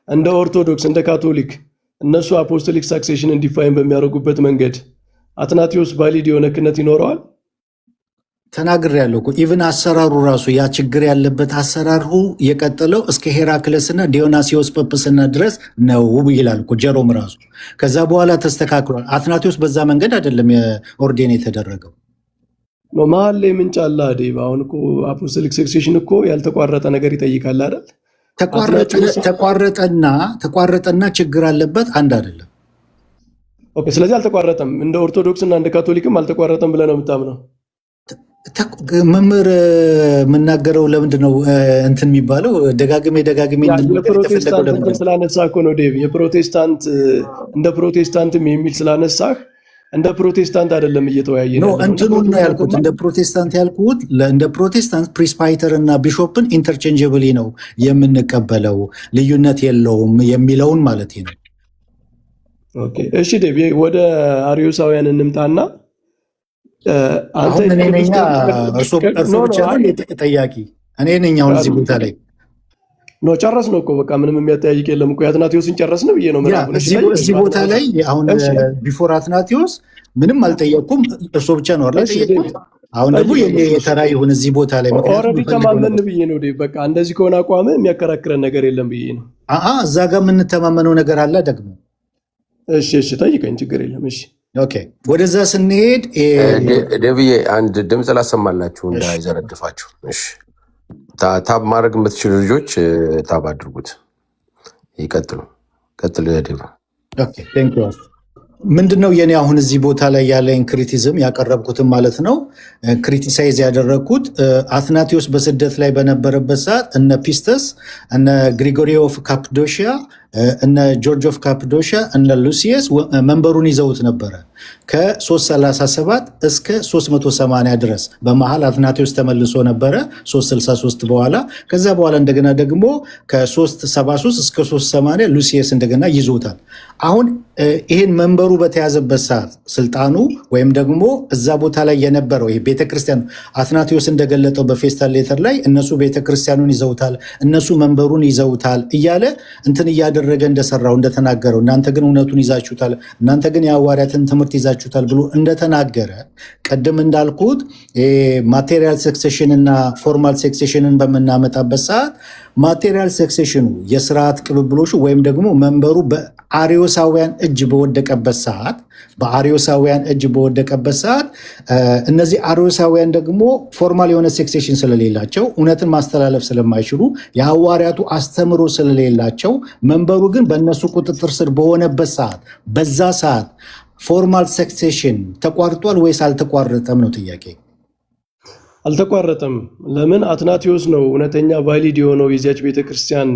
እንደ ኦርቶዶክስ እንደ ካቶሊክ እነሱ አፖስቶሊክ ሳክሴሽን ዲፋይን በሚያደርጉበት መንገድ አትናቴዎስ ቫሊድ የሆነ ክህነት ይኖረዋል? ተናግሬያለሁ እኮ ኢቭን አሰራሩ ራሱ ያ ችግር ያለበት አሰራሩ የቀጠለው እስከ ሄራክለስና ዲዮናሲዮስ ጵጵስና ድረስ ነው ይላል እኮ ጀሮም ራሱ። ከዛ በኋላ ተስተካክሏል። አትናቴዎስ በዛ መንገድ አይደለም ኦርዴን የተደረገው። መሀል ላይ ምንጭ አለ አይደል? አሁን እኮ አፖስቶሊክ ሰክሴሽን እኮ ያልተቋረጠ ነገር ይጠይቃል አይደል? ተቋረጠና ችግር አለበት አንድ አይደለም። ኦኬ፣ ስለዚህ አልተቋረጠም። እንደ ኦርቶዶክስ እና እንደ ካቶሊክም አልተቋረጠም ብለህ ነው የምታምነው? መምህር የምናገረው ለምንድን ነው እንትን የሚባለው? ደጋግሜ የፕሮቴስታንት ስላነሳ እኮ ነው ዴቭ። የፕሮቴስታንት እንደ ፕሮቴስታንትም የሚል ስላነሳህ እንደ ፕሮቴስታንት አይደለም እየተወያየ ነው። እንትኑን ነው ያልኩት። እንደ ፕሮቴስታንት ያልኩት እንደ ፕሮቴስታንት ፕሪስፓይተር እና ቢሾፕን ኢንተርቼንጀብሊ ነው የምንቀበለው፣ ልዩነት የለውም የሚለውን ማለት ነው። ኦኬ እሺ ዴቭ፣ ወደ አርዮሳውያን እንምጣና አሁን እኔ ነኝ እርሶ ብቻ ጠያቂ እኔ ነኝ። አሁን እዚህ ቦታ ላይ ነው ጨረስ ነው እኮ በቃ ምንም የሚያጠያይቅ የለም እኮ የአትናቴዎስን ጨረስ ነው ብዬ ነው። እዚህ ቦታ ላይ አሁን ቢፎር አትናቴዎስ ምንም አልጠየቅኩም፣ እርሶ ብቻ ነው አይደል ጠየቅኩት። አሁን ደግሞ የተራ ይሁን እዚህ ቦታ ላይ ኦልሬዲ ተማመን ብዬ ነው በቃ እንደዚህ ከሆነ አቋም የሚያከራክረን ነገር የለም ብዬ ነው። እዛ ጋር የምንተማመነው ነገር አለ ደግሞ። እሺ ጠይቀኝ፣ ችግር የለም። እሺ ኦኬ፣ ወደዛ ስንሄድ ደብዬ አንድ ድምፅ ላሰማላችሁ እንዳይዘረግፋችሁ። እሺ ታብ ማድረግ የምትችሉ ልጆች ታብ አድርጉት። ይቀጥሉ። ቀጥል ደብ። ምንድነው የኔ አሁን እዚህ ቦታ ላይ ያለኝ ክሪቲዝም ያቀረብኩትም ማለት ነው ክሪቲሳይዝ ያደረግኩት አትናቴዎስ በስደት ላይ በነበረበት ሰዓት እነ ፒስተስ እነ ግሪጎሪ ኦፍ ካፕዶሺያ እነ ጆርጅ ኦፍ ካፕዶሺያ እነ ሉሲየስ መንበሩን ይዘውት ነበረ ከ337 እስከ 380 ድረስ። በመሃል አትናቴዎስ ተመልሶ ነበረ 363 በኋላ። ከዛ በኋላ እንደገና ደግሞ ከ373 እስከ 380 ሉሲየስ እንደገና ይዞታል። አሁን ይህን መንበሩ በተያዘበት ሰዓት ስልጣኑ ወይም ደግሞ እዛ ቦታ ላይ የነበረው ይሄ ቤተክርስቲያን አትናቴዎስ እንደገለጠው በፌስታል ሌተር ላይ እነሱ ቤተክርስቲያኑን ይዘውታል፣ እነሱ መንበሩን ይዘውታል እያለ እንትን እያደረገ እንደሰራው እንደተናገረው፣ እናንተ ግን እውነቱን ይዛችሁታል፣ እናንተ ግን የሐዋርያትን ትምህርት ይዛችሁታል ብሎ እንደተናገረ ቅድም እንዳልኩት ማቴሪያል ሰክሴሽን እና ፎርማል ሰክሴሽንን በምናመጣበት ሰዓት ማቴሪያል ሰክሴሽኑ የስርዓት ቅብብሎሹ ወይም ደግሞ መንበሩ በአርዮሳውያን እጅ በወደቀበት ሰዓት እነዚህ አርዮሳውያን ደግሞ ፎርማል የሆነ ሰክሴሽን ስለሌላቸው እውነትን ማስተላለፍ ስለማይችሉ የሐዋርያቱ አስተምሮ ስለሌላቸው መንበሩ ግን በእነሱ ቁጥጥር ስር በሆነበት ሰዓት በዛ ሰዓት ፎርማል ሰክሴሽን ተቋርጧል ወይስ አልተቋረጠም ነው ጥያቄ። አልተቋረጠም። ለምን? አትናቴዎስ ነው እውነተኛ ቫሊድ የሆነው የዚያች ቤተክርስቲያን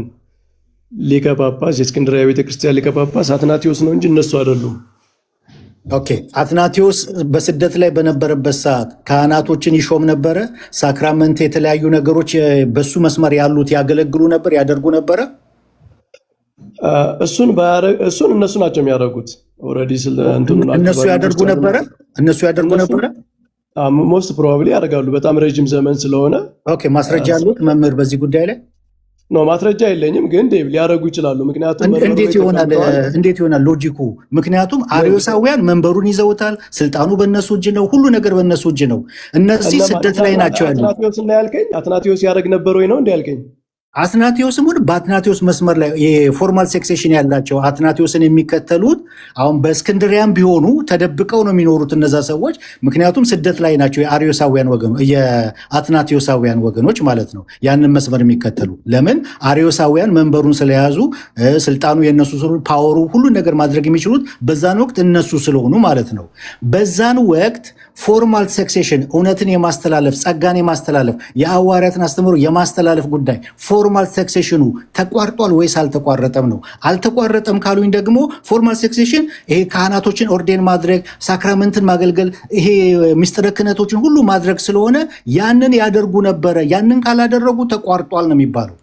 ሊቀ ጳጳስ የእስክንድርያ ቤተክርስቲያን ሊቀ ጳጳስ አትናቴዎስ ነው እንጂ እነሱ አይደሉም። ኦኬ። አትናቴዎስ በስደት ላይ በነበረበት ሰዓት ካህናቶችን ይሾም ነበረ። ሳክራመንት፣ የተለያዩ ነገሮች በሱ መስመር ያሉት ያገለግሉ ነበር፣ ያደርጉ ነበረ። እሱን እነሱ ናቸው የሚያደርጉት። ኦልሬዲ እነሱ ያደርጉ ነበረ። ሞስት ፕሮባብሊ ያደርጋሉ። በጣም ረጅም ዘመን ስለሆነ። ኦኬ። ማስረጃ አሉት መምህር በዚህ ጉዳይ ላይ? ኖ ማስረጃ የለኝም፣ ግን ሊያደርጉ ይችላሉ። ምክንያቱም እንዴት ይሆናል ሎጂኩ? ምክንያቱም አርዮሳውያን መንበሩን ይዘውታል። ስልጣኑ በእነሱ እጅ ነው። ሁሉ ነገር በእነሱ እጅ ነው። እነዚህ ስደት ላይ ናቸው ያሉ። አትናቴዎስ ያደርግ ነበር ወይ ነው እንዲ ያልከኝ? አትናቴዎስም ሆነ በአትናቴዎስ መስመር ላይ የፎርማል ሴክሴሽን ያላቸው አትናቴዎስን የሚከተሉት አሁን በእስክንድሪያም ቢሆኑ ተደብቀው ነው የሚኖሩት እነዛ ሰዎች። ምክንያቱም ስደት ላይ ናቸው የአርዮሳውያን ወገኖች፣ የአትናቴዎሳውያን ወገኖች ማለት ነው። ያንን መስመር የሚከተሉ ለምን? አርዮሳውያን መንበሩን ስለያዙ ስልጣኑ የነሱ ስለሆኑ ፓወሩ ሁሉ ነገር ማድረግ የሚችሉት በዛን ወቅት እነሱ ስለሆኑ ማለት ነው። በዛን ወቅት ፎርማል ሴክሴሽን እውነትን የማስተላለፍ ጸጋን የማስተላለፍ የሐዋርያትን አስተምህሮ የማስተላለፍ ጉዳይ ፎርማል ሴክሴሽኑ ተቋርጧል ወይስ አልተቋረጠም ነው። አልተቋረጠም ካሉኝ ደግሞ ፎርማል ሴክሴሽን ይሄ ካህናቶችን ኦርዴን ማድረግ፣ ሳክራመንትን ማገልገል፣ ይሄ ምስጢረ ክህነቶችን ሁሉ ማድረግ ስለሆነ ያንን ያደርጉ ነበረ። ያንን ካላደረጉ ተቋርጧል ነው የሚባለው።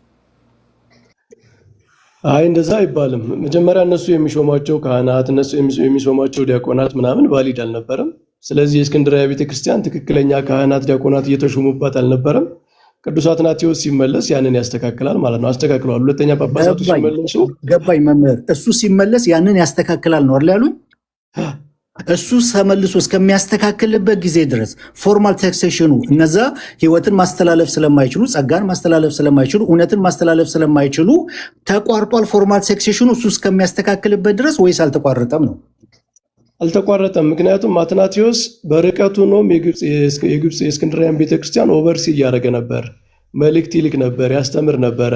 አይ እንደዛ አይባልም። መጀመሪያ እነሱ የሚሾሟቸው ካህናት፣ እነሱ የሚሾሟቸው ዲያቆናት ምናምን ቫሊድ አልነበረም። ስለዚህ የእስክንድርያ ቤተክርስቲያን ትክክለኛ ካህናት፣ ዲያቆናት እየተሾሙባት አልነበረም። ቅዱስ አትናቴዎስ ሲመለስ ያንን ያስተካክላል ማለት ነው። አስተካክለዋል። ሁለተኛ ጳጳሳቱ ሲመለሱ ገባኝ መምህር። እሱ ሲመለስ ያንን ያስተካክላል ነው አይደል ያሉኝ? እሱ ተመልሶ እስከሚያስተካክልበት ጊዜ ድረስ ፎርማል ሴክሴሽኑ እነዛ ህይወትን ማስተላለፍ ስለማይችሉ፣ ጸጋን ማስተላለፍ ስለማይችሉ፣ እውነትን ማስተላለፍ ስለማይችሉ ተቋርጧል ፎርማል ሴክሴሽኑ እሱ እስከሚያስተካክልበት ድረስ ወይስ አልተቋረጠም ነው? አልተቋረጠም። ምክንያቱም አትናቴዎስ በርቀቱ ነው የግብፅ የእስክንድርያን ቤተክርስቲያን ኦቨርሲ እያደረገ ነበር። መልእክት ይልክ ነበር፣ ያስተምር ነበረ።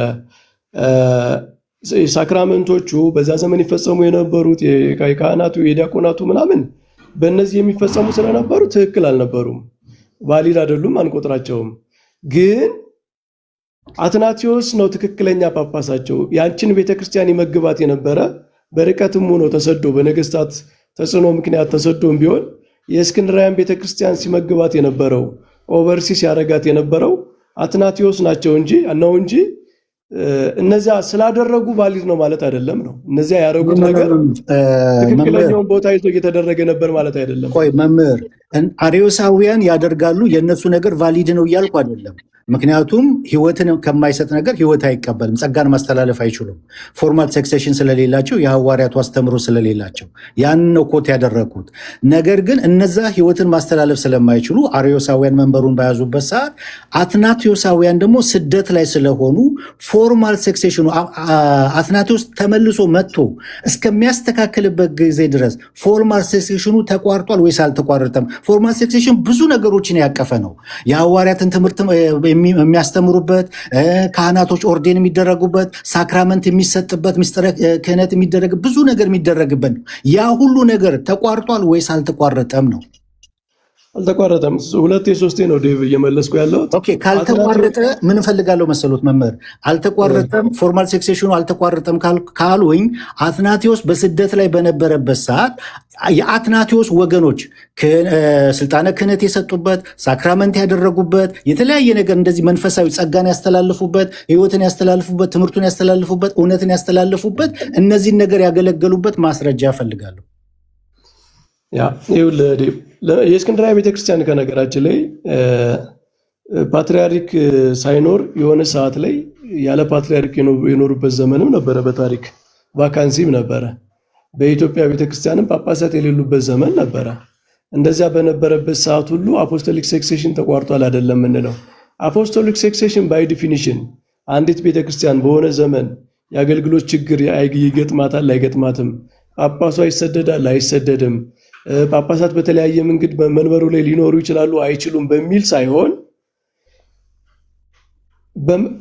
ሳክራመንቶቹ በዛ ዘመን ይፈጸሙ የነበሩት የካህናቱ የዲያቆናቱ ምናምን በእነዚህ የሚፈጸሙ ስለነበሩ ትክክል አልነበሩም፣ ቫሊድ አይደሉም፣ አንቆጥራቸውም። ግን አትናቴዎስ ነው ትክክለኛ ጳጳሳቸው። ያንቺን ቤተክርስቲያን ይመግባት የነበረ በርቀትም ሆኖ ተሰዶ በነገስታት ተጽዕኖ ምክንያት ተሰዶም ቢሆን የእስክንድርያን ቤተክርስቲያን ሲመግባት የነበረው ኦቨርሲስ ያደረጋት የነበረው አትናቴዎስ ናቸው እንጂ እነዚያ ስላደረጉ ቫሊድ ነው ማለት አይደለም ነው። እነዚያ ያደረጉት ነገር ትክክለኛውን ቦታ ይዞ እየተደረገ ነበር ማለት አይደለም። ቆይ መምህር፣ አርዮሳውያን ያደርጋሉ የእነሱ ነገር ቫሊድ ነው እያልኩ አይደለም። ምክንያቱም ህይወትን ከማይሰጥ ነገር ህይወት አይቀበልም። ጸጋን ማስተላለፍ አይችሉም። ፎርማል ሴክሴሽን ስለሌላቸው የሐዋርያቱ አስተምሮ ስለሌላቸው ያንን ነው ኮት ያደረጉት። ነገር ግን እነዛ ህይወትን ማስተላለፍ ስለማይችሉ አርዮሳውያን መንበሩን በያዙበት ሰዓት አትናቴዎሳውያን ደግሞ ስደት ላይ ስለሆኑ ፎርማል ሴክሴሽኑ አትናቴዎስ ተመልሶ መጥቶ እስከሚያስተካክልበት ጊዜ ድረስ ፎርማል ሴክሴሽኑ ተቋርጧል ወይስ አልተቋረጠም? ፎርማል ሴክሴሽን ብዙ ነገሮችን ያቀፈ ነው። የሐዋርያትን ትምህርት የሚያስተምሩበት፣ ካህናቶች ኦርዴን የሚደረጉበት፣ ሳክራመንት የሚሰጥበት፣ ምስጢረ ክህነት የሚደረግ ብዙ ነገር የሚደረግበት ነው። ያ ሁሉ ነገር ተቋርጧል ወይስ አልተቋረጠም ነው? አልተቋረጠም። ሁለቴ ሶስቴ ነው ዴቭ እየመለስኩ ያለው። ኦኬ፣ ካልተቋረጠ ምን እፈልጋለሁ መሰሎት መምህር፣ አልተቋረጠም ፎርማል ሴክሴሽኑ አልተቋረጠም ካሉኝ አትናቴዎስ በስደት ላይ በነበረበት ሰዓት የአትናቴዎስ ወገኖች ስልጣነ ክህነት የሰጡበት፣ ሳክራመንት ያደረጉበት፣ የተለያየ ነገር እንደዚህ መንፈሳዊ ጸጋን ያስተላልፉበት፣ ህይወትን ያስተላልፉበት፣ ትምህርቱን ያስተላልፉበት፣ እውነትን ያስተላልፉበት፣ እነዚህን ነገር ያገለገሉበት ማስረጃ እፈልጋለሁ። የእስክንድርያ ቤተክርስቲያን ከነገራችን ላይ ፓትሪያርክ ሳይኖር የሆነ ሰዓት ላይ ያለ ፓትሪያርክ የኖሩበት ዘመንም ነበረ። በታሪክ ቫካንሲም ነበረ። በኢትዮጵያ ቤተክርስቲያንም ጳጳሳት የሌሉበት ዘመን ነበረ። እንደዚያ በነበረበት ሰዓት ሁሉ አፖስቶሊክ ሴክሴሽን ተቋርጧል አይደለም የምንለው። አፖስቶሊክ ሴክሴሽን ባይ ዲፊኒሽን አንዲት ቤተክርስቲያን በሆነ ዘመን የአገልግሎት ችግር ይገጥማታል አይገጥማትም፣ ጳጳሷ ይሰደዳል አይሰደድም፣ ጳጳሳት በተለያየ መንገድ በመንበሩ ላይ ሊኖሩ ይችላሉ አይችሉም በሚል ሳይሆን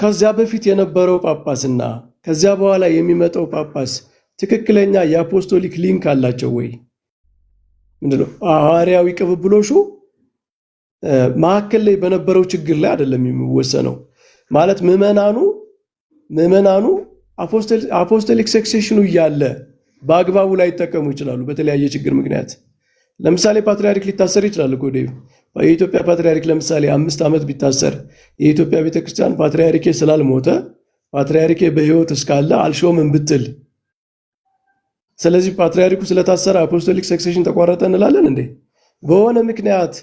ከዚያ በፊት የነበረው ጳጳስና ከዚያ በኋላ የሚመጣው ጳጳስ ትክክለኛ የአፖስቶሊክ ሊንክ አላቸው ወይ? ምንድነው ሐዋርያዊ ቅብብሎሹ መካከል ላይ በነበረው ችግር ላይ አይደለም የሚወሰነው። ማለት ምዕመናኑ አፖስቶሊክ ሰክሴሽኑ እያለ በአግባቡ ላይ ይጠቀሙ ይችላሉ። በተለያየ ችግር ምክንያት ለምሳሌ ፓትሪያርክ ሊታሰር ይችላል እኮ ዴቭ። የኢትዮጵያ ፓትሪያርክ ለምሳሌ 5 ዓመት ቢታሰር የኢትዮጵያ ቤተክርስቲያን ፓትሪያርኬ ስላልሞተ ፓትሪያርኬ በህይወት እስካለ አልሾምም ብትል፣ ስለዚህ ፓትሪያርኩ ስለታሰረ አፖስቶሊክ ሰክሴሽን ተቋረጠ እንላለን እንዴ? በሆነ ምክንያት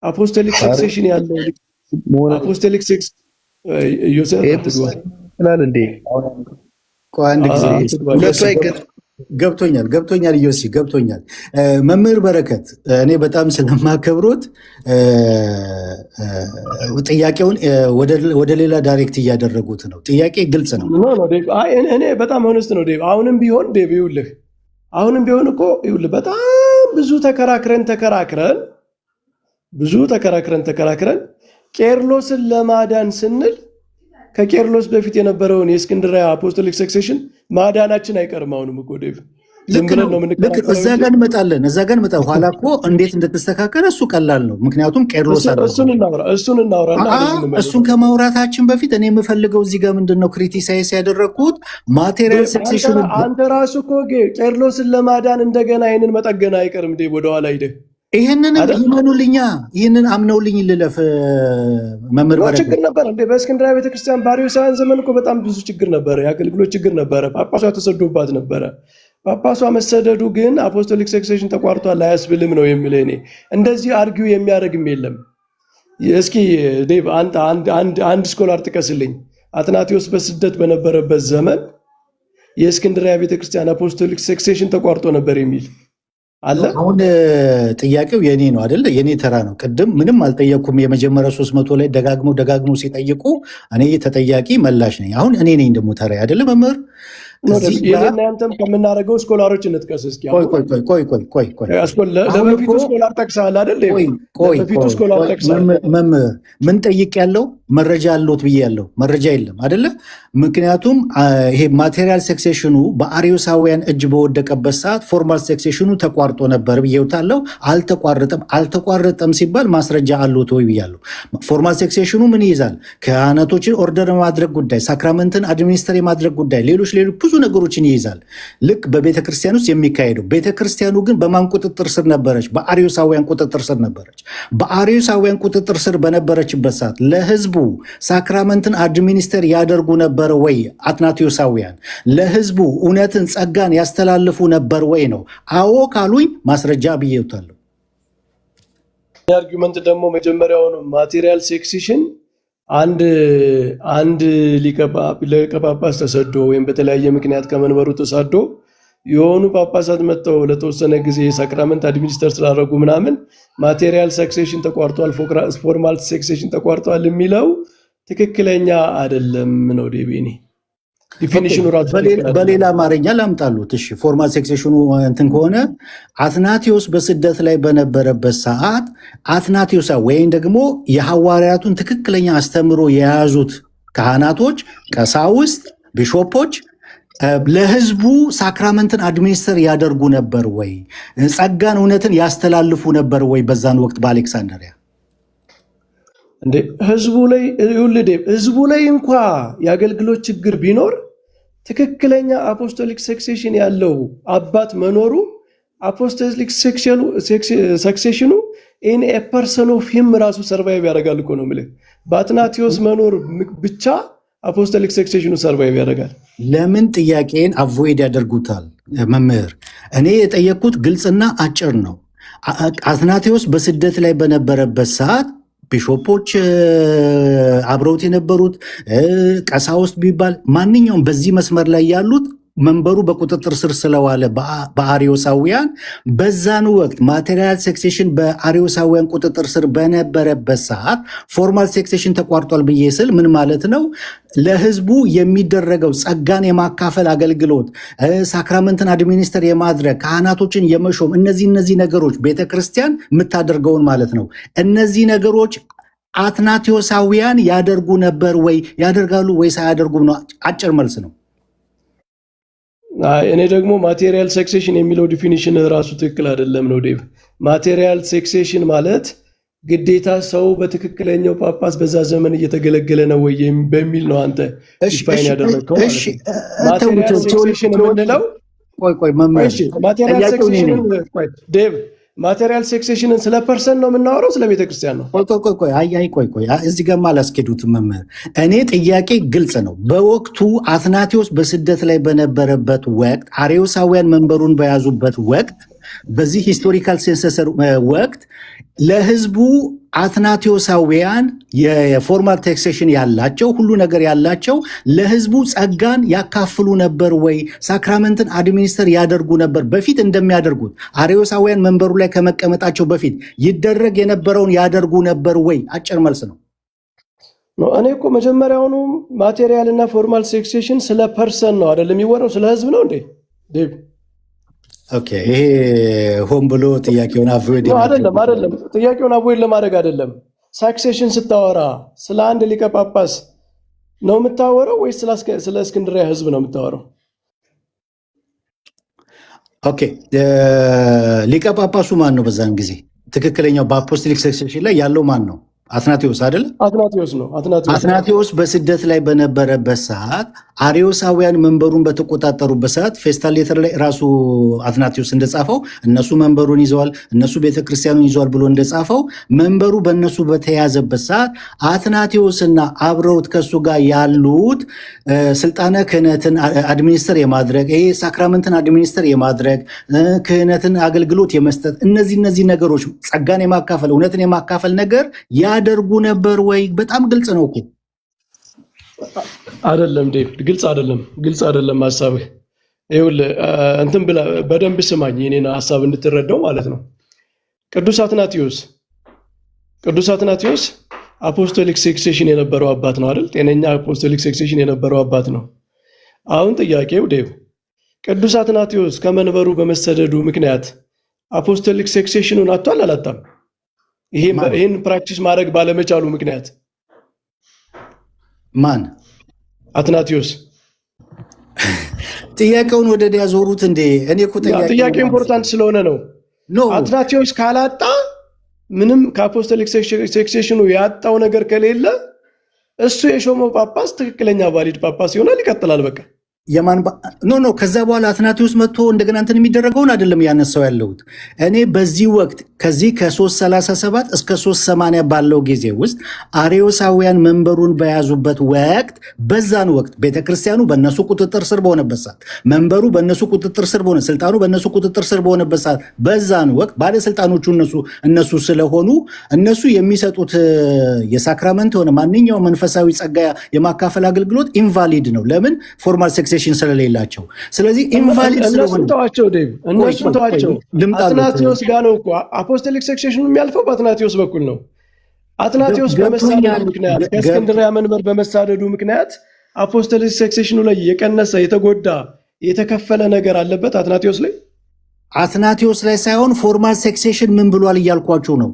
አፖስቶሊክ ሰክሴሽን ያለው አፖስቶሊክ ሴክስ ዮሴፍ ይላል እንዴ? አንድ ጊዜ ገብቶኛል ዮሲ ገብቶኛል። መምህር በረከት እኔ በጣም ስለማከብሮት ጥያቄውን ወደ ሌላ ዳይሬክት እያደረጉት ነው። ጥያቄ ግልጽ ነው። እኔ በጣም ሆነስት ነው ዴቭ። አሁንም ቢሆን ዴቭ ይኸውልህ፣ አሁንም ቢሆን እኮ ይኸውልህ በጣም ብዙ ተከራክረን ቄርሎስን ለማዳን ስንል ከቄርሎስ በፊት የነበረውን የእስክንድርያ አፖስቶሊክ ሰክሴሽን ማዳናችን አይቀርም። አሁንም እኮ ዴቭ ልክ ነው። እዛ ጋር እንመጣለን። ኋላ እኮ እንዴት እንደተስተካከለ እሱ ቀላል ነው። ምክንያቱም ቄርሎስ እሱን እናውራ። እሱን ከማውራታችን በፊት እኔ የምፈልገው እዚህ ጋር ምንድነው ክሪቲሳይዝ ያደረግኩት ማቴሪያል ሰክሴሽኑ። አንተ ራሱ እኮ ቄርሎስን ለማዳን እንደገና ይህንን መጠገን አይቀርም ዴቭ። ወደኋላ ሂደህ ይህንን አምነውልኝ ልለፍ። መምህር ችግር ነበር እንዴ በእስክንድርያ ቤተክርስቲያን በአርዮሳውያን ዘመን እኮ በጣም ብዙ ችግር ነበረ። የአገልግሎት ችግር ነበረ። ጳጳሷ ተሰዶባት ነበረ። ጳጳሷ መሰደዱ ግን አፖስቶሊክ ሰክሴሽን ተቋርጧል አያስብልም ነው የምልህ። እኔ እንደዚህ አርጊው የሚያደርግም የለም። እስኪ ዴቭ አንድ ስኮላር ጥቀስልኝ። አትናቴዎስ በስደት በነበረበት ዘመን የእስክንድርያ ቤተክርስቲያን አፖስቶሊክ ሰክሴሽን ተቋርጦ ነበር የሚል አለ። አሁን ጥያቄው የኔ ነው አይደለ? የኔ ተራ ነው። ቅድም ምንም አልጠየኩም። የመጀመሪያው 300 ላይ ደጋግመው ሲጠይቁ እኔ ተጠያቂ መላሽ ነኝ። አሁን እኔ ነኝ ደግሞ ተራ አይደለ? መምህር አንተም ከምናደርገው ስኮላሮች እንጥቀስ እስኪ። ቆይ ለበፊቱ ስኮላር ጠቅሰሃል አይደል? መምህር ምን ጠይቅ ያለው መረጃ አለዎት ብዬ ያለው መረጃ የለም አይደለ? ምክንያቱም ይሄ ማቴሪያል ሰክሴሽኑ በአርዮሳውያን እጅ በወደቀበት ሰዓት ፎርማል ሰክሴሽኑ ተቋርጦ ነበር ብዬውታለሁ። አልተቋረጠም ሲባል ማስረጃ አለዎት ወይ ብያለሁ። ፎርማል ሰክሴሽኑ ምን ይይዛል? ካህናቶችን ኦርደር የማድረግ ጉዳይ፣ ሳክራመንትን አድሚኒስተር የማድረግ ጉዳይ፣ ሌሎች ብዙ ነገሮችን ይይዛል። ልክ በቤተክርስቲያን ውስጥ የሚካሄደው። ቤተክርስቲያኑ ግን በማን ቁጥጥር ስር ነበረች? በአርዮሳውያን ቁጥጥር ስር ነበረች። በአርዮሳውያን ቁጥጥር ስር በነበረችበት ሰዓት ለህዝቡ ሳክራመንትን አድሚኒስተር ያደርጉ ነበር ወይ? አትናቴዎሳውያን ለህዝቡ እውነትን ጸጋን ያስተላልፉ ነበር ወይ ነው። አዎ ካሉኝ ማስረጃ ብዬውታለሁ። አርጊመንት ደግሞ መጀመሪያውኑ ማቴሪያል ሴክሴሽን አንድ ሊቀ ጳጳስ ተሰዶ ወይም በተለያየ ምክንያት ከመንበሩ ተሳዶ የሆኑ ጳጳሳት መጥተው ለተወሰነ ጊዜ ሳክራመንት አድሚኒስተር ስላደረጉ ምናምን ማቴሪያል ሰክሴሽን ተቋርጧል፣ ፎርማል ሰክሴሽን ተቋርጧል የሚለው ትክክለኛ አይደለም ነው ዴቤኒ ዲፊኒሽኑ ራሱ። በሌላ አማርኛ ላምጣሉት። እሺ ፎርማል ሴክሴሽኑ እንትን ከሆነ አትናቴዎስ በስደት ላይ በነበረበት ሰዓት አትናቴዎስ ወይም ደግሞ የሐዋርያቱን ትክክለኛ አስተምሮ የያዙት ካህናቶች፣ ቀሳውስት፣ ቢሾፖች ለህዝቡ ሳክራመንትን አድሚኒስተር ያደርጉ ነበር ወይ? ጸጋን እውነትን ያስተላልፉ ነበር ወይ? በዛን ወቅት በአሌክሳንድሪያ እንዴ ህዝቡ ላይ እንኳ የአገልግሎት ችግር ቢኖር ትክክለኛ አፖስቶሊክ ሰክሴሽን ያለው አባት መኖሩ አፖስቶሊክ ሰክሴሽኑ ኢን ኤ ፐርሰን ኦፍ ሂም ራሱ ሰርቫይቭ ያደርጋል እኮ ነው የምልህ። በአትናቴዎስ መኖር ብቻ አፖስቶሊክ ሰክሴሽኑ ሰርቫይቭ ያደርጋል። ለምን ጥያቄን አቮይድ ያደርጉታል? መምህር እኔ የጠየቅኩት ግልጽና አጭር ነው። አትናቴዎስ በስደት ላይ በነበረበት ሰዓት ቢሾፖች አብረውት የነበሩት ቀሳውስት ቢባል ማንኛውም በዚህ መስመር ላይ ያሉት መንበሩ በቁጥጥር ስር ስለዋለ በአርዮሳውያን በዛን ወቅት ማቴሪያል ሴክሴሽን በአርዮሳውያን ቁጥጥር ስር በነበረበት ሰዓት ፎርማል ሴክሴሽን ተቋርጧል ብዬ ስል ምን ማለት ነው? ለህዝቡ የሚደረገው ጸጋን የማካፈል አገልግሎት፣ ሳክራመንትን አድሚኒስተር የማድረግ ካህናቶችን የመሾም እነዚህ ነገሮች ቤተክርስቲያን የምታደርገውን ማለት ነው። እነዚህ ነገሮች አትናቴዎሳውያን ያደርጉ ነበር ወይ? ያደርጋሉ ወይ ሳያደርጉም ነው? አጭር መልስ ነው። እኔ ደግሞ ማቴሪያል ሴክሴሽን የሚለው ዲፊኒሽን ራሱ ትክክል አይደለም ነው ዴቭ። ማቴሪያል ሴክሴሽን ማለት ግዴታ ሰው በትክክለኛው ጳጳስ በዛ ዘመን እየተገለገለ ነው ወይ በሚል ነው አንተ ዲፋይን ያደረግከው ማለት ነው። ማቴሪያል ሴክሴሽን የምንለው ቆይ መምህር ማቴሪያል ሴክሴሽን ዴቭ ማቴሪያል ሴክሴሽንን ስለ ፐርሰን ነው የምናወራው ስለ ቤተክርስቲያን ነው? ቆይ እዚህ ጋር አላስኬዱትም መምህር። እኔ ጥያቄ ግልጽ ነው። በወቅቱ አትናቴዎስ በስደት ላይ በነበረበት ወቅት አርዮሳውያን መንበሩን በያዙበት ወቅት በዚህ ሂስቶሪካል ሴንሰሰር ወቅት ለህዝቡ አትናቴዎሳውያን የፎርማል ቴክሴሽን ያላቸው ሁሉ ነገር ያላቸው ለህዝቡ ጸጋን ያካፍሉ ነበር ወይ? ሳክራመንትን አድሚኒስተር ያደርጉ ነበር? በፊት እንደሚያደርጉት አርዮሳውያን መንበሩ ላይ ከመቀመጣቸው በፊት ይደረግ የነበረውን ያደርጉ ነበር ወይ? አጭር መልስ ነው። እኔ እኮ መጀመሪያውኑ ማቴሪያል እና ፎርማል ሴክሴሽን ስለ ፐርሰን ነው አይደለም የሚወራው፣ ስለ ህዝብ ነው እንዴ ዴቭ? ኦኬ፣ ይሄ ሆን ብሎ ጥያቄውን አቮይድ አይደለም ጥያቄውን አቮይድ ለማድረግ አይደለም። ሳክሴሽን ስታወራ ስለ አንድ ሊቀ ጳጳስ ነው የምታወራው ወይስ ስለ እስክንድርያ ህዝብ ነው የምታወራው? ኦኬ፣ ሊቀ ጳጳሱ ማን ነው? በዛን ጊዜ ትክክለኛው በአፖስቶሊክ ሰክሴሽን ላይ ያለው ማን ነው? አትናቴዎስ አይደል? አትናቴዎስ ነው። አትናቴዎስ በስደት ላይ በነበረበት ሰዓት አርዮሳውያን መንበሩን በተቆጣጠሩበት ሰዓት ፌስታል ሌተር ላይ ራሱ አትናቴዎስ እንደጻፈው እነሱ መንበሩን ይዘዋል፣ እነሱ ቤተክርስቲያኑን ይዘዋል ብሎ እንደጻፈው መንበሩ በእነሱ በተያዘበት ሰዓት አትናቴዎስና አብረውት ከሱ ጋር ያሉት ስልጣነ ክህነትን አድሚኒስተር የማድረግ ይሄ ሳክራመንትን አድሚኒስተር የማድረግ ክህነትን አገልግሎት የመስጠት እነዚህ ነገሮች ጸጋን የማካፈል እውነትን የማካፈል ነገር ያደርጉ ነበር ወይ? በጣም ግልጽ ነው እኮ አይደለም ዴቪድ? ግልጽ አይደለም ሀሳብህ። ይኸውልህ እንትን ብለህ በደንብ ስማኝ የኔን ሀሳብ እንድትረዳው ማለት ነው። ቅዱስ አትናቴዎስ አፖስቶሊክ ሴክሴሽን የነበረው አባት ነው አይደል? ጤነኛ አፖስቶሊክ ሴክሴሽን የነበረው አባት ነው። አሁን ጥያቄው ዴቭ ቅዱስ አትናቴዎስ ከመንበሩ በመሰደዱ ምክንያት አፖስቶሊክ ሴክሴሽኑን አጥቷል አላጣም? ይህን ፕራክቲስ ማድረግ ባለመቻሉ ምክንያት ማን? አትናቴዎስ። ጥያቄውን ወደ ያዞሩት እንዴ? እኔ እኮ ጥያቄው ኢምፖርታንት ስለሆነ ነው። አትናቴዎስ ካላጣ ምንም ከአፖስቶሊክ ሴክሴሽኑ ያጣው ነገር ከሌለ እሱ የሾመው ጳጳስ ትክክለኛ ቫሊድ ጳጳስ ይሆናል፣ ይቀጥላል። በቃ ኖ ከዛ በኋላ አትናቴዎስ መጥቶ እንደገና እንትን የሚደረገውን አይደለም ያነሳው ያለሁት እኔ በዚህ ወቅት ከዚህ ከ337 እስከ 380 ባለው ጊዜ ውስጥ አርዮሳውያን መንበሩን በያዙበት ወቅት በዛን ወቅት ቤተክርስቲያኑ በእነሱ ቁጥጥር ስር በሆነበት ሰዓት መንበሩ በእነሱ ቁጥጥር ስር በሆነ ስልጣኑ በእነሱ ቁጥጥር ስር በሆነበት ሰዓት በዛን ወቅት ባለስልጣኖቹ እነሱ ስለሆኑ እነሱ የሚሰጡት የሳክራመንት ሆነ ማንኛውም መንፈሳዊ ጸጋ የማካፈል አገልግሎት ኢንቫሊድ ነው። ለምን? ፎርማል ሴክሴሽን ስለሌላቸው። ስለዚህ ኢንቫሊድ ስለሆነ እነሱ ተዋቸው። አትናቴዎስ ጋር ነው እኮ አፖስቶሊክ ሴክሴሽኑ የሚያልፈው በአትናቴዎስ በኩል ነው። አትናቴዎስ በመሳደዱ ምክንያት ከእስክንድርያ መንበር በመሳደዱ ምክንያት አፖስቶሊክ ሴክሴሽኑ ላይ የቀነሰ የተጎዳ የተከፈለ ነገር አለበት አትናቴዎስ ላይ አትናቴዎስ ላይ ሳይሆን ፎርማል ሴክሴሽን ምን ብሏል እያልኳቸው ነው።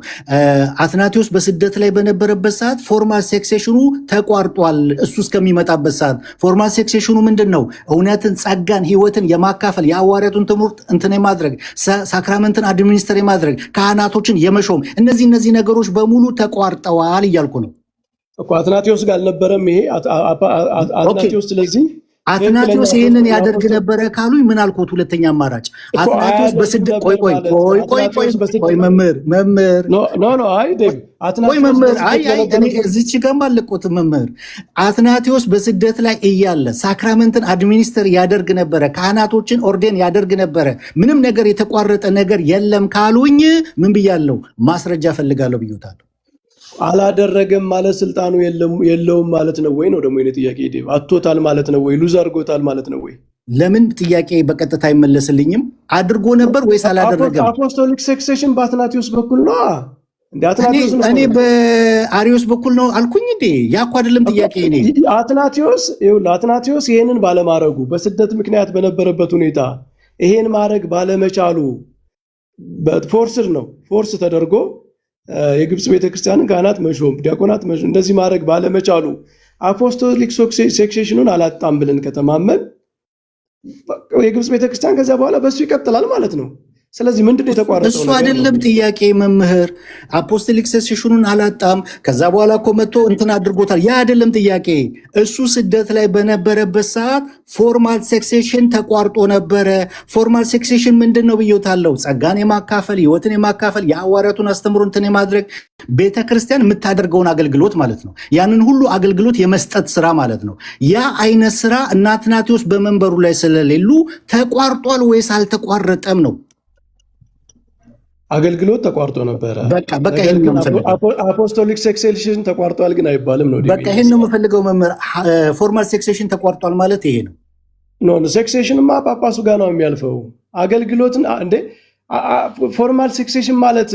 አትናቴዎስ በስደት ላይ በነበረበት ሰዓት ፎርማል ሴክሴሽኑ ተቋርጧል። እሱ እስከሚመጣበት ሰዓት ፎርማል ሴክሴሽኑ ምንድን ነው? እውነትን፣ ጸጋን፣ ህይወትን የማካፈል የሐዋርያቱን ትምህርት እንትን የማድረግ ሳክራመንትን አድሚኒስተር የማድረግ ካህናቶችን የመሾም እነዚህ ነገሮች በሙሉ ተቋርጠዋል እያልኩ ነው እኮ። አትናቴዎስ ጋር አልነበረም ይሄ አትናቴዎስ። ስለዚህ አትናቴዎስ ይህንን ያደርግ ነበረ ካሉኝ ምን አልኩት? ሁለተኛ አማራጭ አትናቴዎስ በስደት ቆይ መምህር እዚች ጋር አልቆትም መምህር። አትናቴዎስ በስደት ላይ እያለ ሳክራመንትን አድሚኒስተር ያደርግ ነበረ፣ ካህናቶችን ኦርዴን ያደርግ ነበረ፣ ምንም ነገር የተቋረጠ ነገር የለም ካሉኝ ምን ብያለሁ? ማስረጃ ፈልጋለሁ ብዩታለሁ። አላደረገም ማለት ስልጣኑ የለውም ማለት ነው ወይ ነው ደግሞ የኔ ጥያቄ። አጥቶታል ማለት ነው ወይ? ሉዝ አድርጎታል ማለት ነው ወይ? ለምን ጥያቄ በቀጥታ አይመለስልኝም? አድርጎ ነበር ወይስ አላደረገም? አፖስቶሊክ ሴክሴሽን በአትናቴዎስ በኩል ነው እኔ በአሪዮስ በኩል ነው አልኩኝ እንዴ? ያኳ አይደለም ጥያቄ። እኔ አትናቴዎስ ይሄንን ባለማድረጉ በስደት ምክንያት በነበረበት ሁኔታ ይሄን ማድረግ ባለመቻሉ ፎርስ ተደርጎ የግብፅ ቤተክርስቲያንን ካህናት መሾም፣ ዲያቆናት መሾም እንደዚህ ማድረግ ባለመቻሉ አፖስቶሊክ ሴክሴሽኑን አላጣም ብለን ከተማመን የግብፅ ቤተክርስቲያን ከዚያ በኋላ በሱ ይቀጥላል ማለት ነው። ስለዚህ ምንድነው የተቋረጠው? እሱ አይደለም ጥያቄ መምህር። አፖስቶሊክ ሰክሴሽኑን አላጣም። ከዛ በኋላ እኮ መጥቶ እንትን አድርጎታል። ያ አይደለም ጥያቄ። እሱ ስደት ላይ በነበረበት ሰዓት ፎርማል ሰክሴሽን ተቋርጦ ነበረ። ፎርማል ሰክሴሽን ምንድን ነው ብዬታለው? ጸጋን የማካፈል ህይወትን የማካፈል የሐዋርያቱን አስተምሮ እንትን የማድረግ ቤተክርስቲያን የምታደርገውን አገልግሎት ማለት ነው። ያንን ሁሉ አገልግሎት የመስጠት ስራ ማለት ነው። ያ አይነት ስራ እና አትናቴዎስ በመንበሩ ላይ ስለሌሉ ተቋርጧል ወይስ አልተቋረጠም ነው? አገልግሎት ተቋርጦ ነበረ። በቃ ይሄን ነው የምፈልገው። አፖስቶሊክ ሰክሴሽን ተቋርጧል ግን አይባልም ነው። በቃ ይሄን ነው የምፈልገው መምህር። ፎርማል ሰክሴሽን ተቋርጧል ማለት ይሄ ነው። ኖ ሰክሴሽንማ ጳጳሱ ጋር ነው የሚያልፈው። አገልግሎትን እንዴ ፎርማል ሰክሴሽን ማለት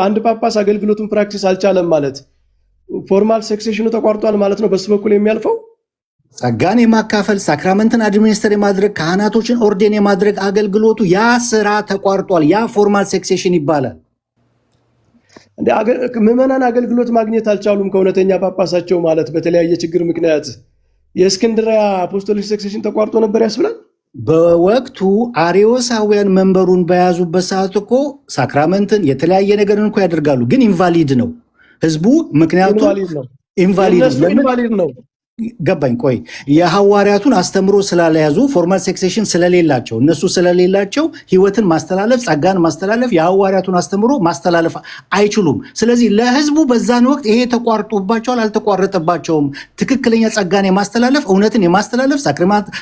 አንድ ጳጳስ አገልግሎቱን ፕራክቲስ አልቻለም ማለት ፎርማል ሰክሴሽኑ ተቋርጧል ማለት ነው በሱ በኩል የሚያልፈው። ጸጋን የማካፈል ሳክራመንትን አድሚኒስተር የማድረግ ካህናቶችን ኦርዴን የማድረግ አገልግሎቱ ያ ስራ ተቋርጧል። ያ ፎርማል ሰክሴሽን ይባላል። ምዕመናን አገልግሎት ማግኘት አልቻሉም ከእውነተኛ ጳጳሳቸው ማለት በተለያየ ችግር ምክንያት የእስክንድርያ አፖስቶሊክ ሰክሴሽን ተቋርጦ ነበር ያስብላል። በወቅቱ አርዮሳውያን መንበሩን በያዙበት ሰዓት እኮ ሳክራመንትን የተለያየ ነገርን እኮ ያደርጋሉ፣ ግን ኢንቫሊድ ነው ህዝቡ። ምክንያቱም ኢንቫሊድ ነው ገባኝ። ቆይ የሐዋርያቱን አስተምሮ ስላለያዙ ፎርማል ሰክሴሽን ስለሌላቸው እነሱ ስለሌላቸው ህይወትን ማስተላለፍ ጸጋን ማስተላለፍ የሐዋርያቱን አስተምሮ ማስተላለፍ አይችሉም። ስለዚህ ለህዝቡ በዛን ወቅት ይሄ ተቋርጦባቸዋል አልተቋረጠባቸውም። ትክክለኛ ጸጋን የማስተላለፍ እውነትን የማስተላለፍ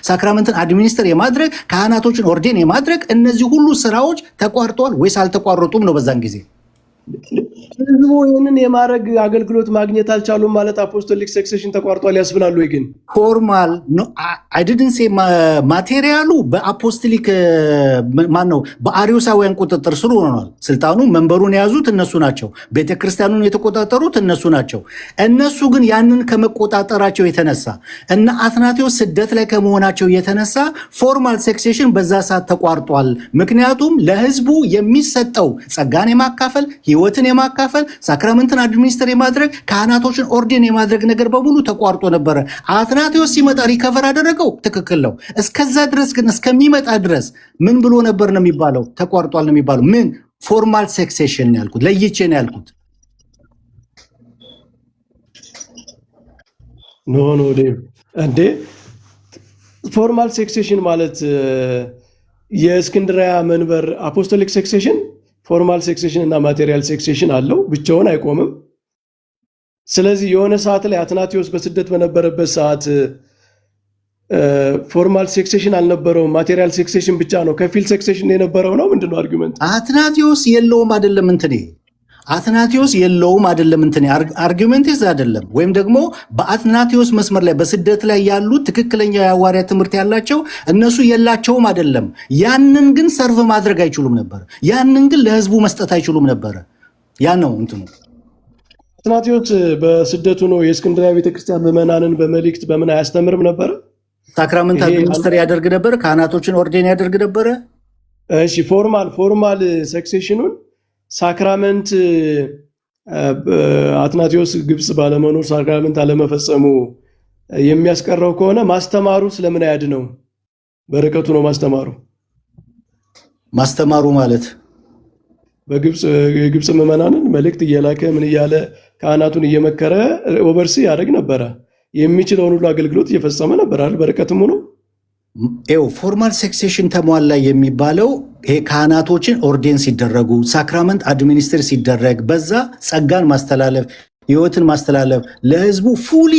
ሳክራመንትን አድሚኒስተር የማድረግ ካህናቶችን ኦርዴን የማድረግ እነዚህ ሁሉ ስራዎች ተቋርጠዋል ወይስ አልተቋረጡም ነው በዛን ጊዜ? ህዝቡ ይህንን የማድረግ አገልግሎት ማግኘት አልቻሉም ማለት አፖስቶሊክ ሰክሴሽን ተቋርጧል ያስብላሉ። ግን ፎርማል አይድንሴ ማቴሪያሉ በአፖስቶሊክ ማነው በአርዮሳውያን ቁጥጥር ስር ሆኗል። ስልጣኑ መንበሩን የያዙት እነሱ ናቸው። ቤተክርስቲያኑን የተቆጣጠሩት እነሱ ናቸው። እነሱ ግን ያንን ከመቆጣጠራቸው የተነሳ እና አትናቴዎስ ስደት ላይ ከመሆናቸው የተነሳ ፎርማል ሰክሴሽን በዛ ሰዓት ተቋርጧል። ምክንያቱም ለህዝቡ የሚሰጠው ጸጋን የማካፈል ህይወትን የማካፈል ሳክራመንትን አድሚኒስተር የማድረግ ካህናቶችን ኦርዴን የማድረግ ነገር በሙሉ ተቋርጦ ነበረ። አትናቴዎስ ሲመጣ ሪከቨር አደረገው። ትክክል ነው። እስከዛ ድረስ ግን እስከሚመጣ ድረስ ምን ብሎ ነበር ነው የሚባለው? ተቋርጧል ነው የሚባለው። ምን ፎርማል ሰክሴሽን ነው ያልኩት፣ ለይቼ ነው ያልኩት። ኖ እንዴ ፎርማል ሰክሴሽን ማለት የእስክንድርያ መንበር አፖስቶሊክ ሰክሴሽን ፎርማል ሴክሴሽን እና ማቴሪያል ሴክሴሽን አለው፣ ብቻውን አይቆምም። ስለዚህ የሆነ ሰዓት ላይ አትናቴዎስ በስደት በነበረበት ሰዓት ፎርማል ሴክሴሽን አልነበረውም፣ ማቴሪያል ሴክሴሽን ብቻ ነው። ከፊል ሴክሴሽን የነበረው ነው። ምንድነው አርጊመንት? አትናቴዎስ የለውም አይደለም እንትኔ አትናቴዎስ የለውም አይደለም እንትኔ አርጊመንት ይዛ አይደለም። ወይም ደግሞ በአትናቴዎስ መስመር ላይ በስደት ላይ ያሉት ትክክለኛ የሐዋርያ ትምህርት ያላቸው እነሱ የላቸውም አይደለም። ያንን ግን ሰርቭ ማድረግ አይችሉም ነበር። ያንን ግን ለህዝቡ መስጠት አይችሉም ነበር። ያ ነው እንትኑ። አትናቴዎስ በስደቱ ነው የእስክንድርያ ቤተክርስቲያን ምዕመናንን በመልእክት በምን አያስተምርም ነበር? ሳክራመንት አድሚኒስተር ያደርግ ነበር። ካህናቶችን ኦርዴን ያደርግ ነበር። እሺ ፎርማል ሰክሴሽኑን ሳክራመንት አትናቴዎስ ግብፅ ባለመኖር ሳክራመንት አለመፈጸሙ የሚያስቀረው ከሆነ ማስተማሩ ስለምን አያድነው? በርቀቱ ነው ማስተማሩ ማለት የግብፅ ምዕመናንን መልእክት እየላከ ምን እያለ ካህናቱን እየመከረ ኦቨርሲ ያደርግ ነበረ። የሚችለውን ሁሉ አገልግሎት እየፈጸመ ነበር አይደል? በርቀትም ሆኖ ፎርማል ሰክሴሽን ተሟላ የሚባለው ይሄ ካህናቶችን ኦርዴን ሲደረጉ ሳክራመንት አድሚኒስትር ሲደረግ በዛ ጸጋን ማስተላለፍ ህይወትን ማስተላለፍ ለህዝቡ ፉሊ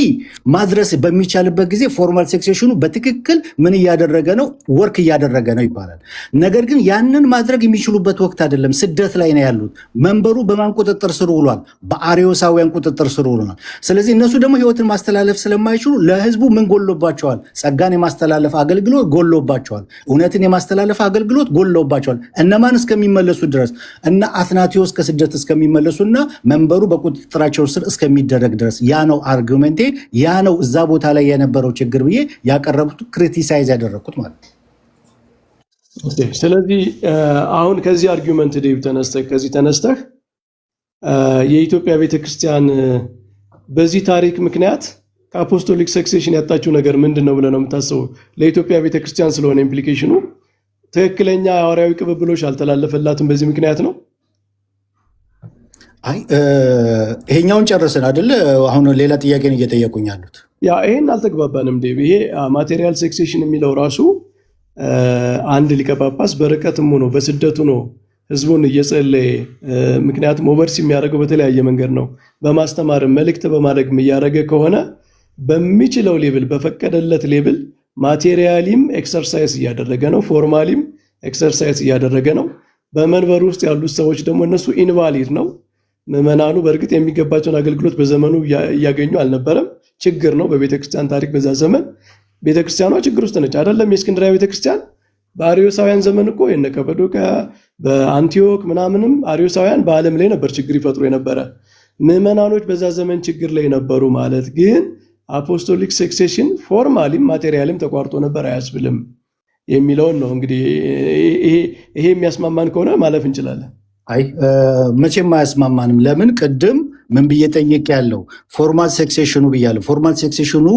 ማድረስ በሚቻልበት ጊዜ ፎርማል ሴክሴሽኑ በትክክል ምን እያደረገ ነው? ወርክ እያደረገ ነው ይባላል። ነገር ግን ያንን ማድረግ የሚችሉበት ወቅት አይደለም። ስደት ላይ ነው ያሉት። መንበሩ በማን ቁጥጥር ስር ውሏል? በአርዮሳውያን ቁጥጥር ስር ውሏል። ስለዚህ እነሱ ደግሞ ህይወትን ማስተላለፍ ስለማይችሉ ለህዝቡ ምን ጎሎባቸዋል? ጸጋን የማስተላለፍ አገልግሎት ጎሎባቸዋል። እውነትን የማስተላለፍ አገልግሎት ጎሎባቸዋል። እነማን እስከሚመለሱ ድረስ እና አትናቴዎስ ከስደት እስከሚመለሱና መንበሩ በቁጥጥራቸው ስር እስከሚደረግ ድረስ። ያ ነው አርጊውመንቴ። ያ ነው እዛ ቦታ ላይ የነበረው ችግር ብዬ ያቀረቡት ክሪቲሳይዝ ያደረኩት ማለት ነው። ስለዚህ አሁን ከዚህ አርጊውመንት ዴቭ ተነስተህ የኢትዮጵያ ቤተክርስቲያን በዚህ ታሪክ ምክንያት ከአፖስቶሊክ ሰክሴሽን ያጣችው ነገር ምንድን ነው ብለህ ነው የምታስበው? ለኢትዮጵያ ቤተክርስቲያን ስለሆነ ኢምፕሊኬሽኑ ትክክለኛ ሐዋርያዊ ቅብብሎች አልተላለፈላትም በዚህ ምክንያት ነው። አይ ይሄኛውን ጨረስን አይደለ? አሁን ሌላ ጥያቄ ነው እየጠየቁኝ ያሉት። ያ ይሄን አልተግባባንም ዴቭ። ይሄ ማቴሪያል ሴክሴሽን የሚለው ራሱ አንድ ሊቀ ጳጳስ በርቀትም ሆኖ በስደቱ ነው ህዝቡን እየጸለየ ምክንያቱም ኦቨርሲ የሚያደርገው በተለያየ መንገድ ነው። በማስተማርም መልእክት በማድረግም እያደረገ ከሆነ በሚችለው ሌብል በፈቀደለት ሌብል ማቴሪያሊም ኤክሰርሳይዝ እያደረገ ነው፣ ፎርማሊም ኤክሰርሳይዝ እያደረገ ነው። በመንበሩ ውስጥ ያሉት ሰዎች ደግሞ እነሱ ኢንቫሊድ ነው። ምዕመናኑ በእርግጥ የሚገባቸውን አገልግሎት በዘመኑ እያገኙ አልነበረም። ችግር ነው በቤተክርስቲያን ታሪክ። በዛ ዘመን ቤተክርስቲያኗ ችግር ውስጥ ነች አይደለም። የእስክንድርያ ቤተክርስቲያን በአርዮሳውያን ዘመን እኮ የነ ቀጰዶቅያ በአንቲዮክ ምናምንም አርዮሳውያን በዓለም ላይ ነበር ችግር ይፈጥሩ የነበረ። ምዕመናኖች በዛ ዘመን ችግር ላይ ነበሩ ማለት ግን አፖስቶሊክ ሴክሴሽን ፎርማሊም ማቴሪያልም ተቋርጦ ነበር አያስብልም የሚለውን ነው። እንግዲህ ይሄ የሚያስማማን ከሆነ ማለፍ እንችላለን። አይ መቼም አያስማማንም። ለምን ቅድም ምን ብዬ ጠየቅ ያለው ፎርማል ሴክሴሽኑ ብያለሁ። ፎርማል ሴክሴሽኑ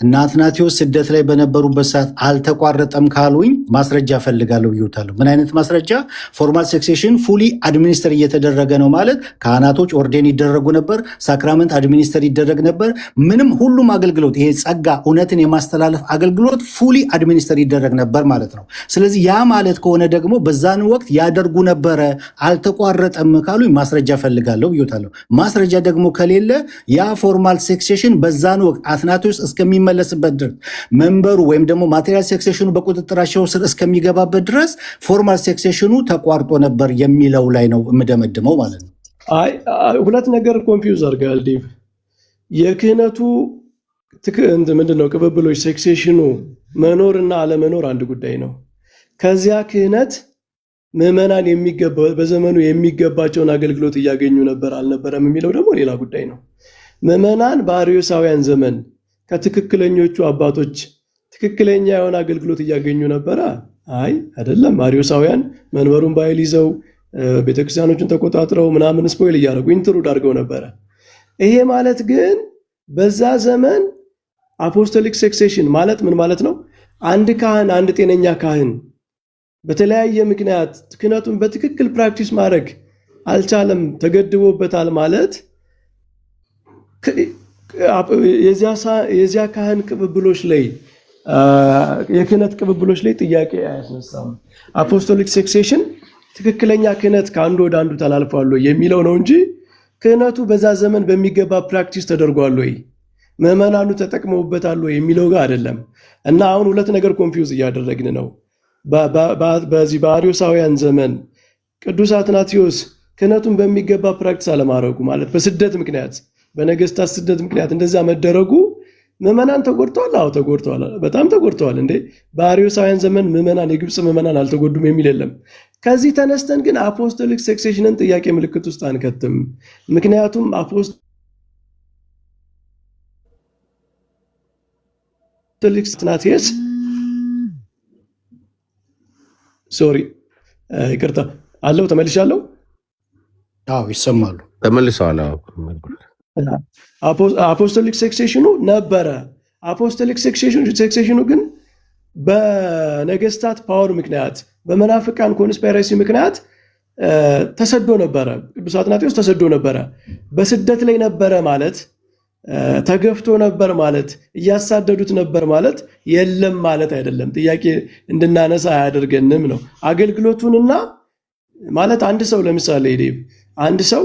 እና አትናቴዎስ ስደት ላይ በነበሩበት ሰዓት አልተቋረጠም ካሉኝ ማስረጃ ፈልጋለሁ ብዩታለሁ። ምን አይነት ማስረጃ? ፎርማል ሴክሴሽን ፉሊ አድሚኒስተር እየተደረገ ነው ማለት ካህናቶች ኦርዴን ይደረጉ ነበር፣ ሳክራመንት አድሚኒስተር ይደረግ ነበር። ምንም ሁሉም አገልግሎት ይሄ ጸጋ እውነትን የማስተላለፍ አገልግሎት ፉሊ አድሚኒስተር ይደረግ ነበር ማለት ነው። ስለዚህ ያ ማለት ከሆነ ደግሞ በዛን ወቅት ያደርጉ ነበረ አልተቋረጠም ካሉኝ ማስረጃ ፈልጋለሁ ብዩታለሁ። ማስረጃ ደግሞ ከሌለ ያ ፎርማል ሴክሴሽን በዛን ወቅት አትናቴዎስ እስከሚመለስበት ድረስ መንበሩ ወይም ደግሞ ማቴሪያል ሴክሴሽኑ በቁጥጥራቸው ስር እስከሚገባበት ድረስ ፎርማል ሴክሴሽኑ ተቋርጦ ነበር የሚለው ላይ ነው የምደመድመው ማለት ነው። አይ ሁለት ነገር ኮንፊውዝ አድርጋል ዴቭ። የክህነቱ ምንድነው ቅብብሎች ሴክሴሽኑ መኖርና አለመኖር አንድ ጉዳይ ነው። ከዚያ ክህነት ምዕመናን በዘመኑ የሚገባቸውን አገልግሎት እያገኙ ነበር አልነበረም የሚለው ደግሞ ሌላ ጉዳይ ነው። ምዕመናን በአርዮሳውያን ዘመን ከትክክለኞቹ አባቶች ትክክለኛ የሆነ አገልግሎት እያገኙ ነበረ? አይ አይደለም። አርዮሳውያን መንበሩን በኃይል ይዘው ቤተክርስቲያኖችን ተቆጣጥረው ምናምን ስፖይል እያደረጉ ኢንትሩድ አድርገው ነበረ። ይሄ ማለት ግን በዛ ዘመን አፖስቶሊክ ሴክሴሽን ማለት ምን ማለት ነው? አንድ ካህን አንድ ጤነኛ ካህን በተለያየ ምክንያት ክህነቱን በትክክል ፕራክቲስ ማድረግ አልቻለም፣ ተገድቦበታል ማለት የዚያ ካህን ቅብብሎች ላይ የክህነት ቅብብሎች ላይ ጥያቄ አያስነሳም። አፖስቶሊክ ሴክሴሽን ትክክለኛ ክህነት ከአንዱ ወደ አንዱ ተላልፏል የሚለው ነው እንጂ ክህነቱ በዛ ዘመን በሚገባ ፕራክቲስ ተደርጓል ወይ ምዕመናኑ ተጠቅመውበታል የሚለው ጋር አይደለም። እና አሁን ሁለት ነገር ኮንፊውዝ እያደረግን ነው። በዚህ በአርዮሳውያን ዘመን ቅዱስ አትናቴዎስ ክህነቱን በሚገባ ፕራክቲስ አለማድረጉ ማለት በስደት ምክንያት በነገስታት ስደት ምክንያት እንደዛ መደረጉ ምዕመናን ተጎድተዋል። አዎ ተጎድተዋል፣ በጣም ተጎድተዋል። እንዴ በአርዮሳውያን ዘመን ምዕመናን የግብፅ ምዕመናን አልተጎዱም የሚል የለም። ከዚህ ተነስተን ግን አፖስቶሊክ ሴክሴሽንን ጥያቄ ምልክት ውስጥ አንከትም። ምክንያቱም አፖስቶሊክ አትናቴዎስ ሶሪ ይቅርታ አለው ተመልሻለሁ። አዎ ይሰማሉ፣ ተመልሰዋል። አፖስቶሊክ ሴክሴሽኑ ነበረ። አፖስቶሊክ ሴክሴሽኑ ግን በነገስታት ፓወር ምክንያት በመናፍቃን ኮንስፓይረሲ ምክንያት ተሰዶ ነበረ። ቅዱስ አትናቴዎስ ተሰዶ ነበረ። በስደት ላይ ነበረ ማለት ተገፍቶ ነበር ማለት እያሳደዱት ነበር ማለት የለም ማለት አይደለም። ጥያቄ እንድናነሳ አያደርገንም ነው። አገልግሎቱንና ማለት አንድ ሰው ለምሳሌ አንድ ሰው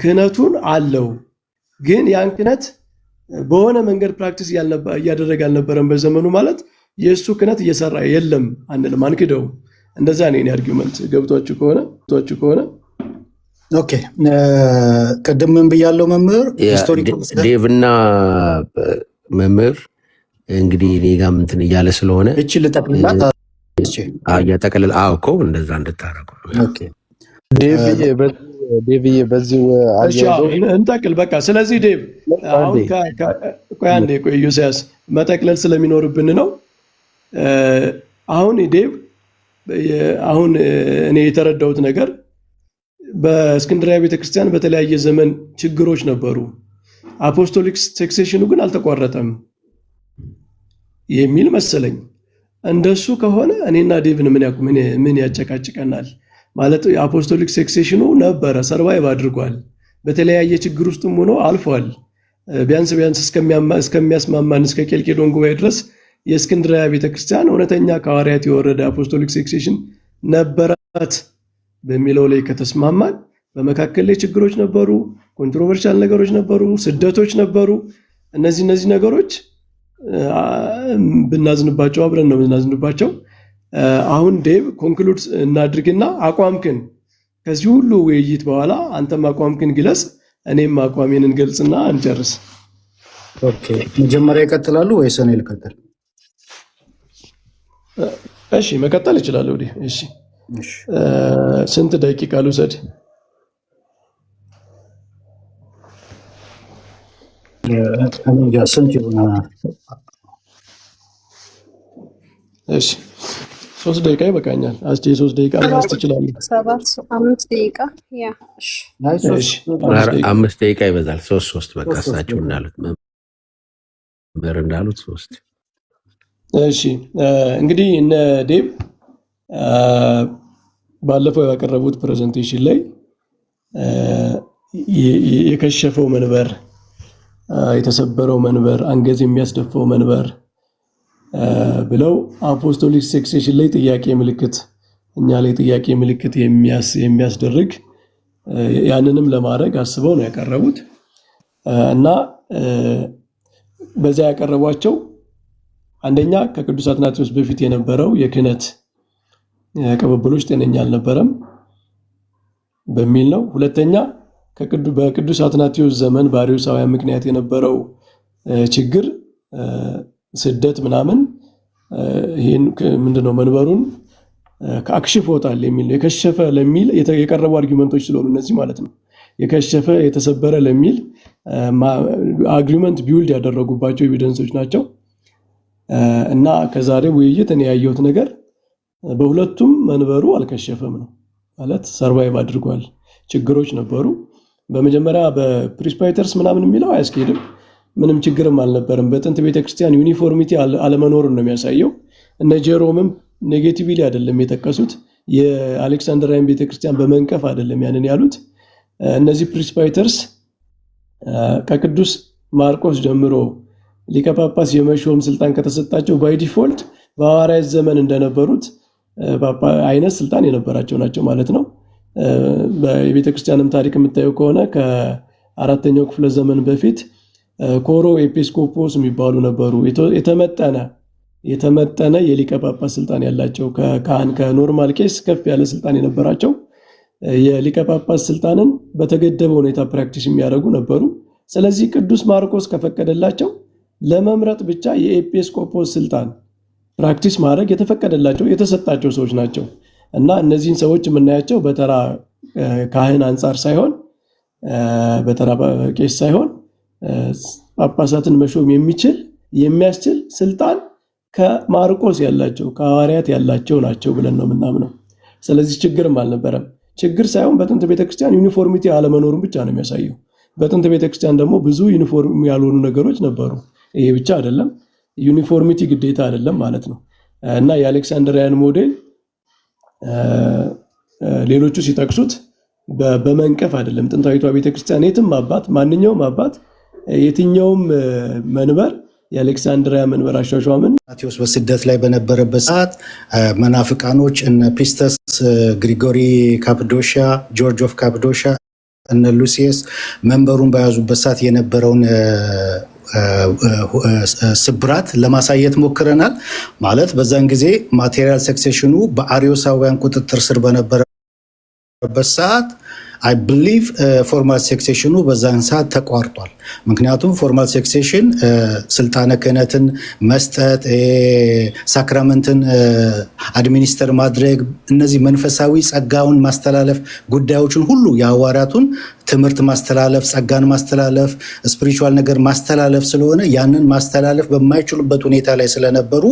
ክህነቱን አለው ግን ያን ክህነት በሆነ መንገድ ፕራክቲስ እያደረገ አልነበረም በዘመኑ ማለት የእሱ ክህነት እየሰራ የለም አንልም፣ አንክደውም። እንደዛ ነው የኔ አርጊውመንት። ገብቷችሁ ከሆነ ኦኬ። ቅድም ምን ብያለው መምህር ዴቭና መምህር እንግዲህ እኔ ጋር እንትን እያለ ስለሆነ እቺ ልጠቅልላት እያጠቀልል እኮ እንደዛ እንድታረጉ ዴቭዬ በዚሁ እንጠቅል በቃ። ስለዚህ ዴቭ አሁን ቆይ ዮሴያስ መጠቅለል ስለሚኖርብን ነው። አሁን ዴቭ አሁን እኔ የተረዳሁት ነገር በእስክንድርያ ቤተክርስቲያን በተለያየ ዘመን ችግሮች ነበሩ፣ አፖስቶሊክ ሴክሴሽኑ ግን አልተቋረጠም የሚል መሰለኝ። እንደሱ ከሆነ እኔና ዴቭን ምን ያጨቃጭቀናል? ማለት የአፖስቶሊክ ሰክሴሽኑ ነበረ፣ ሰርቫይቭ አድርጓል። በተለያየ ችግር ውስጥም ሆኖ አልፏል። ቢያንስ እስከሚያስማማን እስከ ኬልቄዶን ጉባኤ ድረስ የእስክንድርያ ቤተክርስቲያን እውነተኛ ከሐዋርያት የወረደ አፖስቶሊክ ሰክሴሽን ነበራት በሚለው ላይ ከተስማማን፣ በመካከል ላይ ችግሮች ነበሩ፣ ኮንትሮቨርሻል ነገሮች ነበሩ፣ ስደቶች ነበሩ። እነዚህ ነገሮች ብናዝንባቸው አብረን ነው ብናዝንባቸው። አሁን ዴቭ ኮንክሉድ እናድርግና አቋምክን ከዚህ ሁሉ ውይይት በኋላ አንተም አቋምክን ግለጽ፣ እኔም አቋሜን እንገልጽና እንጨርስ። ኦኬ፣ መጀመሪያ ይቀጥላሉ ወይስ እኔ ልቀጥል? እሺ፣ መቀጠል እችላለሁ። እሺ፣ ስንት ደቂቃ ልውሰድ? ስንት ይሆና? እሺ፣ 3 ደቂቃ ይበቃኛል። አስቲ 3 ደቂቃ ማለት ትችላለህ። 5 ደቂቃ ያ። እሺ፣ 5 ደቂቃ ይበዛል። 3 በቃ እሳቸው እንዳሉት 3። እሺ፣ እንግዲህ እነ ዴቭ ባለፈው ያቀረቡት ፕሬዘንቴሽን ላይ የከሸፈው መንበር፣ የተሰበረው መንበር፣ አንገት የሚያስደፋው መንበር ብለው አፖስቶሊክ ሰክሴሽን ላይ ጥያቄ ምልክት እኛ ላይ ጥያቄ ምልክት የሚያስደርግ ያንንም ለማድረግ አስበው ነው ያቀረቡት እና በዛ ያቀረቧቸው አንደኛ ከቅዱስ አትናቴዎስ በፊት የነበረው የክህነት ቅብብሎች ጤነኛ አልነበረም በሚል ነው። ሁለተኛ በቅዱስ አትናቴዎስ ዘመን በአርዮሳውያን ምክንያት የነበረው ችግር ስደት ምናምን ይሄን ምንድነው መንበሩን ከአክሽፎታል የሚል ነው። የከሸፈ ለሚል የቀረቡ አርጊመንቶች ስለሆኑ እነዚህ ማለት ነው። የከሸፈ የተሰበረ ለሚል አግሪመንት ቢውልድ ያደረጉባቸው ኤቪደንሶች ናቸው እና ከዛሬ ውይይት እኔ ያየሁት ነገር በሁለቱም መንበሩ አልከሸፈም ነው ማለት ሰርቫይቭ አድርጓል። ችግሮች ነበሩ። በመጀመሪያ በፕሪስፓይተርስ ምናምን የሚለው አያስኬድም። ምንም ችግርም አልነበረም። በጥንት ቤተክርስቲያን ዩኒፎርሚቲ አለመኖርን ነው የሚያሳየው። እነ ጄሮምም ኔጌቲቭሊ አይደለም የጠቀሱት፣ የአሌክሳንድሪያን ቤተክርስቲያን በመንቀፍ አይደለም ያንን ያሉት። እነዚህ ፕሪስፓይተርስ ከቅዱስ ማርቆስ ጀምሮ ሊቀ ጳጳስ የመሾም ስልጣን ከተሰጣቸው ባይ ዲፎልት በሐዋርያት ዘመን እንደነበሩት አይነት ስልጣን የነበራቸው ናቸው ማለት ነው። በቤተክርስቲያንም ታሪክ የምታየው ከሆነ ከ4ኛው ክፍለ ዘመን በፊት ኮሮ ኤጲስቆጶስ የሚባሉ ነበሩ። የተመጠነ የሊቀ ጳጳስ ስልጣን ያላቸው ከካህን ከኖርማል ቄስ ከፍ ያለ ስልጣን የነበራቸው የሊቀ ጳጳስ ስልጣንን በተገደበ ሁኔታ ፕራክቲስ የሚያደርጉ ነበሩ። ስለዚህ ቅዱስ ማርቆስ ከፈቀደላቸው ለመምረጥ ብቻ የኤጲስቆጶስ ስልጣን ፕራክቲስ ማድረግ የተፈቀደላቸው የተሰጣቸው ሰዎች ናቸው እና እነዚህን ሰዎች የምናያቸው በተራ ካህን አንጻር ሳይሆን በተራ ቄስ ሳይሆን ጳጳሳትን መሾም የሚያስችል ስልጣን ከማርቆስ ያላቸው ከሐዋርያት ያላቸው ናቸው ብለን ነው የምናምነው። ስለዚህ ችግርም አልነበረም። ችግር ሳይሆን በጥንት ቤተክርስቲያን ዩኒፎርሚቲ አለመኖሩን ብቻ ነው የሚያሳየው። በጥንት ቤተክርስቲያን ደግሞ ብዙ ዩኒፎርም ያልሆኑ ነገሮች ነበሩ። ይሄ ብቻ አይደለም፣ ዩኒፎርሚቲ ግዴታ አይደለም ማለት ነው እና የአሌክሳንድሪያን ሞዴል ሌሎቹ ሲጠቅሱት በመንቀፍ አይደለም። ጥንታዊቷ ቤተክርስቲያን የትም አባት ማንኛውም አባት የትኛውም መንበር የአሌክሳንድሪያ መንበር አሿሿምን አትናቴዎስ በስደት ላይ በነበረበት ሰዓት መናፍቃኖች እነ ፒስተስ፣ ግሪጎሪ ካፕዶሺያ፣ ጆርጅ ኦፍ ካፕዶሺያ፣ እነ ሉሲየስ መንበሩን በያዙበት ሰዓት የነበረውን ስብራት ለማሳየት ሞክረናል። ማለት በዛን ጊዜ ማቴሪያል ሰክሴሽኑ በአርዮሳውያን ቁጥጥር ስር በነበረበት ሰዓት አይ ብሊቭ ፎርማል ሰክሴሽኑ በዛን ሰዓት ተቋርጧል። ምክንያቱም ፎርማል ሰክሴሽን ስልጣነ ክህነትን መስጠት፣ ሳክራመንትን አድሚኒስተር ማድረግ፣ እነዚህ መንፈሳዊ ጸጋውን ማስተላለፍ ጉዳዮችን ሁሉ የሐዋርያቱን ትምህርት ማስተላለፍ፣ ጸጋን ማስተላለፍ፣ ስፒሪቹዋል ነገር ማስተላለፍ ስለሆነ ያንን ማስተላለፍ በማይችሉበት ሁኔታ ላይ ስለነበሩ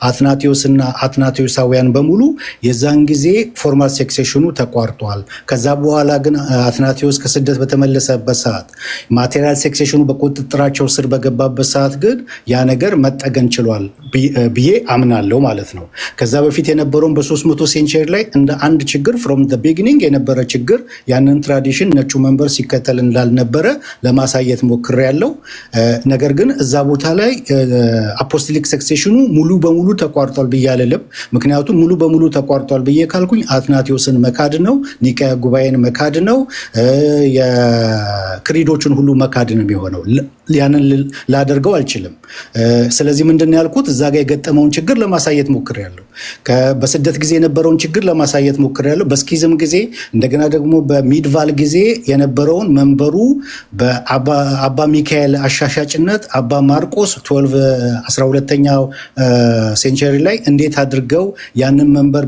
አትናቴዎስና አትናቴዎሳውያን በሙሉ የዛን ጊዜ ፎርማል ሰክሴሽኑ ተቋርጧል። ከዛ በኋላ ግን አትናቴዎስ ከስደት በተመለሰበት ሰዓት ማቴሪያል ሴክሴሽኑ በቁጥጥራቸው ስር በገባበት ሰዓት ግን ያ ነገር መጠገን ችሏል ብዬ አምናለሁ ማለት ነው። ከዛ በፊት የነበረውን በ300 ሴንቸሪ ላይ እንደ አንድ ችግር ፍሮም ዘ ቢጊኒንግ የነበረ ችግር ያንን ትራዲሽን ነጩ መንበር ሲከተል እንዳልነበረ ለማሳየት ሞክሬያለሁ። ነገር ግን እዛ ቦታ ላይ አፖስቶሊክ ሰክሴሽኑ ሙሉ በሙሉ ተቋርጧል ብዬ አልልም። ምክንያቱም ሙሉ በሙሉ ተቋርጧል ብዬ ካልኩኝ አትናቴዎስን መካድ ነው፣ ኒቃያ ጉባኤን መካድ ነው፣ የክሪዶችን ሁሉ መካድ ነው የሚሆነው። ያንን ላደርገው አልችልም። ስለዚህ ምንድን ነው ያልኩት? እዛ ጋር የገጠመውን ችግር ለማሳየት ሞክሬያለሁ። በስደት ጊዜ የነበረውን ችግር ለማሳየት ሞክሬያለሁ። በስኪዝም ጊዜ እንደገና ደግሞ በሚድቫል ጊዜ የነበረውን መንበሩ በአባ ሚካኤል አሻሻጭነት አባ ማርቆስ 12ኛው ሴንቸሪ ላይ እንዴት አድርገው ያንን መንበር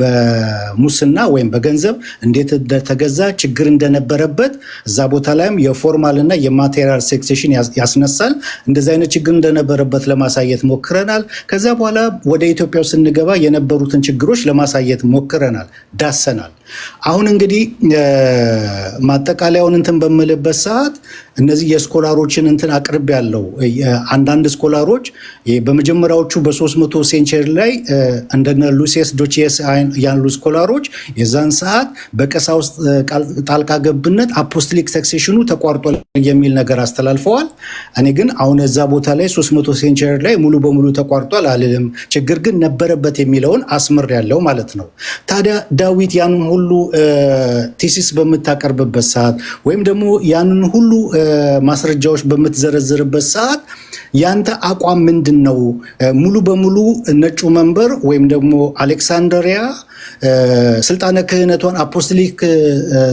በሙስና ወይም በገንዘብ እንዴት ተገዛ ችግር እንደነበረበት እዛ ቦታ ላይም የፎርማል እና የማቴሪያል ሴክሴሽን ያስነሳል። እንደዚህ አይነት ችግር እንደነበረበት ለማሳየት ሞክረናል። ከዛ በኋላ ወደ ኢትዮጵያ ስንገባ የነበሩትን ችግሮች ለማሳየት ሞክረናል፣ ዳሰናል። አሁን እንግዲህ ማጠቃለያውን እንትን በምልበት ሰዓት እነዚህ የስኮላሮችን እንትን አቅርብ ያለው አንዳንድ ስኮላሮች በመጀመሪያዎቹ በ300 ሴንቸሪ ላይ እንደነ ሉሲየስ ዶቺየስ ያሉ ስኮላሮች የዛን ሰዓት በቀሳውስት ጣልቃ ገብነት አፖስቶሊክ ሰክሴሽኑ ተቋርጧል የሚል ነገር አስተላልፈዋል። እኔ ግን አሁን እዛ ቦታ ላይ 300 ሴንቸሪ ላይ ሙሉ በሙሉ ተቋርጧል አልልም። ችግር ግን ነበረበት የሚለውን አስምር ያለው ማለት ነው። ታዲያ ዳዊት ያንን ሁሉ ቲሲስ በምታቀርብበት ሰዓት ወይም ደግሞ ያንን ሁሉ ማስረጃዎች በምትዘረዝርበት ሰዓት ያንተ አቋም ምንድን ነው? ሙሉ በሙሉ ነጩ መንበር ወይም ደግሞ አሌክሳንድሪያ ስልጣነ ክህነቷን አፖስቶሊክ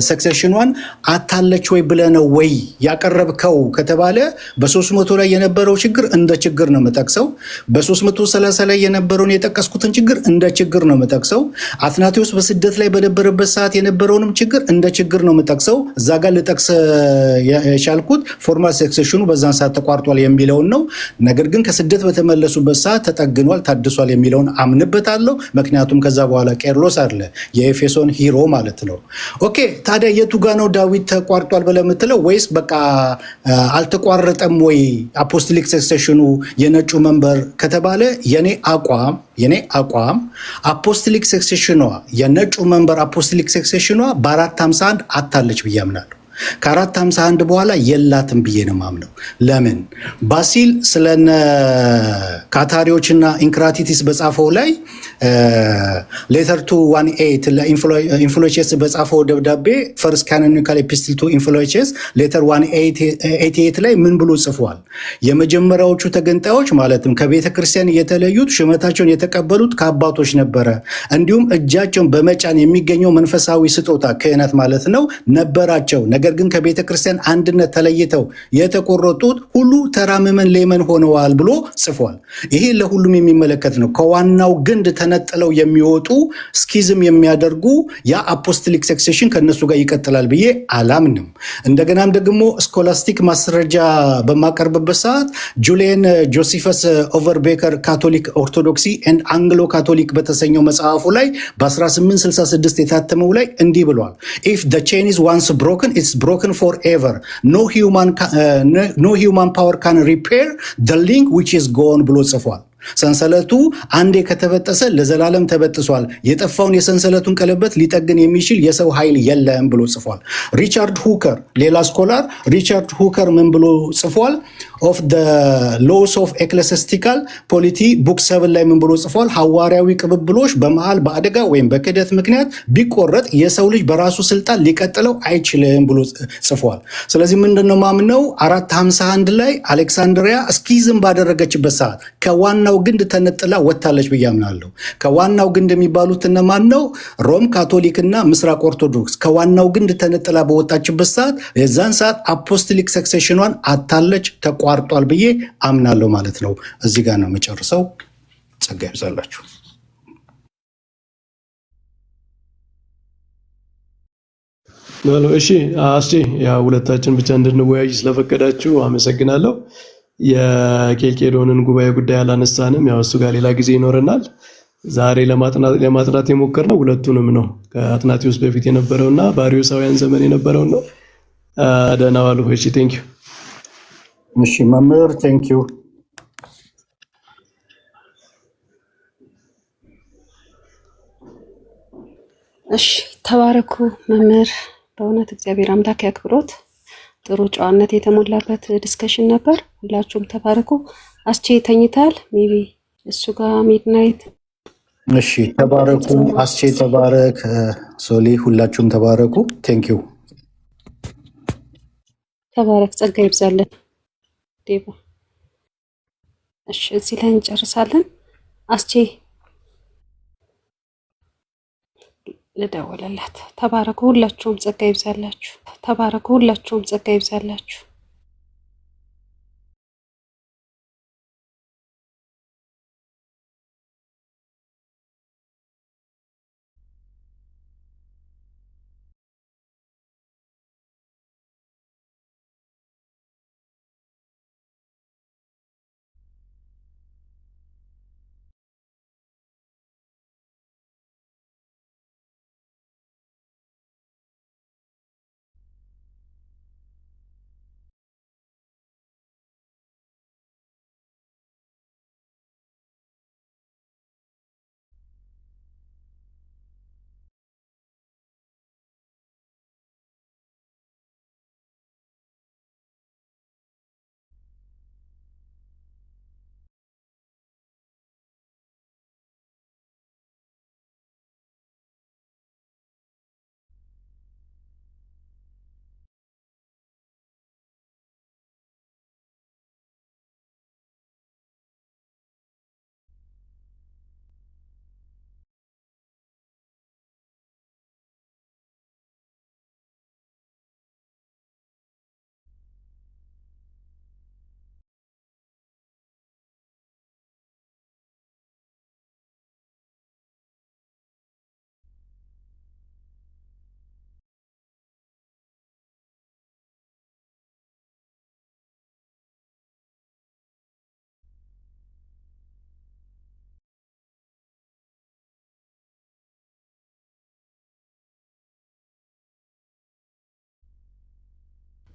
ሰክሴሽኗን አታለች ወይ ብለህ ነው ወይ ያቀረብከው ከተባለ በ300 ላይ የነበረው ችግር እንደ ችግር ነው የምጠቅሰው። በ330 ላይ የነበረውን የጠቀስኩትን ችግር እንደ ችግር ነው የምጠቅሰው። አትናቴዎስ በስደት ላይ በነበረበት ሰዓት የነበረውንም ችግር እንደ ችግር ነው የምጠቅሰው። እዛ ጋር ልጠቅስ የቻልኩት ፎርማል ሰክሴሽኑ በዛን ሰዓት ተቋርጧል የሚለውን ነው። ነገር ግን ከስደት በተመለሱበት ሰዓት ተጠግኗል፣ ታድሷል የሚለውን አምንበታለሁ። ምክንያቱም ከዛ በኋላ ቄርሎስ አለ የኤፌሶን ሂሮ ማለት ነው። ኦኬ ታዲያ የቱ ጋ ነው ዳዊት ተቋርጧል ብለህ የምትለው? ወይስ በቃ አልተቋረጠም ወይ አፖስቶሊክ ሰክሴሽኑ የነጩ መንበር ከተባለ የኔ አቋም አፖስቶሊክ ሰክሴሽኗ የነጩ መንበር አፖስቶሊክ ሰክሴሽኗ በ451 አታለች ብዬ አምናለሁ። ከ451 በኋላ የላትም ብዬ ነው ማምነው። ለምን? ባሲል ስለነ ካታሪዎችና ኢንክራቲቲስ በጻፈው ላይ ሌተር ቱ 18 ለኢንፍሎቼስ በጻፈው ደብዳቤ ፈርስት ካኖኒካል ኤፒስትል ቱ ኢንፍሎቼስ ሌተር 188 ላይ ምን ብሎ ጽፏል? የመጀመሪያዎቹ ተገንጣዮች ማለትም ከቤተ ክርስቲያን የተለዩት ሹመታቸውን የተቀበሉት ከአባቶች ነበረ፣ እንዲሁም እጃቸውን በመጫን የሚገኘው መንፈሳዊ ስጦታ ክህነት ማለት ነው ነበራቸው። ነገር ግን ከቤተ ክርስቲያን አንድነት ተለይተው የተቆረጡት ሁሉ ተራ ምዕመን ሌመን ሆነዋል ብሎ ጽፏል። ይሄ ለሁሉም የሚመለከት ነው። ከዋናው ግንድ ተነጥለው የሚወጡ ስኪዝም የሚያደርጉ ያ አፖስቶሊክ ሰክሴሽን ከነሱ ጋር ይቀጥላል ብዬ አላምንም። እንደገናም ደግሞ ስኮላስቲክ ማስረጃ በማቀርብበት ሰዓት ጁሊየን ጆሲፈስ ኦቨርቤከር ካቶሊክ ኦርቶዶክሲ ኤንድ አንግሎ ካቶሊክ በተሰኘው መጽሐፉ ላይ በ1866 የታተመው ላይ እንዲህ ብሏል። ኢፍ the chain is once broken it's broken forever. No human power can repair the link which is gone ብሎ ጽፏል። ሰንሰለቱ አንዴ ከተበጠሰ ለዘላለም ተበጥሷል። የጠፋውን የሰንሰለቱን ቀለበት ሊጠግን የሚችል የሰው ኃይል የለም ብሎ ጽፏል። ሪቻርድ ሁከር ሌላ ስኮላር ሪቻርድ ሁከር ምን ብሎ ጽፏል? ኦፍ the laws of ecclesiastical polity ቡክ 7 ላይ ምን ብሎ ጽፏል? ሐዋርያዊ ቅብብሎች በመሃል በአደጋ ወይም በክደት ምክንያት ቢቆረጥ የሰው ልጅ በራሱ ስልጣን ሊቀጥለው አይችልም ብሎ ጽፏል። ስለዚህ ምንድነው ማምነው 451 ላይ አሌክሳንድሪያ ስኪዝም ባደረገችበት ሰዓት ከዋናው ግንድ ተነጥላ ወጣለች ብዬ አምናለሁ። ከዋናው ግንድ የሚባሉት እነማን ነው? ሮም ካቶሊክ እና ምስራቅ ኦርቶዶክስ ከዋናው ግንድ ተነጥላ በወጣችበት ሰዓት የዛን ሰዓት አፖስቶሊክ ሰክሴሽኗን አታለች፣ ተቋርጧል ብዬ አምናለሁ ማለት ነው። እዚህ ጋር ነው የምጨርሰው። ጸጋ ይብዛላችሁ። እሺ ያ ሁለታችን ብቻ እንድንወያይ ስለፈቀዳችሁ አመሰግናለሁ። የኬልቄዶንን ጉባኤ ጉዳይ አላነሳንም። ያው እሱ ጋር ሌላ ጊዜ ይኖረናል። ዛሬ ለማጥናት የሞከርነው ሁለቱንም ነው። ከአትናቴዎስ በፊት የነበረውና በአርዮሳውያን ዘመን የነበረው ነው። ደህና ዋሉ። እሺ ቴንክ ዩ። እሺ መምህር ቴንክ ዩ። እሺ ተባረኩ መምህር። በእውነት እግዚአብሔር አምላክ ያክብሮት። ጥሩ ጨዋነት የተሞላበት ዲስከሽን ነበር። ሁላችሁም ተባረኩ። አስቼ ተኝታል። ሜቢ እሱ ጋር ሚድናይት። እሺ ተባረኩ። አስቼ ተባረክ። ሶሊ ሁላችሁም ተባረኩ። ቴንክ ዩ። ተባረክ። ጸጋ ይብዛልን ዴባ። እሺ እዚህ ላይ እንጨርሳለን። አስቼ ልደውልላት። ተባረኩ ሁላችሁም ጸጋ ይብዛላችሁ። ተባረኩ ሁላችሁም ጸጋ ይብዛላችሁ።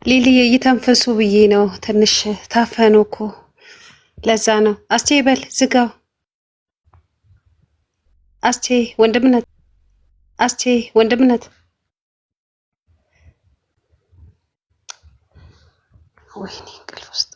ሊሊ እየተንፈሱ ብዬ ነው። ትንሽ ታፈኑ እኮ ለዛ ነው። አስቼ በል ዝጋው። አስቼ ወንድምነት፣ አስቼ ወንድምነት። ወይኔ እንቅልፍ ውስጥ